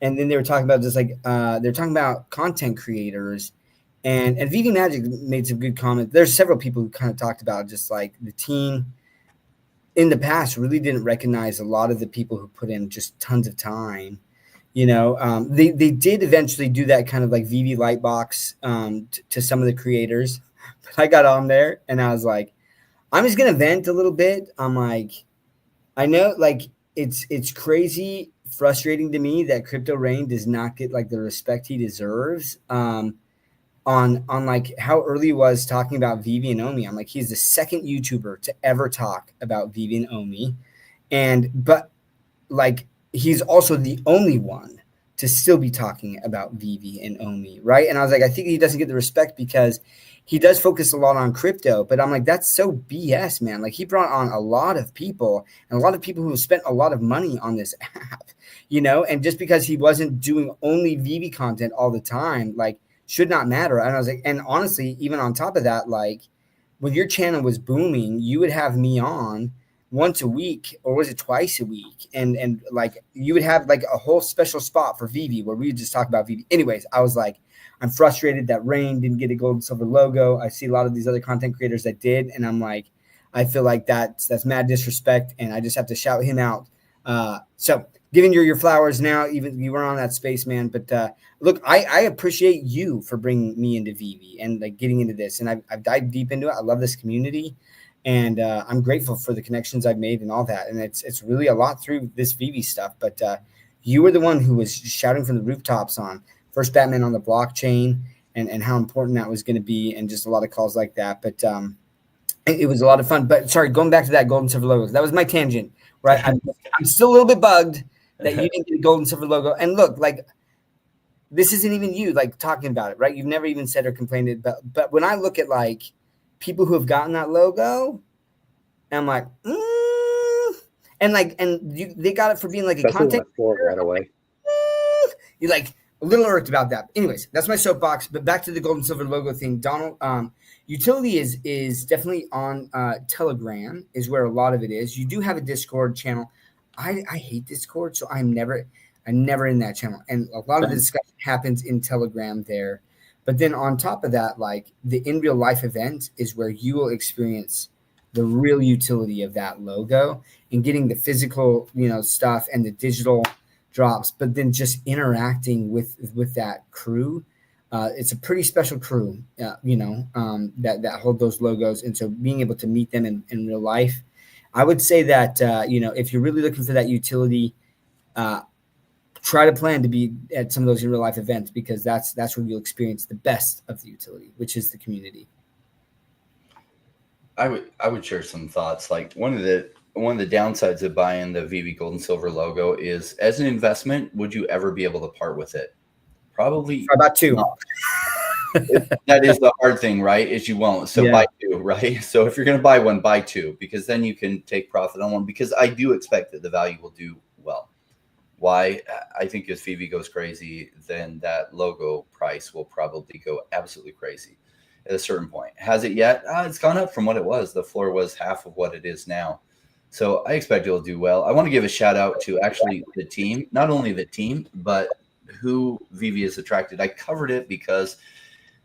And then they were talking about just like they're talking about content creators, and VV Magic made some good comments. There's several people who kind of talked about just like the team in the past really didn't recognize a lot of the people who put in just tons of time. They did eventually do that kind of like VV Lightbox to some of the creators, but I got on there and I was like, I'm just gonna vent a little bit. I'm like, I know like it's crazy frustrating to me that Crypto Rain does not get like the respect he deserves on like how early he was talking about Vivi and Omi. I'm like, he's the second YouTuber to ever talk about Vivi and Omi, but like he's also the only one to still be talking about Vivi and Omi, right? And I was like, I think he doesn't get the respect because he does focus a lot on crypto, but I'm like, that's so BS, man. Like he brought on a lot of people and a lot of people who spent a lot of money on this app, and just because he wasn't doing only Vivi content all the time, like should not matter. And I was like, and honestly, even on top of that, like when your channel was booming, you would have me on once a week, or was it twice a week? And like you would have like a whole special spot for Vivi where we would just talk about Vivi. Anyways, I was like, I'm frustrated that Rain didn't get a gold and silver logo. I see a lot of these other content creators that did, and I'm like, I feel like that's mad disrespect, and I just have to shout him out. So giving your flowers now, even you were on that space, man. But look, I appreciate you for bringing me into Vivi and like getting into this, and I've dived deep into it. I love this community. And I'm grateful for the connections I've made and all that. And it's really a lot through this Vivi stuff. But you were the one who was shouting from the rooftops on First Batman on the blockchain and how important that was going to be, and just a lot of calls like that. But it was a lot of fun. But sorry, going back to that gold and silver logos, that was my tangent, right? I'm still a little bit bugged that you didn't get a gold and silver logo. And look, like this isn't even you like talking about it, right? You've never even said or complained about. But when I look at like people who have gotten that logo, and I'm like, they got it for being like a content creator right away. You're like, a little irked about that. Anyways, that's my soapbox. But back to the gold and silver logo thing, Donald. Utility is definitely on Telegram is where a lot of it is. You do have a Discord channel. I hate Discord, so I'm never in that channel. And a lot of the discussion happens in Telegram there. But then on top of that, like the in real life event is where you will experience the real utility of that logo and getting the physical, stuff and the digital drops, but then just interacting with that crew. It's a pretty special crew, that hold those logos. And so being able to meet them in real life, I would say that, if you're really looking for that utility, try to plan to be at some of those in real life events, because that's where you'll experience the best of the utility, which is the community. I would share some thoughts. Like one of the downsides of buying the VV Gold and Silver logo is, as an investment, would you ever be able to part with it? Probably about two. Not. That is the hard thing, right? Is you won't. So buy two, right? So if you're going to buy one, buy two, because then you can take profit on one. Because I do expect that the value will do well. Why? I think if VV goes crazy, then that logo price will probably go absolutely crazy at a certain point. Has it yet? It's gone up from what it was. The floor was half of what it is now. So I expect it'll do well. I want to give a shout out to actually the team, not only the team, but who VV has attracted. I covered it because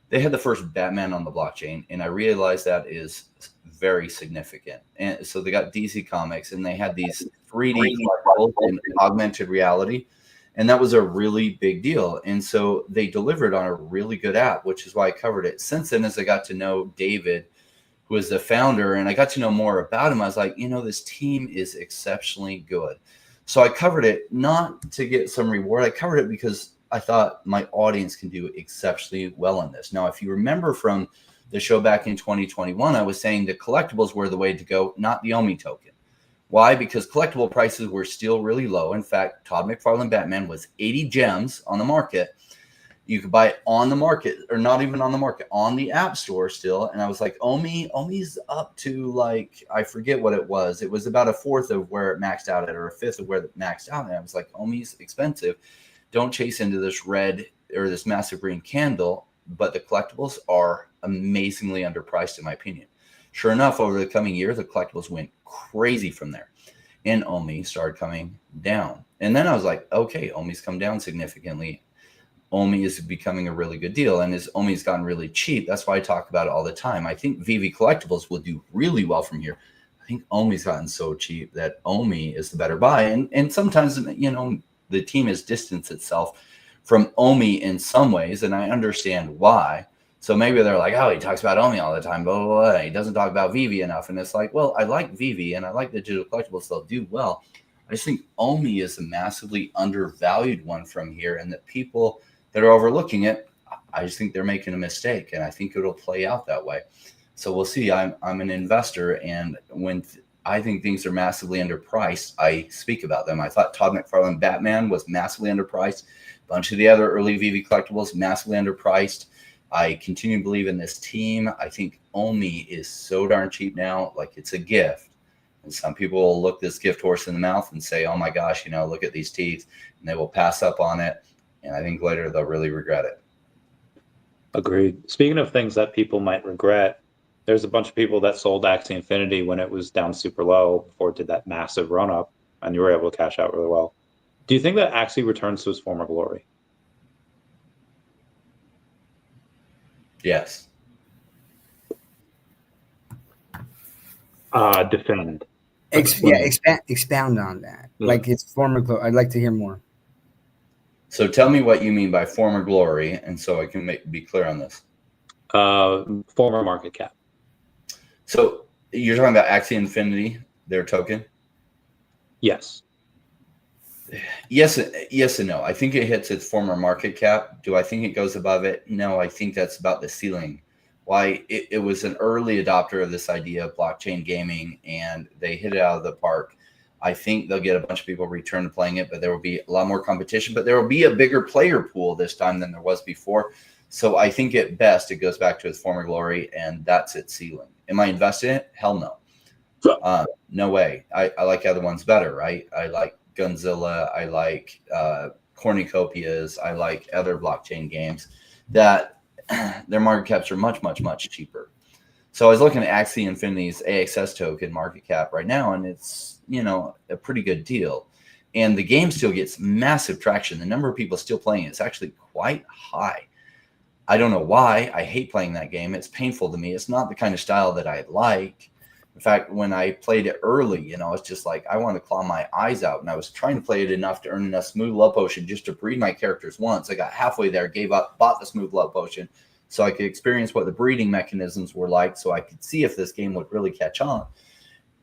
they had the first Batman on the blockchain, and I realized that is very significant. And so they got DC Comics, and they had these 3D collectibles in augmented reality, and that was a really big deal. And so they delivered on a really good app, which is why I covered it. Since then, as I got to know David, who is the founder, and I got to know more about him, I was like, this team is exceptionally good. So I covered it not to get some reward. I covered it because I thought my audience can do exceptionally well in this. Now, if you remember from the show back in 2021, I was saying the collectibles were the way to go, not the OMI token. Why? Because collectible prices were still really low. In fact, Todd McFarlane Batman was 80 gems on the market. You could buy it on the market, or not even on the market, on the app store still. And I was like, OMI's up to, like, I forget what it was. It was about a fourth of where it maxed out at, or a fifth of where it maxed out. And I was like, OMI's expensive. Don't chase into this red or this massive green candle. But the collectibles are amazingly underpriced, in my opinion. Sure enough, over the coming year, the collectibles went crazy from there. And OMI started coming down. And then I was like, okay, OMI's come down significantly. OMI is becoming a really good deal. And as OMI's gotten really cheap, that's why I talk about it all the time. I think VV Collectibles will do really well from here. I think OMI's gotten so cheap that OMI is the better buy. And sometimes, the team has distanced itself from OMI in some ways, and I understand why. So maybe they're like, oh, he talks about OMI all the time, blah, blah, blah. He doesn't talk about VV enough. And it's like, well, I like VV and I like the digital collectibles. They'll do well. I just think OMI is a massively undervalued one from here, and that people that are overlooking it, I just think they're making a mistake, and I think it'll play out that way. So we'll see. I'm an investor, and when I think things are massively underpriced, I speak about them. I thought Todd McFarlane Batman was massively underpriced. A bunch of the other early VV collectibles massively underpriced. I continue to believe in this team. I think OMI is so darn cheap now, like it's a gift. And some people will look this gift horse in the mouth and say, oh my gosh, look at these teeth, and they will pass up on it. And I think later they'll really regret it. Agreed. Speaking of things that people might regret, there's a bunch of people that sold Axie Infinity when it was down super low before it did that massive run up, and you were able to cash out really well. Do you think that Axie returns to its former glory? Yes. Defend. Expound on that. Yeah. Like its former glory. I'd like to hear more. So tell me what you mean by former glory, and so I can be clear on this. Former market cap. So you're talking about Axie Infinity, their token? Yes. Yes and no. I think it hits its former market cap. Do I think it goes above it? No, I think that's about the ceiling. Why? It was an early adopter of this idea of blockchain gaming, and they hit it out of the park. I think they'll get a bunch of people return to playing it, but there will be a lot more competition. But there will be a bigger player pool this time than there was before. So I think at best it goes back to its former glory, and that's its ceiling. Am I invested in it? Hell no. No way. I like other ones better, right? I like Gunzilla. I like cornucopias. I like other blockchain games that their market caps are much, much, much cheaper. So I was looking at Axie Infinity's AXS token market cap right now, and it's, you know, a pretty good deal. And the game still gets massive traction. The number of people still playing it is actually quite high. I don't know why. I hate playing that game. It's painful to me. It's not the kind of style that I like. In fact, when I played it early, you know, it's just like I want to claw my eyes out. And I was trying to play it enough to earn enough smooth love potion just to breed my characters once. I got halfway there, gave up, bought the smooth love potion so I could experience what the breeding mechanisms were like, so I could see if this game would really catch on.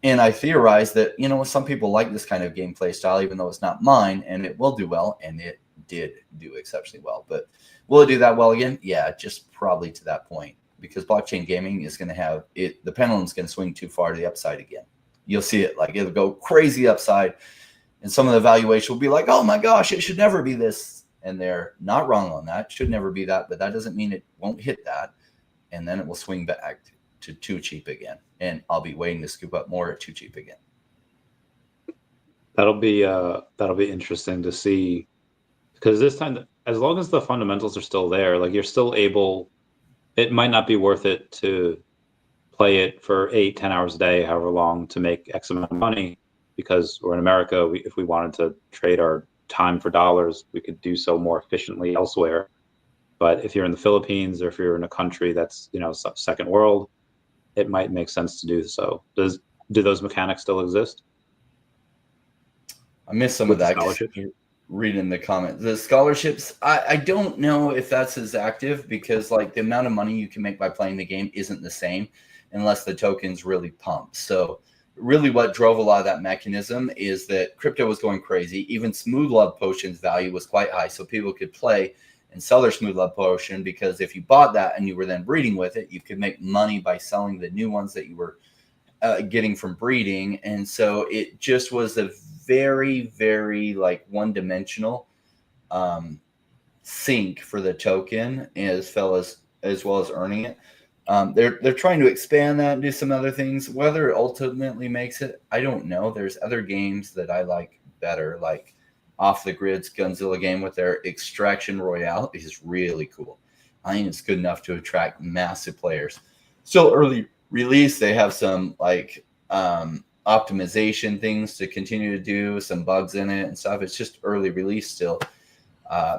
And I theorized that, you know, some people like this kind of gameplay style, even though it's not mine, and it will do well. And it did do exceptionally well. But will it do that well again? Yeah, just probably to that point, because blockchain gaming is going to have it. The pendulum's going to swing too far to the upside again. You'll see it, like it'll go crazy upside, and some of the valuation will be like, oh my gosh, it should never be this. And they're not wrong on that. It should never be that, but that doesn't mean it won't hit that. And then it will swing back to too cheap again. And I'll be waiting to scoop up more at too cheap again. That'll be interesting to see, because this time, as long as the fundamentals are still there, like you're still able, it might not be worth it to play it for 8-10 hours a day, however long, to make X amount of money, because we're in America. If we wanted to trade our time for dollars, we could do so more efficiently elsewhere. But if you're in the Philippines, or if you're in a country that's, you know, second world, it might make sense to do so. Do those mechanics still exist? I missed some of that. Reading the comments, the scholarships, I don't know if that's as active, because like the amount of money you can make by playing the game isn't the same unless the tokens really pump. So really what drove a lot of that mechanism is that crypto was going crazy. Even smooth love potions value was quite high, so people could play and sell their smooth love potion, because if you bought that and you were then breeding with it, you could make money by selling the new ones that you were getting from breeding. And so it just was a very, very like one-dimensional sink for the token, as well as earning it. They're trying to expand that and do some other things. Whether it ultimately makes it, I don't know. There's other games that I like better, like Off the Grid's Gunzilla game with their Extraction Royale is really cool. I think it's good enough to attract massive players. Still early release. They have some like optimization things to continue to do, some bugs in it and stuff. It's just early release still.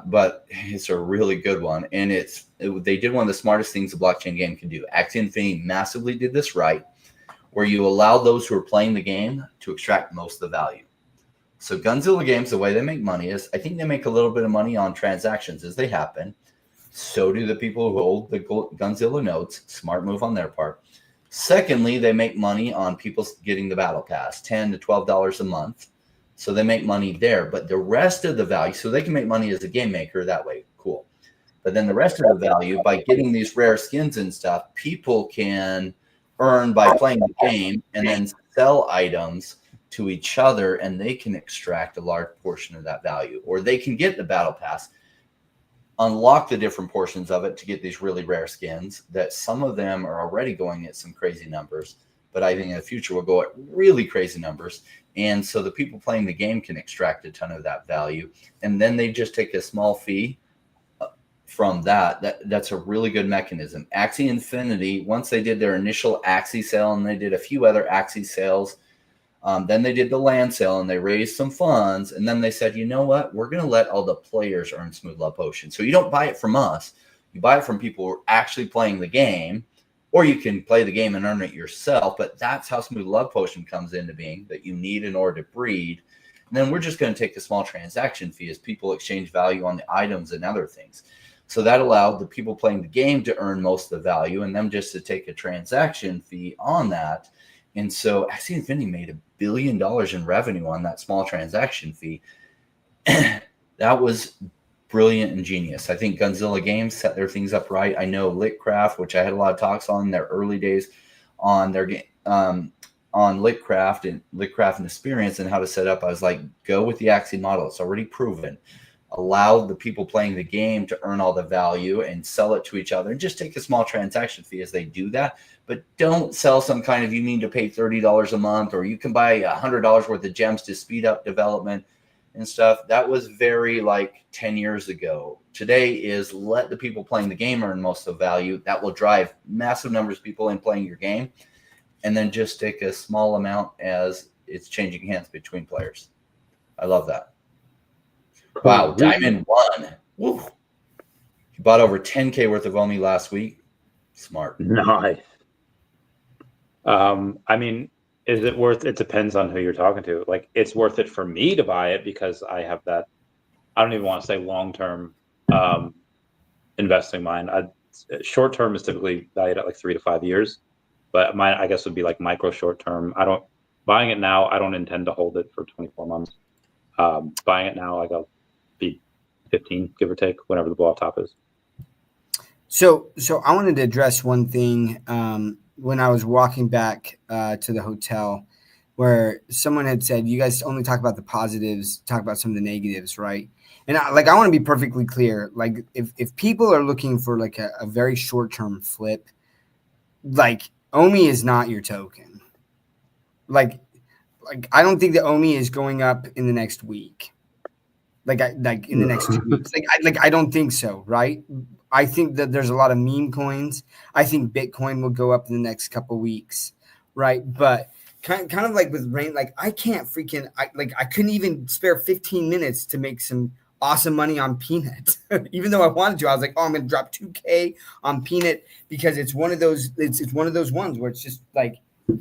But it's a really good one. And they did one of the smartest things a blockchain game can do. Axie Infinity massively did this right, where you allow those who are playing the game to extract most of the value. So Gunzilla games, the way they make money is, I think they make a little bit of money on transactions as they happen. So do the people who hold the Gunzilla nodes. Smart move on their part. Secondly, they make money on people getting the battle pass, $10 to $12 a month. So they make money there, but the rest of the value, so they can make money as a game maker that way. Cool. But then the rest of the value, by getting these rare skins and stuff, people can earn by playing the game and then sell items to each other, and they can extract a large portion of that value. Or they can get the battle pass, unlock the different portions of it to get these really rare skins that some of them are already going at some crazy numbers, but I think in the future will go at really crazy numbers. And so the people playing the game can extract a ton of that value, and then they just take a small fee from that. That's a really good mechanism. Axie Infinity, once they did their initial Axie sale, and they did a few other Axie sales, then they did the land sale and they raised some funds, and then they said, you know what, we're going to let all the players earn smooth love potion. So you don't buy it from us, you buy it from people who are actually playing the game, or you can play the game and earn it yourself. But that's how smooth love potion comes into being, that you need in order to breed. And then we're just going to take a small transaction fee as people exchange value on the items and other things. So that allowed the people playing the game to earn most of the value, and them just to take a transaction fee on that. And so Axie Infinity made $1 billion in revenue on that small transaction fee. That was brilliant and genius. I think Gunzilla Games set their things up right. I know Litcraft, which I had a lot of talks on in their early days on their game, on Litcraft and experience and how to set up. I was like, go with the Axie model. It's already proven. Allow the people playing the game to earn all the value and sell it to each other, and just take a small transaction fee as they do that. But don't sell some kind of, you need to pay $30 a month, or you can buy $100 worth of gems to speed up development. and stuff, that was very like 10 years ago. Today is let the people playing the game earn most of the value. That will drive massive numbers of people in playing your game, and then just take a small amount as it's changing hands between players. I love that. Wow, Diamond 1. Woo. He bought over 10K worth of OMI last week. Smart. Nice. I mean, is it worth it? Depends on who you're talking to. Like, it's worth it for me to buy it because I have that, I don't even want to say long-term investing mind. Short-term is typically valued at like 3 to 5 years, but mine, I guess, would be like micro short-term. Buying it now, I don't intend to hold it for 24 months. Buying it now, like I'll be 15, give or take, whenever the blow off top is. So I wanted to address one thing when I was walking back to the hotel, where someone had said, you guys only talk about the positives, talk about some of the negatives, right? And I want to be perfectly clear. Like, if people are looking for like a very short-term flip, like OMI is not your token. Like I don't think the OMI is going up in the next week. Like in the next 2 weeks. I don't think so, right? I think that there's a lot of meme coins. I think Bitcoin will go up in the next couple weeks, right? But kind of like with Rain, like I can't I couldn't even spare 15 minutes to make some awesome money on Peanut. Even though I wanted to, I was like, oh, I'm going to drop 2K on Peanut because it's one of those ones where it's just like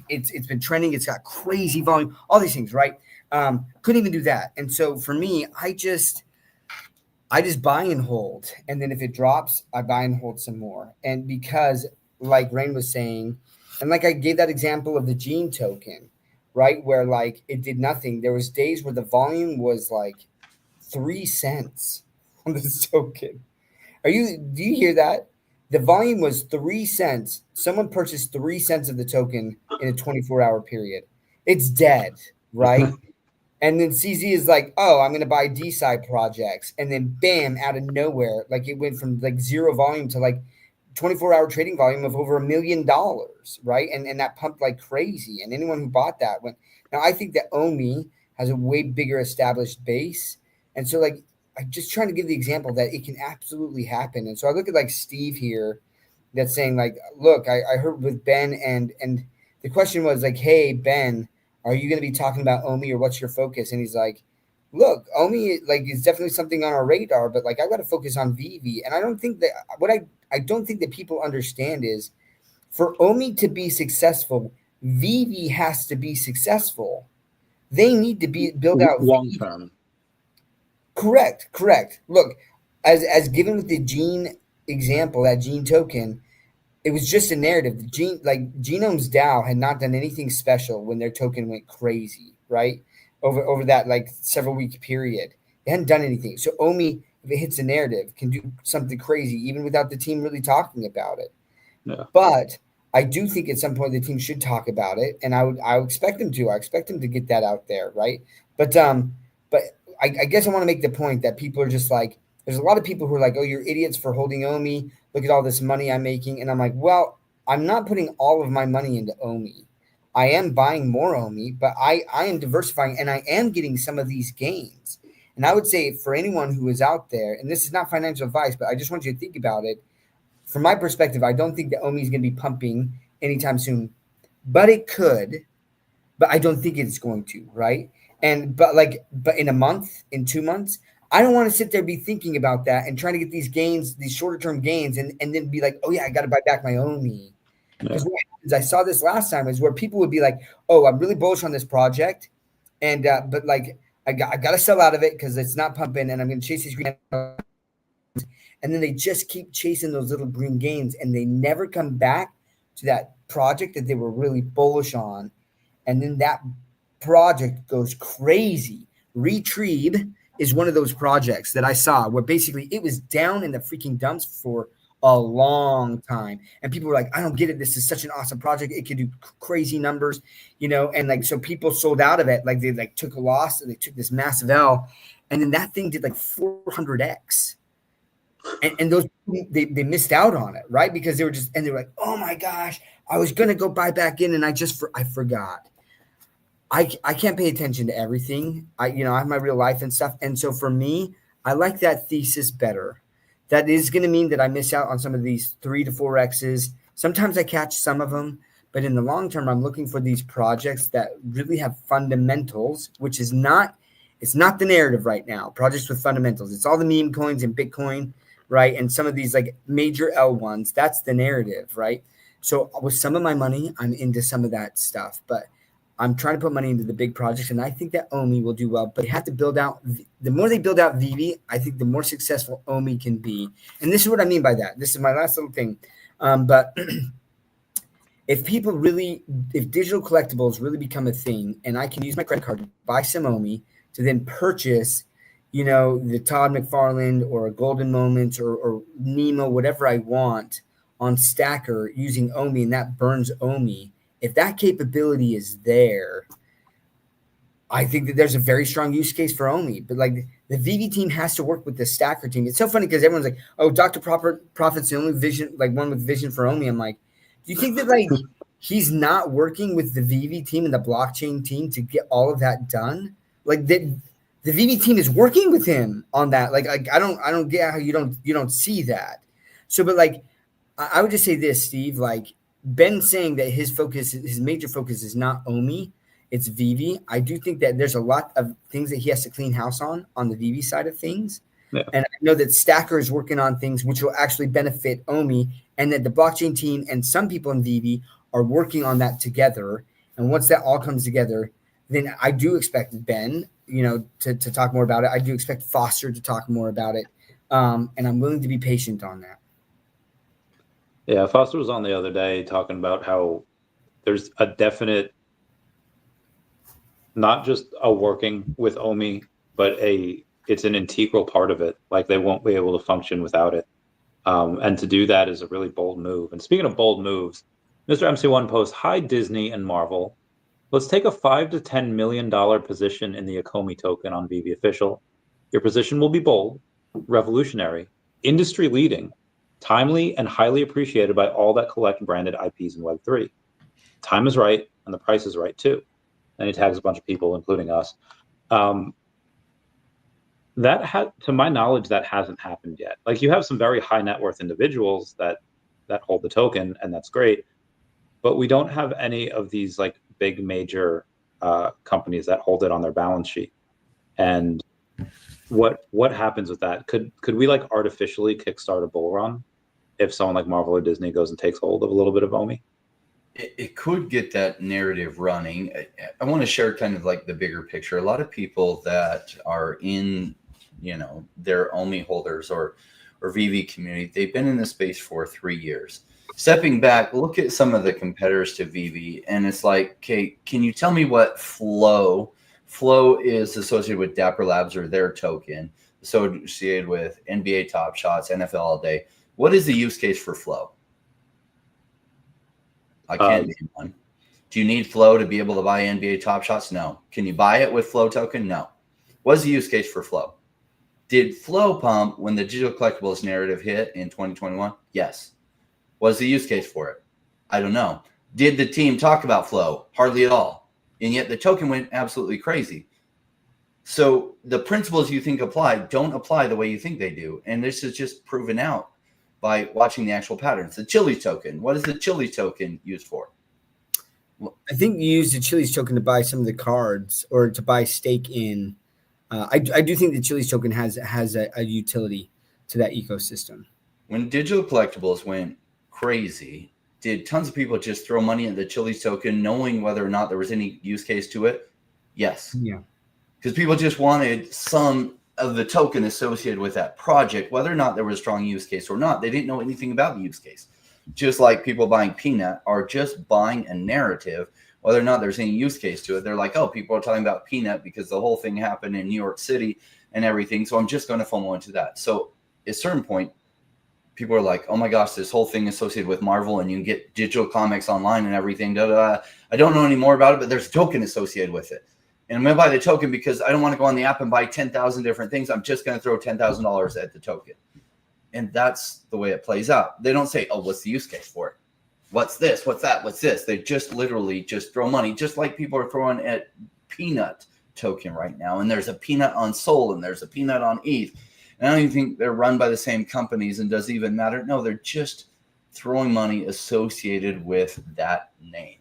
it's been trending, it's got crazy volume, all these things, right? Couldn't even do that. And so for me, I just buy and hold. And then if it drops, I buy and hold some more. And because like Rain was saying, and like I gave that example of the Gene token, right? Where like it did nothing. There was days where the volume was like 3 cents on this token. Do you hear that? The volume was 3 cents. Someone purchased 3 cents of the token in a 24-hour period. It's dead, right? And then CZ is like, oh, I'm going to buy DeSci projects. And then bam, out of nowhere, like it went from like zero volume to like 24-hour trading volume of over $1 million, right? And that pumped like crazy. And anyone who bought that went. Now, I think that OMI has a way bigger established base. And so like, I'm just trying to give the example that it can absolutely happen. And so I look at like Steve here that's saying like, look, I heard with Ben and the question was like, hey, Ben, are you going to be talking about OMI or what's your focus? And he's like, look, OMI like is definitely something on our radar, but like I got to focus on VV. And I don't think that I don't think that people understand is for OMI to be successful, VV has to be successful. They need to build out long term. Correct. Look, as given with the Gene example, that Gene token, it was just a narrative. Genome's DAO had not done anything special when their token went crazy, right? Over that like several week period. They hadn't done anything. So OMI, if it hits a narrative, can do something crazy even without the team really talking about it. Yeah. But I do think at some point the team should talk about it, and I would expect them to. I expect them to get that out there, right? But I guess I want to make the point that people are just like, there's a lot of people who are like, oh, you're idiots for holding OMI. Look at all this money I'm making. And I'm like, well, I'm not putting all of my money into OMI. I am buying more OMI, but I am diversifying and I am getting some of these gains. And I would say for anyone who is out there, and this is not financial advice, but I just want you to think about it. From my perspective, I don't think the OMI is going to be pumping anytime soon, but it could, but I don't think it's going to, right? But in a month, in 2 months, I don't want to sit there be thinking about that and trying to get these gains, these shorter term gains, and then be like, oh yeah, I got to buy back my OMI. Because what happens, I saw this last time, is where people would be like, oh, I'm really bullish on this project, and but like I got to sell out of it because it's not pumping, and I'm going to chase these green. And then they just keep chasing those little green gains, and they never come back to that project that they were really bullish on, and then that project goes crazy. Retrieve is one of those projects that I saw where basically it was down in the freaking dumps for a long time, and people were like, I don't get it, this is such an awesome project, it could do crazy numbers, and like so people sold out of it, like they like took a loss and they took this massive L, and then that thing did like 400x, and those they missed out on it, right? Because they were like, oh my gosh, I was gonna go buy back in and I forgot. I can't pay attention to everything. I have my real life and stuff. And so for me, I like that thesis better. That is going to mean that I miss out on some of these 3 to 4Xs. Sometimes I catch some of them, but in the long term, I'm looking for these projects that really have fundamentals, which is not, it's not the narrative right now. Projects with fundamentals. It's all the meme coins and Bitcoin, right? And some of these like major L ones, that's the narrative, right? So with some of my money, I'm into some of that stuff, but I'm trying to put money into the big projects, and I think that OMI will do well. But they have to build out. The more they build out VV, I think the more successful OMI can be. And this is what I mean by that. This is my last little thing. But if digital collectibles really become a thing, and I can use my credit card to buy some OMI to then purchase, the Todd McFarlane or Golden Moments or Nemo, whatever I want on Stacker using OMI, and that burns OMI. If that capability is there, I think that there's a very strong use case for OMI. But like the VV team has to work with the Stacker team. It's so funny because everyone's like, "Oh, Dr. Profit's the only vision, like one with vision for OMI." I'm like, do you think that like he's not working with the VV team and the blockchain team to get all of that done? Like the VV team is working with him on that. Like I don't get how you don't see that. So, but like I would just say this, Steve, like. Ben saying that his major focus is not OMI, it's VV. I do think that there's a lot of things that he has to clean house on the VV side of things. Yeah. And I know that Stacker is working on things which will actually benefit OMI, and that the blockchain team and some people in VV are working on that together. And once that all comes together, then I do expect Ben, to talk more about it. I do expect Foster to talk more about it. And I'm willing to be patient on that. Yeah, Foster was on the other day talking about how there's a definite, not just a working with OMI, but it's an integral part of it. Like they won't be able to function without it. And to do that is a really bold move. And speaking of bold moves, Mr. MC1 posts, "Hi Disney and Marvel. Let's take a $5 to $10 million position in the Ecomi token on VV Official. Your position will be bold, revolutionary, industry leading, timely, and highly appreciated by all that collect branded IPs in Web3. Time is right, and the price is right too." And he tags a bunch of people, including us. To my knowledge, that hasn't happened yet. Like you have some very high net worth individuals that hold the token, and that's great. But we don't have any of these like big major companies that hold it on their balance sheet. And what happens with that? Could we like artificially kickstart a bull run if someone like Marvel or Disney goes and takes hold of a little bit of OMI? It could get that narrative running. I want to share kind of like the bigger picture. A lot of people that are in, their OMI holders or VV community, they've been in this space for 3 years. Stepping back, look at some of the competitors to VV, and it's like, okay, can you tell me what Flow is associated with Dapper Labs or their token, associated with NBA Top Shots, NFL All Day? What is the use case for Flow? I can't name one. Do you need Flow to be able to buy NBA Top Shots? No. Can you buy it with Flow token? No. What is the use case for Flow? Did Flow pump when the digital collectibles narrative hit in 2021? Yes. What is the use case for it? I don't know. Did the team talk about Flow? Hardly at all. And yet the token went absolutely crazy. So the principles you think apply don't apply the way you think they do. And this is just proven out by watching the actual patterns. The Chili's token. What is the Chili's token used for? I think you use the Chili's token to buy some of the cards or to buy stake in. I do think the Chili's token has a utility to that ecosystem. When digital collectibles went crazy, did tons of people just throw money at the Chili's token knowing whether or not there was any use case to it? Yes. Yeah. Because people just wanted some of the token associated with that project, whether or not there was a strong use case or not. They didn't know anything about the use case. Just like people buying Peanut are just buying a narrative, whether or not there's any use case to it. They're like, oh, people are talking about Peanut because the whole thing happened in New York City and everything. So I'm just going to FOMO into that. So at a certain point, people are like, oh my gosh, this whole thing associated with Marvel and you can get digital comics online and everything. I don't know any more about it, but there's a token associated with it. And I'm going to buy the token because I don't want to go on the app and buy 10,000 different things. I'm just going to throw $10,000 at the token. And that's the way it plays out. They don't say, oh, what's the use case for it? what's this? What's that? What's this? They just literally just throw money, just like people are throwing at peanut token right now. And there's a peanut on Sol and there's a peanut on ETH. And I don't even think they're run by the same companies and does it even matter. No, they're just throwing money associated with that name.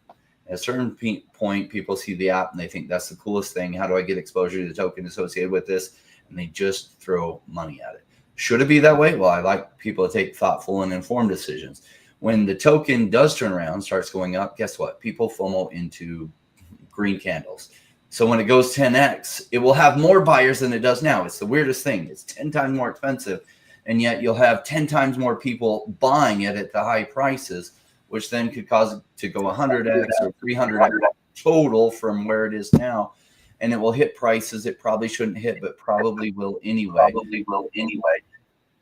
At a certain point, people see the app and they think that's the coolest thing. How do I get exposure to the token associated with this? And they just throw money at it. Should it be that way? Well, I like people to take thoughtful and informed decisions. When the token does turn around, starts going up, guess what? People FOMO into green candles. So when it goes 10x, it will have more buyers than it does now. It's the weirdest thing. It's 10 times more expensive, and yet you'll have 10 times more people buying it at the high prices, which then could cause it to go 100x or 300x total from where it is now. And it will hit prices it probably shouldn't hit, but probably will anyway.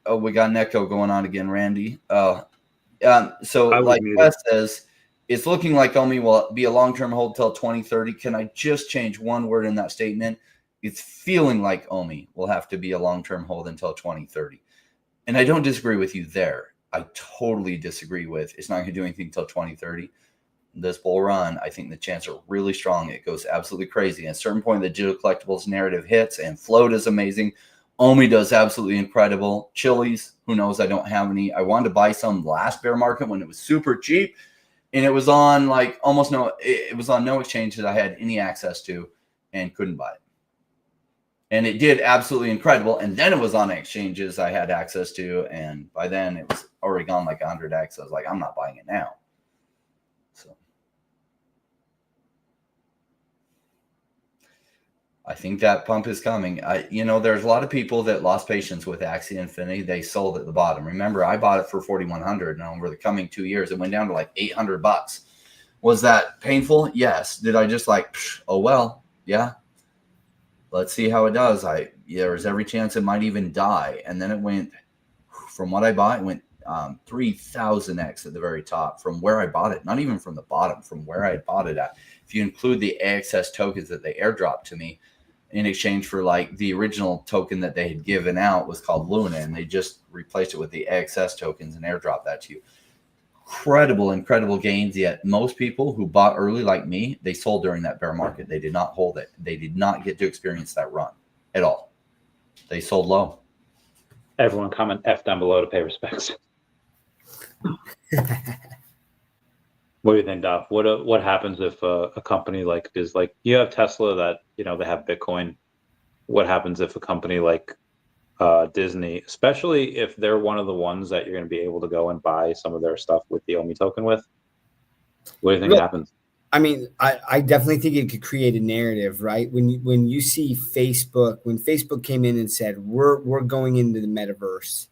Oh, we got an echo going on again, Randy. So like Beth says, it's looking like OMI will be a long-term hold till 2030. Can I just change one word in that statement? It's feeling like OMI will have to be a long-term hold until 2030. And I don't disagree with you there. I totally disagree with it's not going to do anything until 2030. This bull run, I think the chances are really strong. It goes absolutely crazy. At a certain point, the digital collectibles narrative hits and float is amazing. OMI does absolutely incredible. Chili's, who knows? I don't have any. I wanted to buy some last bear market when it was super cheap. And it was on like it was on no exchange that I had any access to and couldn't buy it. And it did absolutely incredible. And then it was on exchanges I had access to. And by then it was already gone like 100x. I was like, I'm not buying it now. So I think that pump is coming. There's a lot of people that lost patience with Axie Infinity. They sold at the bottom. Remember, I bought it for 4,100, and over the coming 2 years, it went down to like $800. Was that painful? Yes. Did I just like, oh well, yeah. Let's see how it does. There's every chance it might even die, and then it went from what I bought. It went 3,000x at the very top from where I bought it. Not even from the bottom, from where I bought it at. If you include the AXS tokens that they airdropped to me, in exchange for like the original token that they had given out was called Luna, and they just replaced it with the AXS tokens and airdrop that to you. Incredible gains. Yet most people who bought early like me, they sold during that bear market. They did not hold it. They did not get to experience that run at all. They sold low. Everyone comment F down below to pay respects. What do you think, Doc? What happens if a company like is like you have Tesla that they have Bitcoin? What happens if a company like Disney, especially if they're one of the ones that you're going to be able to go and buy some of their stuff with the OMI token with? What do you think happens? I mean, I definitely think it could create a narrative, right? When you see Facebook, when Facebook came in and said we're going into the metaverse.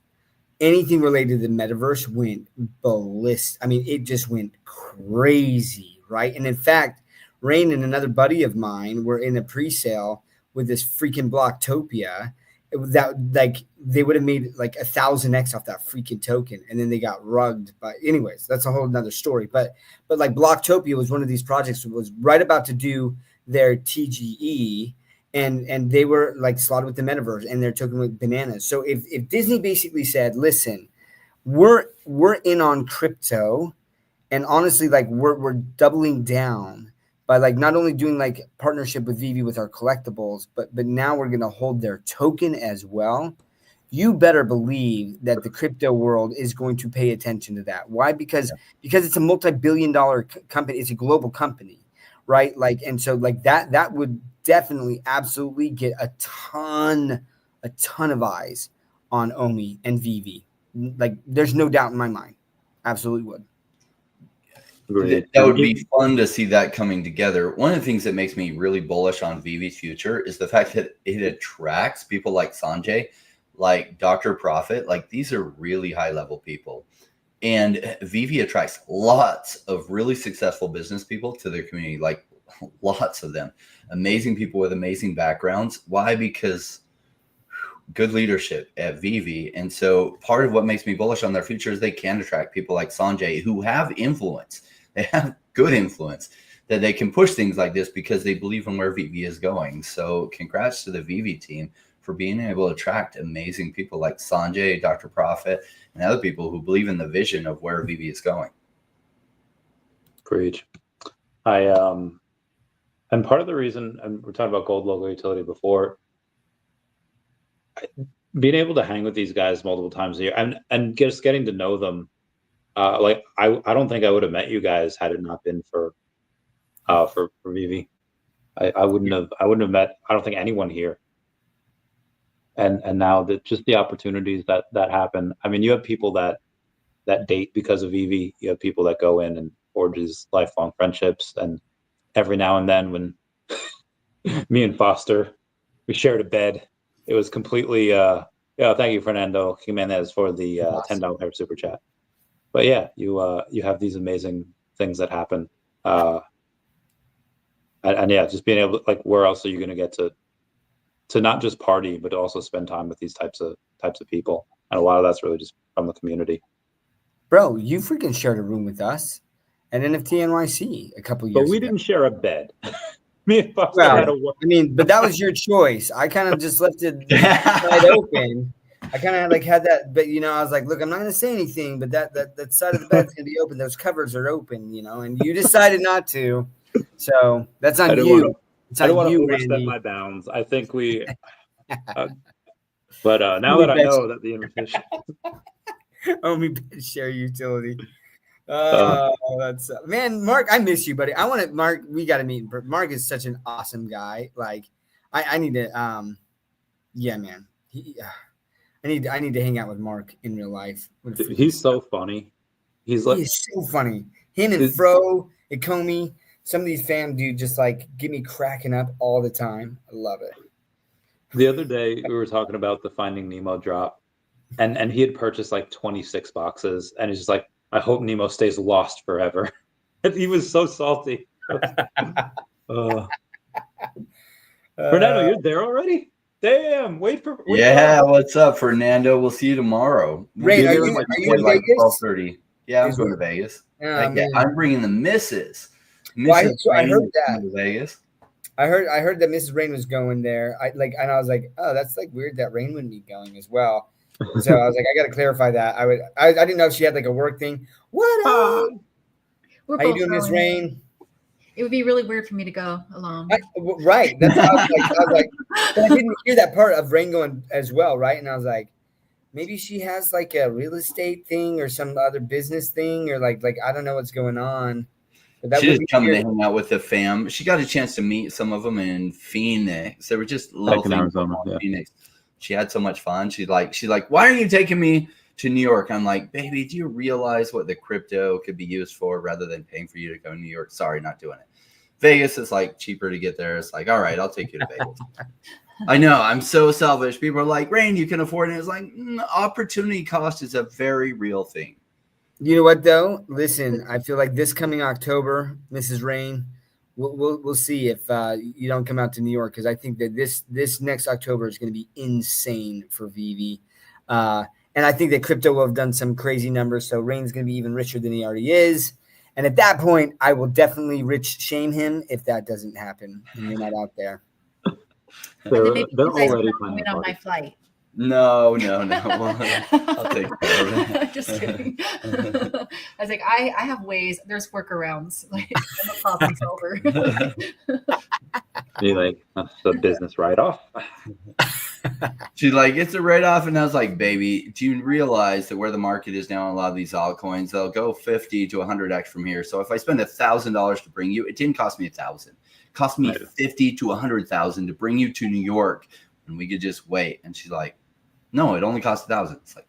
Anything related to the metaverse went ballistic. I mean, it just went crazy, right? And in fact, Rain and another buddy of mine were in a pre-sale with this freaking Blocktopia. That like they would have made like 1,000x off that freaking token, and then they got rugged. But anyways, that's a whole nother story. But like Blocktopia was one of these projects that was right about to do their TGE. And they were like slotted with the metaverse, and they're token with bananas. So if Disney basically said, listen, we're in on crypto, and honestly, like we're doubling down by like not only doing like partnership with Vivi with our collectibles, but now we're gonna hold their token as well. You better believe that the crypto world is going to pay attention to that. Why? Because it's a multi-billion-dollar company. It's a global company, right? Like, and so like that would definitely absolutely get a ton of eyes on OMI and Vivi. Like there's no doubt in my mind. Absolutely would. That would be fun to see that coming together. One of the things that makes me really bullish on Vivi's future is the fact that it attracts people like Sanjay, like Dr. Profit. Like these are really high level people. And Vivi attracts lots of really successful business people to their community, like lots of them. Amazing people with amazing backgrounds. Why? Because good leadership at Vivi. And so part of what makes me bullish on their future is they can attract people like Sanjay who have influence. They have good influence that they can push things like this because they believe in where Vivi is going. So congrats to the Vivi team for being able to attract amazing people like Sanjay, Dr. Profit, and other people who believe in the vision of where Vivi is going. Preach. And part of the reason, and we're talking about gold logo utility before, being able to hang with these guys multiple times a year and just getting to know them. Like I don't think I would have met you guys had it not been for Vivi. I wouldn't have met, I don't think, anyone here. And now that just the opportunities that happen. I mean, you have people that date because of Vivi. You have people that go in and forge these lifelong friendships. And every now and then when me and Foster, we shared a bed, it was completely, thank you, Fernando Jimenez, for the $10 super chat. But yeah, you have these amazing things that happen. And yeah, just being able to, like, where else are you going to get to not just party, but to also spend time with these types of people? And a lot of that's really just from the community. Bro, you freaking shared a room with us at NFT NYC a couple years ago. But we didn't share a bed. Me and Foster Well, had a work. I mean, but that was your choice. I kind of just left it wide open. I kind of like had that, but I was like, look, I'm not going to say anything, but that side of the bed's going to be open. Those covers are open, and you decided not to. So that's on you. I don't want to overstep my bounds. I think we, but now that I know that the invitation. Omi-Base share utility. That's man, Mark. I miss you, buddy. I want to, Mark. We got to meet. Mark is such an awesome guy. Like, I need to. Yeah, man. I need to hang out with Mark in real life. He's so funny. He's so funny. Him and Fro, Ecomi, some of these fam dude just like get me cracking up all the time. I love it. The other day we were talking about the Finding Nemo drop, and he had purchased like 26 boxes, and he's just like, I hope Nemo stays lost forever. He was so salty. Fernando, you're there already? Damn! Wait for. What's up, Fernando? We'll see you tomorrow. Ray, are you in Vegas? 12:30. Yeah, I'm going to Vegas. I'm bringing the missus. I heard that. To Vegas. I heard that Mrs. Rain was going there. And I was like, oh, that's like weird that Rain wouldn't be going as well. So I was like, I got to clarify that. I didn't know if she had like a work thing. What up? How you doing, Miss Rain? It would be really weird for me to go alone. Right. That's how I was like, but I didn't hear that part of Rain going as well, right? And I was like, maybe she has like a real estate thing or some other business thing, or like I don't know what's going on. She just coming to hang out with the fam. She got a chance to meet some of them in Phoenix. They were just little things in Phoenix. She had so much fun. She's like, why are you taking me to New York? I'm like, baby, do you realize what the crypto could be used for rather than paying for you to go to New York? Sorry, not doing it. Vegas is like cheaper to get there. It's like, all right, I'll take you to Vegas. I know, I'm so selfish. People are like, Rain, you can afford it. It's like, opportunity cost is a very real thing. You know what though? Listen, I feel like this coming October, Mrs. Rain, we'll see if you don't come out to New York, because I think that this next October is going to be insane for Vivi. And I think that crypto will have done some crazy numbers, so Rain's going to be even richer than he already is. And at that point, I will definitely rich shame him if that doesn't happen and you're not out there. They're already planning on my flight. No. I'll take care of it. Just kidding. I was like, I have ways. There's workarounds. Like, the problem's over. You're like, that's a business write-off. She's like, it's a write-off. And I was like, baby, do you realize that where the market is now on a lot of these altcoins, they'll go 50 to 100x from here. So if I spend $1,000 to bring you, it didn't cost me $1,000. It cost me 50 to 100,000 to bring you to New York, and we could just wait. And she's like, no, it only cost $1,000. It's like,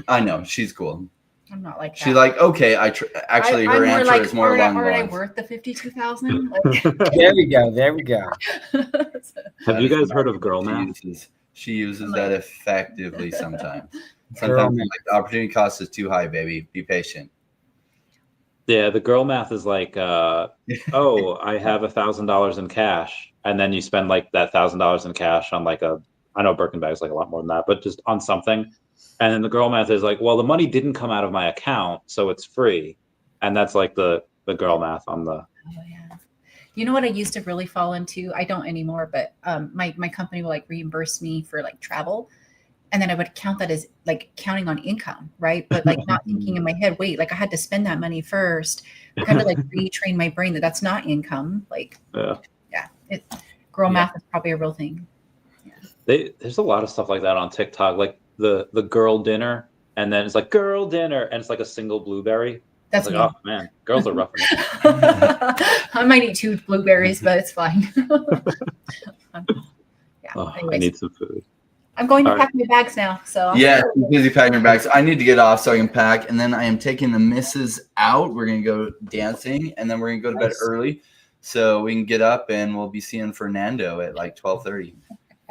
I know, she's cool. I'm not like that. She's like, okay, actually, her answer is more along the lines. Are I worth the 52,000? There we go. Have you guys heard of girl math? She uses that effectively sometimes. Sometimes like, the opportunity cost is too high, baby. Be patient. Yeah, the girl math is like, I have $1,000 in cash, and then you spend like that $1,000 in cash on like I know Birkin bag is like a lot more than that, but just on something. And then the girl math is like, well, the money didn't come out of my account, so it's free. And that's like the girl math on the. Oh, yeah. You know what I used to really fall into? I don't anymore, but my company will like reimburse me for like travel. And then I would count that as like counting on income, right? But like not thinking in my head, wait, like I had to spend that money first, kind of like retrain my brain that that's not income. Like, girl math is probably a real thing. There's a lot of stuff like that on TikTok, like the girl dinner, and then it's like girl dinner, and it's like a single blueberry. That's like, me. oh man, girls are roughing it. I might eat 2 blueberries, but it's fine. I need some food. I'm going to pack my bags now. So I'm busy packing your bags. I need to get off so I can pack, and then I am taking the missus out. We're gonna go dancing, and then we're gonna go to bed early, so we can get up and we'll be seeing Fernando at like 12:30.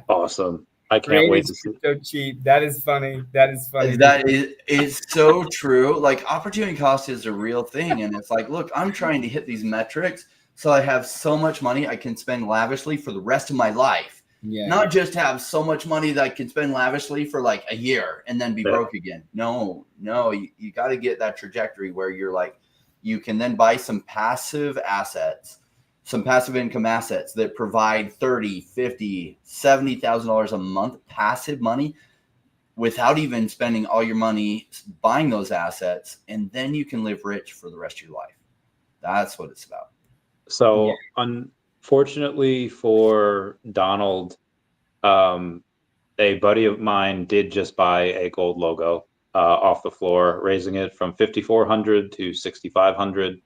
Awesome. I can't wait to see. So cheap. That is funny. That is funny. That is so true. Like opportunity cost is a real thing. And it's like, look, I'm trying to hit these metrics so I have so much money I can spend lavishly for the rest of my life. Yeah. Not just have so much money that I can spend lavishly for like a year and then be broke again. No, you got to get that trajectory where you're like, you can then buy some passive assets, some passive income assets that provide $30,000, $50,000, $70,000 a month passive money without even spending all your money buying those assets. And then you can live rich for the rest of your life. That's what it's about. So unfortunately for Donald, a buddy of mine did just buy a gold logo off the floor, raising it from 5,400 to 6,500.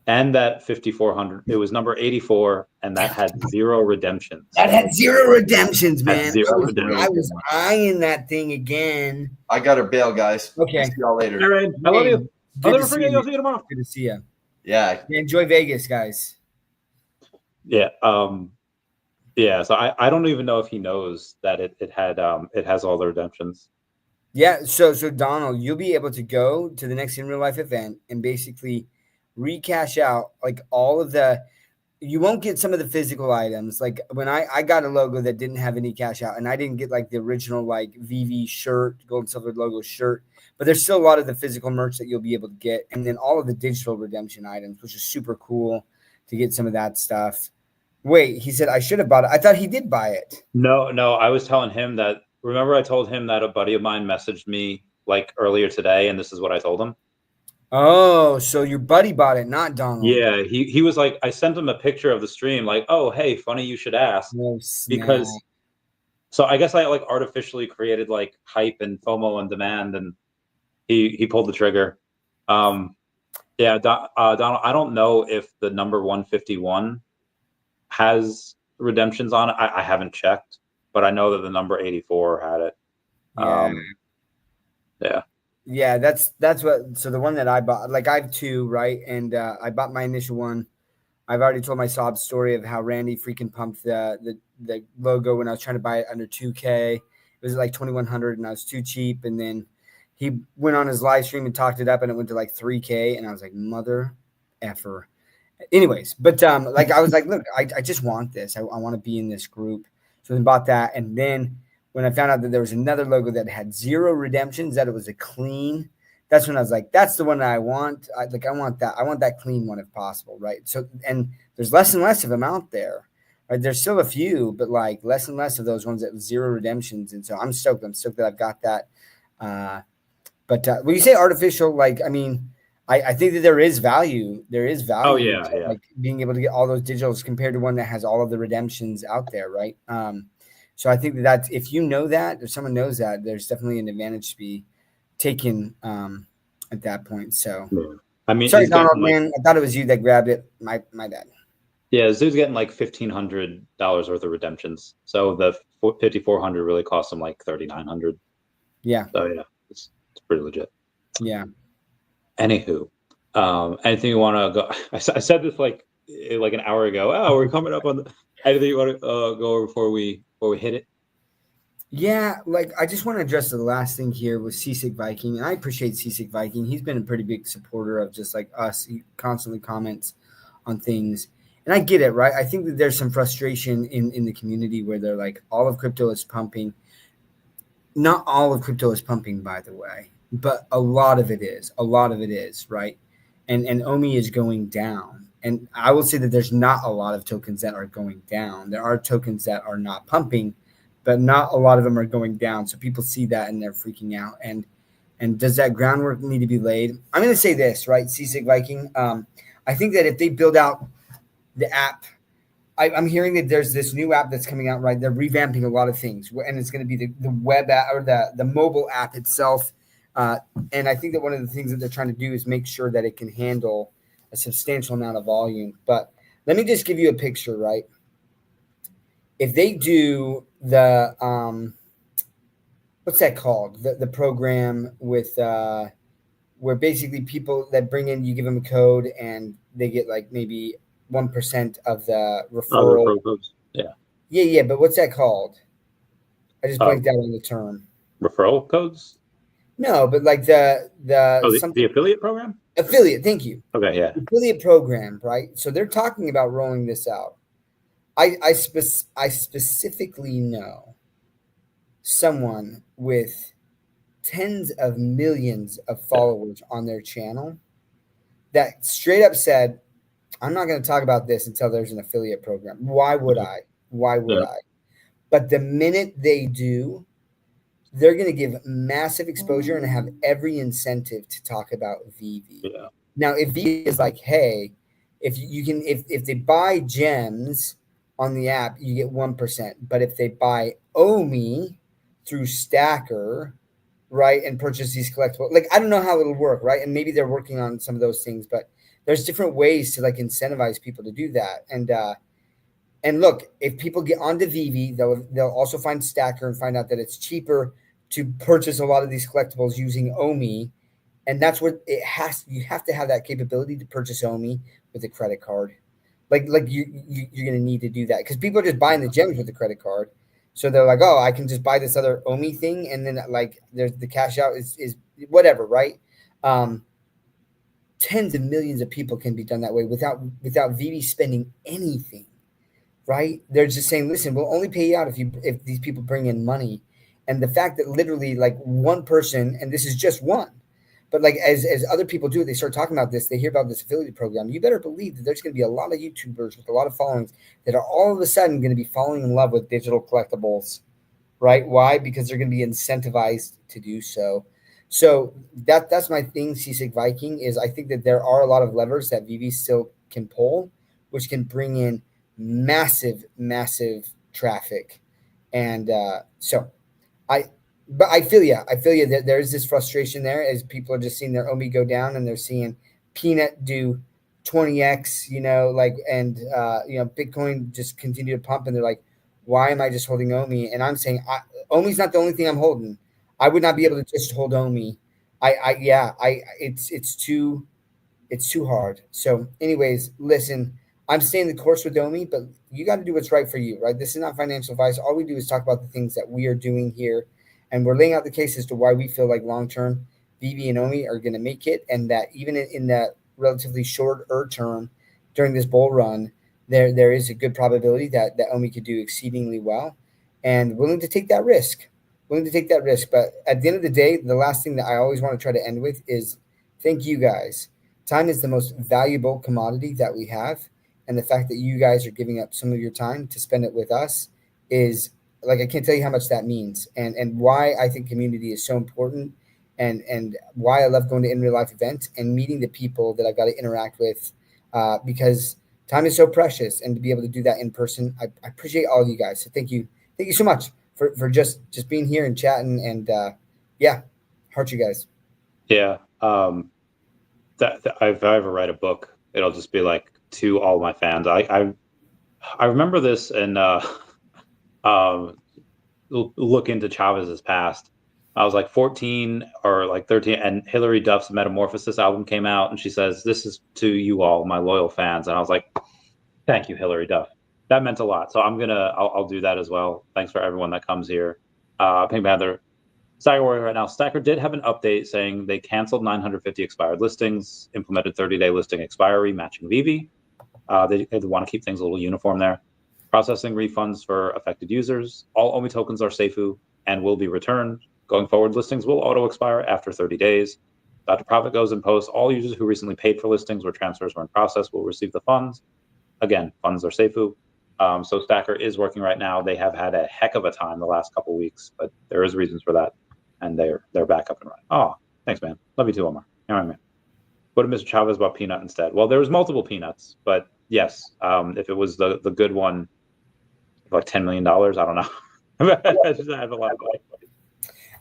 And that 5,400, it was number 84, and that had 0 redemptions. That had 0 redemptions, man. I was eyeing that thing again. I got to bail, guys. Okay. See y'all later. All right. I love you. I'll never forget you. I'll see you tomorrow. Good to see you. Yeah. Enjoy Vegas, guys. Yeah. Yeah. So I don't even know if he knows that it has all the redemptions. Yeah. So Donald, you'll be able to go to the next in real life event and basically recash out like all of you won't get some of the physical items. Like when I got a logo that didn't have any cash out, and I didn't get like the original like VV shirt, gold and silver logo shirt, but there's still a lot of the physical merch that you'll be able to get. And then all of the digital redemption items, which is super cool to get some of that stuff. Wait, he said I should have bought it. I thought he did buy it. No, I was telling him that, remember I told him that a buddy of mine messaged me like earlier today, and this is what I told him. Oh, so your buddy bought it, not Donald. Yeah, he was like, I sent him a picture of the stream, like, oh, hey, funny you should ask. Because so I guess I like artificially created like hype and FOMO and demand, and he pulled the trigger. Donald, I don't know if the number 151 has redemptions on it. I haven't checked, but I know that the number 84 had it. Yeah, that's what. So the one that I bought, like I have 2, right? And I bought my initial one. I've already told my sob story of how Randy freaking pumped the logo when I was trying to buy it under 2K. It was like 2,100, and I was too cheap. And then he went on his live stream and talked it up, and it went to like 3K. And I was like, mother effer. Anyways, but like I was like, look, I just want this. I want to be in this group. So then bought that, and then when I found out that there was another logo that had 0 redemptions, that it was a clean, that's when I was like, that's the one that I want. I want that. I want that clean one if possible, right? So, and there's less and less of them out there, right? There's still a few, but like less and less of those ones that have 0 redemptions. And so I'm stoked. I'm stoked that I've got that. But when you say artificial, like, I mean, I think that there is value. There is value. Oh, yeah. Like being able to get all those digitals compared to one that has all of the redemptions out there, right? So I think that if you know that, if someone knows that, there's definitely an advantage to be taken at that point. So, I mean, sorry, Donald, man, I thought it was you that grabbed it. My bad. Yeah, this dude's getting like $1,500 worth of redemptions. So the 5,400 really cost him like 3,900. Yeah. So yeah, it's pretty legit. Yeah. Anywho, anything you want to go? I said this like an hour ago. Oh, we're coming up on the. Anything you want to go over before we hit it? Yeah, like I just want to address the last thing here with Seasick Viking, and I appreciate Seasick Viking. He's been a pretty big supporter of just like us. He constantly comments on things, and I get it, right? I think that there's some frustration in the community where they're like, all of crypto is pumping. Not all of crypto is pumping, by the way, but a lot of it is. A lot of it is, right? And OMI is going down. And I will say that there's not a lot of tokens that are going down. There are tokens that are not pumping, but not a lot of them are going down. So people see that and they're freaking out. And does that groundwork need to be laid? I'm going to say this, right? Seasick Viking. I think that if they build out the app, I'm hearing that there's this new app that's coming out, right? They're revamping a lot of things, and it's going to be the web app or the mobile app itself. And I think that one of the things that they're trying to do is make sure that it can handle a substantial amount of volume. But let me just give you a picture, right? If they do the what's that called? The program with where basically people that bring in, you give them a code and they get like maybe 1% of the referral. Yeah. But what's that called? I just blanked out on the term. Referral codes? No, but like the affiliate program? Affiliate, thank you. Okay, yeah. Affiliate program, right? So they're talking about rolling this out. I specifically know someone with tens of millions of followers on their channel that straight up said, I'm not going to talk about this until there's an affiliate program. Why would I? But the minute they do, they're going to give massive exposure and have every incentive to talk about VV. Yeah. Now, if VV is like, hey, if they buy gems on the app, you get 1%. But if they buy OMI through Stacker, right, and purchase these collectibles, like, I don't know how it'll work, right? And maybe they're working on some of those things, but there's different ways to like incentivize people to do that. And look, if people get onto VV, they'll also find Stacker and find out that it's cheaper to purchase a lot of these collectibles using OMI. And that's what you have to have that capability to purchase OMI with a credit card. Like you're going to need to do that because people are just buying the gems with the credit card. So they're like, oh, I can just buy this other OMI thing. And then like there's the cash out is whatever, right? Tens of millions of people can be done that way without VV spending anything, right? They're just saying, listen, we'll only pay you out if these people bring in money. And the fact that literally like one person, and this is just one, but like as other people do, they start talking about this, they hear about this affiliate program, you better believe that there's going to be a lot of YouTubers with a lot of followings that are all of a sudden going to be falling in love with digital collectibles, right? Why? Because they're going to be incentivized to do so. So that's my thing, Seasick Viking, is I think that there are a lot of levers that VV still can pull, which can bring in massive traffic. And but I feel you that there's this frustration there as people are just seeing their OMI go down and they're seeing Peanut do 20x, and Bitcoin just continue to pump and they're like, why am I just holding OMI? And I'm saying OMI's not the only thing I'm holding. I would not be able to just hold OMI. It's too hard. So anyways, listen, I'm staying the course with OMI, but you got to do what's right for you, right? This is not financial advice. All we do is talk about the things that we are doing here. And we're laying out the case as to why we feel like long-term VV and OMI are going to make it. And that even in that relatively shorter term during this bull run, there is a good probability that OMI could do exceedingly well and willing to take that risk. But at the end of the day, the last thing that I always want to try to end with is thank you guys. Time is the most valuable commodity that we have. And the fact that you guys are giving up some of your time to spend it with us is like, I can't tell you how much that means and why I think community is so important and why I love going to in real life events and meeting the people that I've got to interact with because time is so precious. And to be able to do that in person, I appreciate all of you guys. So thank you so much for just being here and chatting and heart you guys. Yeah. If I ever write a book, it'll just be like to all my fans. I remember this and look into Chavez's past. I was like 14 or like 13 and Hilary Duff's Metamorphosis album came out and she says, "This is to you all, my loyal fans." And I was like, thank you, Hilary Duff. That meant a lot. So I'll do that as well. Thanks for everyone that comes here. Pink Panther, Stacker Warrior right now. Stacker did have an update saying they canceled 950 expired listings, implemented 30-day listing expiry, matching VV. They want to keep things a little uniform there. Processing refunds for affected users. All OMI tokens are SAFU and will be returned. Going forward, listings will auto-expire after 30 days. Dr. Profit goes in post. All users who recently paid for listings where transfers were in process will receive the funds. Again, funds are SAFU. So Stacker is working right now. They have had a heck of a time the last couple of weeks, but there is reasons for that, and they're back up and running. Oh, thanks, man. Love you too, Omar. All right, man. What did Mr. Chavez bought peanut instead? Well, there was multiple peanuts, but yes, if it was the good one, like $10 million, I don't know. I just have a lot of money.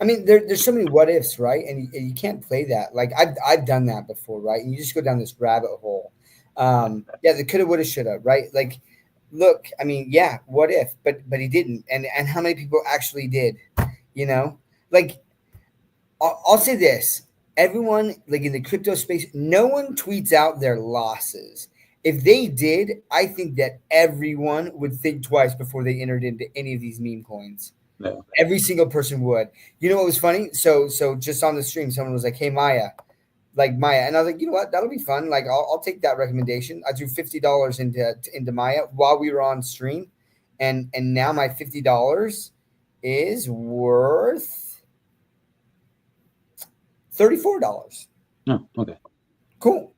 I mean, there's so many what ifs, right? And you can't play that. Like I've done that before, right? And you just go down this rabbit hole. Yeah, the coulda, woulda, shoulda, right? Like, look, I mean, yeah, what if? But he didn't. And how many people actually did? You know, like I'll say this: everyone, like in the crypto space, no one tweets out their losses. If they did, I think that everyone would think twice before they entered into any of these meme coins. No. Every single person would. You know what was funny? So just on the stream, someone was like, "Hey Maya," and I was like, "You know what? That'll be fun. Like, I'll take that recommendation." I threw $50 into Maya while we were on stream, and now my $50 is worth $34. Oh, okay. Cool.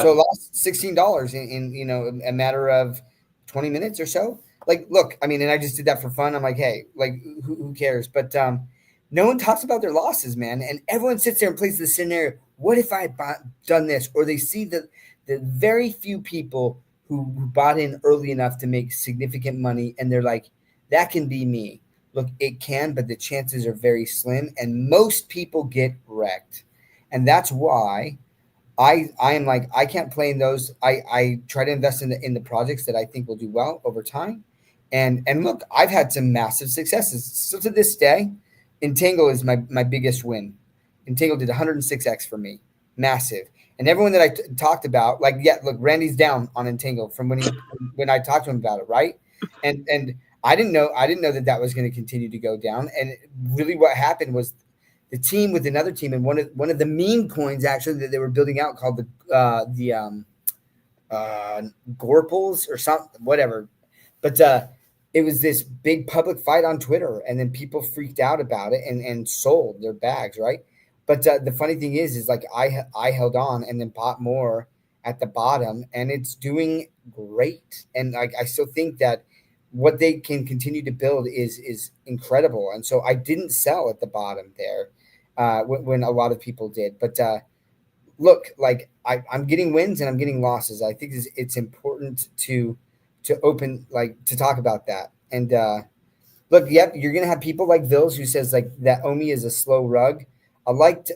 So lost $16 in a matter of 20 minutes or so. Like, look, I mean, and I just did that for fun. I'm like, hey, like, who cares? But no one talks about their losses, man. And everyone sits there and plays the scenario. What if I had done this? Or they see the very few people who bought in early enough to make significant money, and they're like, that can be me. Look, it can, but the chances are very slim, and most people get wrecked. And that's why I am like, I can't play in those. I try to invest in the projects that I think will do well over time. And look, I've had some massive successes. So to this day, Entangle is my biggest win. Entangle did 106x for me. Massive. And everyone that I talked about, like, yeah, look, Randy's down on Entangle from when I talked to him about it, right? And I didn't know that was going to continue to go down. And really what happened was the team with another team, and one of the meme coins actually that they were building out called the Gorples or something, whatever. But it was this big public fight on Twitter, and then people freaked out about it and sold their bags, right? But the funny thing is like I held on and then bought more at the bottom, and it's doing great. And like I still think that what they can continue to build is incredible. And so I didn't sell at the bottom there when a lot of people did. But look, like I'm getting wins and I'm getting losses. I think it's important to open, like, to talk about that. And look, yep, you're gonna have people like Vils who says like that Omi is a slow rug. I'd like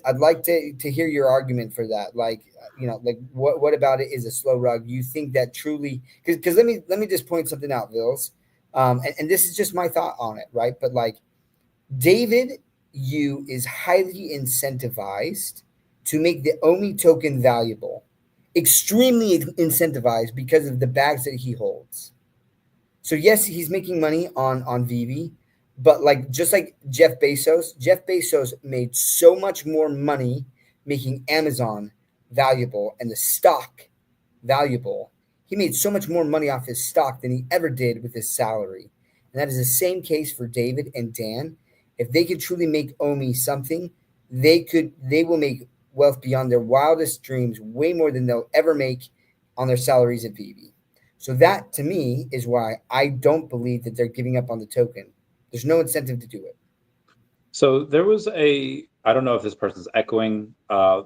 to hear your argument for that. Like, like what about it is a slow rug? You think that truly? Because let me just point something out, Vils. And this is just my thought on it, right? But like David Yu is highly incentivized to make the Omi token valuable, extremely incentivized because of the bags that he holds. So yes, he's making money on Vivi, but like just like Jeff Bezos made so much more money making Amazon valuable and the stock valuable. He made so much more money off his stock than he ever did with his salary. And that is the same case for David and Dan. If they could truly make Omi something, they will make wealth beyond their wildest dreams, way more than they'll ever make on their salaries at Vivi. So that, to me, is why I don't believe that they're giving up on the token. There's no incentive to do it. So there was I don't know if this person's echoing,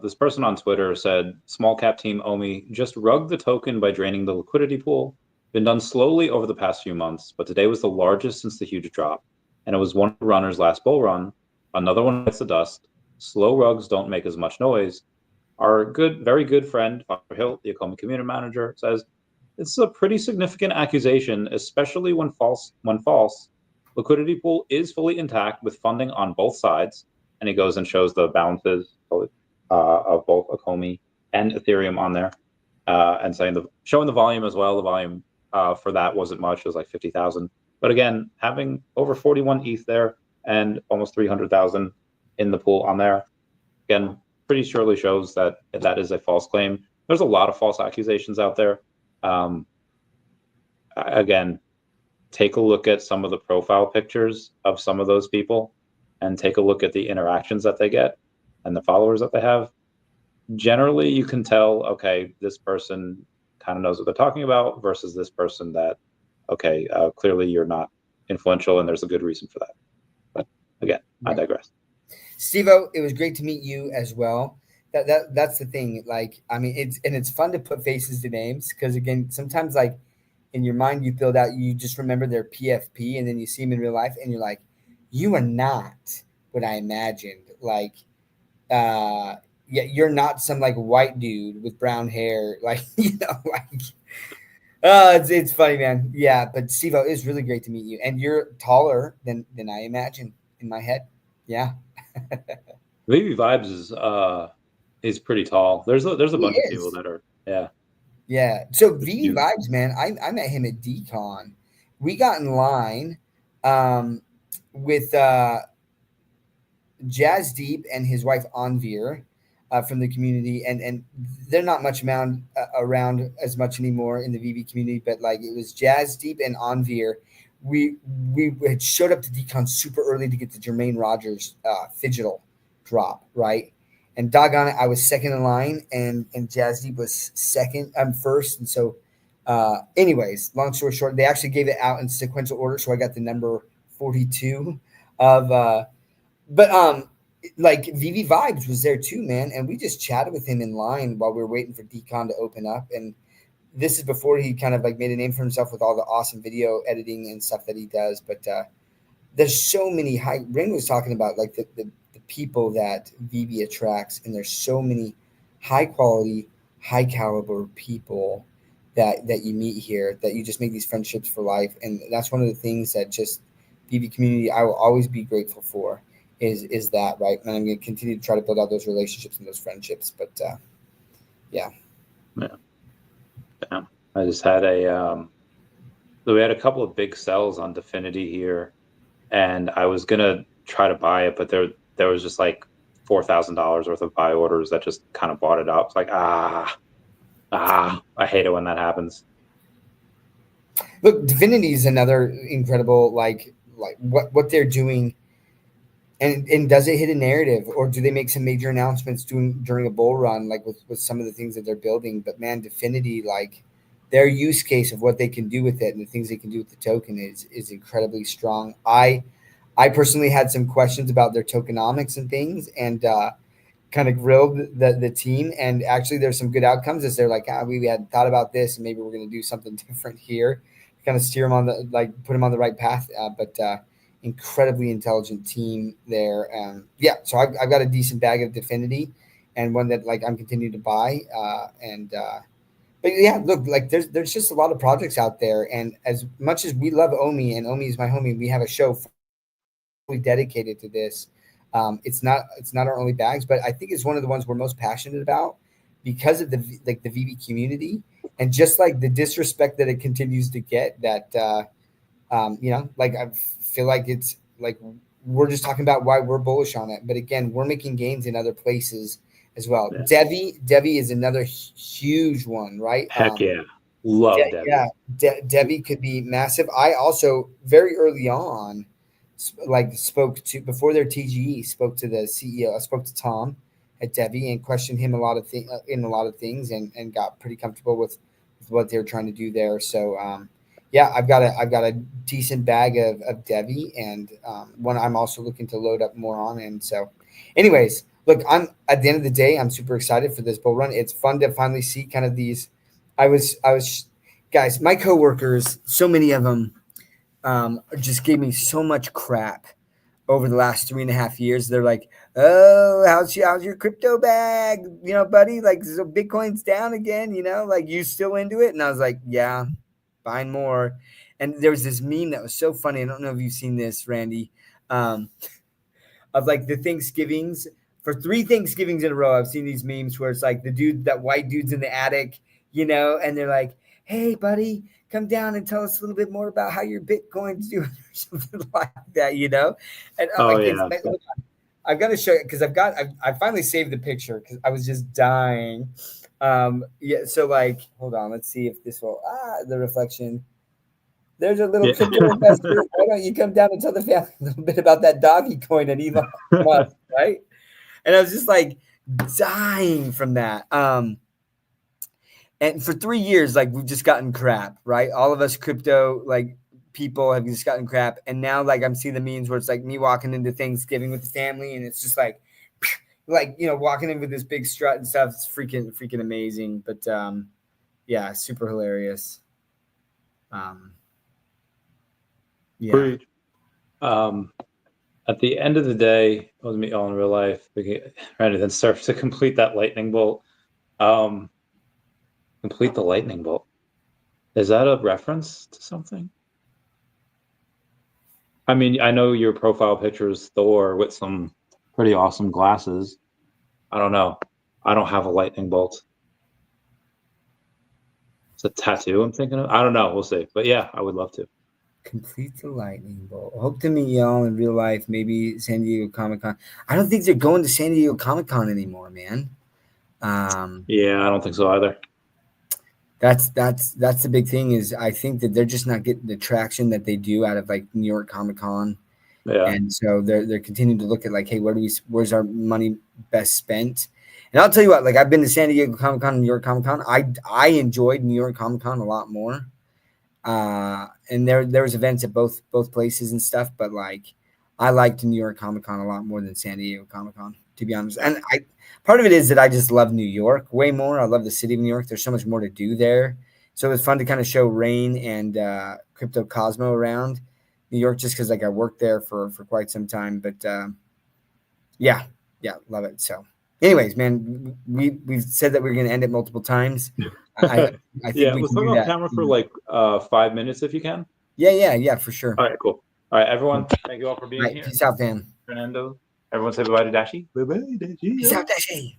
this person on Twitter said, small cap team Omi just rugged the token by draining the liquidity pool. Been done slowly over the past few months, but today was the largest since the huge drop. And it was one of the runners last bull run. Another one gets the dust. Slow rugs don't make as much noise. Our very good friend, Father Hilt, the Ecomi community manager, says, this is a pretty significant accusation, especially when false. Liquidity pool is fully intact with funding on both sides. And he goes and shows the balances of both Ecomi and Ethereum on there, and showing the volume as well. The volume for that wasn't much; it was like 50,000. But again, having over 41 ETH there and almost 300,000 in the pool on there, again, pretty surely shows that is a false claim. There's a lot of false accusations out there. Again, take a look at some of the profile pictures of some of those people and take a look at the interactions that they get and the followers that they have. Generally, you can tell, okay, this person kind of knows what they're talking about versus this person that okay, clearly you're not influential, and there's a good reason for that. But again, I digress. Steve-O, it was great to meet you as well. That's the thing. Like, I mean, it's fun to put faces to names, because again, sometimes like in your mind you build out, you just remember their PFP, and then you see them in real life and you're like, you are not what I imagined. Like, yeah, you're not some like white dude with brown hair, like, you know, like, it's funny, man. Yeah, but Steve-O, it is really great to meet you, and you're taller than I imagined in my head. Yeah. VV Vibes is pretty tall. There's a bunch of people that are Yeah. So VV Vibes, man, I met him at Decon. We got in line with Jazz Deep and his wife Anvir from the community, and they're not much around as much anymore in the VV community, but like it was Jazz Deep and Anvir. We had showed up to Decon super early to get the Jermaine Rogers Fidgetal drop, right? And doggone it, I was second in line, and Jazz Deep was second. I'm first, and so, anyways, long story short, they actually gave it out in sequential order, so I got the number 42 of. But like VV Vibes was there too, man, and we just chatted with him in line while we were waiting for Decon to open up, and this is before he kind of like made a name for himself with all the awesome video editing and stuff that he does. But there's so many Rain was talking about like the people that VV attracts, and there's so many high quality, high caliber people that you meet here, that you just make these friendships for life. And that's one of the things that just VV community I will always be grateful for is that, right? And I'm going to continue to try to build out those relationships and those friendships. But yeah. I just had so we had a couple of big sales on Definity here, and I was gonna try to buy it, but there was just like $4,000 worth of buy orders that just kind of bought it up. It's like, I hate it when that happens. Look, Divinity is another incredible, like what they're doing. And does it hit a narrative, or do they make some major announcements during a bull run, like with some of the things that they're building? But man, Definity, like their use case of what they can do with it and the things they can do with the token is incredibly strong. I personally had some questions about their tokenomics and things, and kind of grilled the team. And actually, there's some good outcomes as they're like, we had thought about this, and maybe we're going to do something different here, kind of steer them on put them on the right path. But incredibly intelligent team there. So I've got a decent bag of Definity, and one that like I'm continuing to buy. But yeah, look, like there's just a lot of projects out there, and as much as we love Omi, and Omi is my homie, we have a show fully dedicated to this. It's not our only bags, but I think it's one of the ones we're most passionate about because of the VV community, and just like the disrespect that it continues to get. That like I feel like it's like we're just talking about why we're bullish on it, but again, we're making gains in other places as well. Yeah. Devi is another huge one, right? Heck yeah, love Devi. Yeah, Devi could be massive. I also very early on, spoke to before their TGE, spoke to the CEO. I spoke to Tom at Devi and questioned him in a lot of things, and got pretty comfortable with what they're trying to do there. So I've got a decent bag of Devi, and one I'm also looking to load up more on. And so, anyways, look, I'm at the end of the day, I'm super excited for this bull run. It's fun to finally see kind of these. I was guys, my coworkers, so many of them, just gave me so much crap over the last 3.5 years. They're like, "Oh, how's your crypto bag? You know, buddy, like so Bitcoin's down again, you know, like you still into it?" And I was like, "Yeah, buying more." And there was this meme that was so funny. I don't know if you've seen this, Randy, of like the Thanksgivings. For 3 Thanksgivings in a row, I've seen these memes where it's like that white dude's in the attic, you know, and they're like, "Hey, buddy, come down and tell us a little bit more about how your Bitcoin's doing," or something like that, you know? And I've got to show you, because I finally saved the picture because I was just dying. So like, hold on, let's see if this will, the reflection. There's a little crypto investor. Why don't you come down and tell the family a little bit about that doggy coin and Elon Musk, right? And I was just like dying from that. And for 3 years, like we've just gotten crap, right? All of us crypto like people have just gotten crap. And now like I'm seeing the memes where it's like me walking into Thanksgiving with the family and it's just like walking in with this big strut and stuff. It's freaking amazing. But yeah, super hilarious. Yeah. Preach. At the end of the day, it was me all in real life. Rather than surf to complete that lightning bolt. Complete the lightning bolt. Is that a reference to something? I mean, I know your profile picture is Thor with some pretty awesome glasses. I don't know. I don't have a lightning bolt. It's a tattoo I'm thinking of. I don't know. We'll see. But yeah, I would love to. Complete the lightning bolt. Hope to meet y'all in real life. Maybe San Diego Comic-Con. I don't think they're going to San Diego Comic-Con anymore, man. Yeah, I don't think so either. That's the big thing is I think that they're just not getting the traction that they do out of like New York Comic-Con. Yeah. And so they're continuing to look at like, hey, where's our money best spent? And I'll tell you what, like I've been to San Diego Comic-Con and New York Comic-Con. I enjoyed New York Comic-Con a lot more. And there was events at both places and stuff, but like I liked New York Comic-Con a lot more than San Diego Comic-Con, to be honest. And part of it is that I just love New York way more. I love the city of New York. There's so much more to do there. So it was fun to kind of show Rain and Crypto Cosmo around New York just because like I worked there for quite some time. But yeah, love it. So anyways, man, we've said that we're going to end it multiple times. I think yeah, we let's can talk do on that. camera for like 5 minutes if you can. Yeah, for sure. All right, cool. All right, everyone, thank you all for being All right, here. peace out, fam. Fernando. Everyone say bye-bye to Dashi. Bye-bye, Dashi. Peace out, Dashi.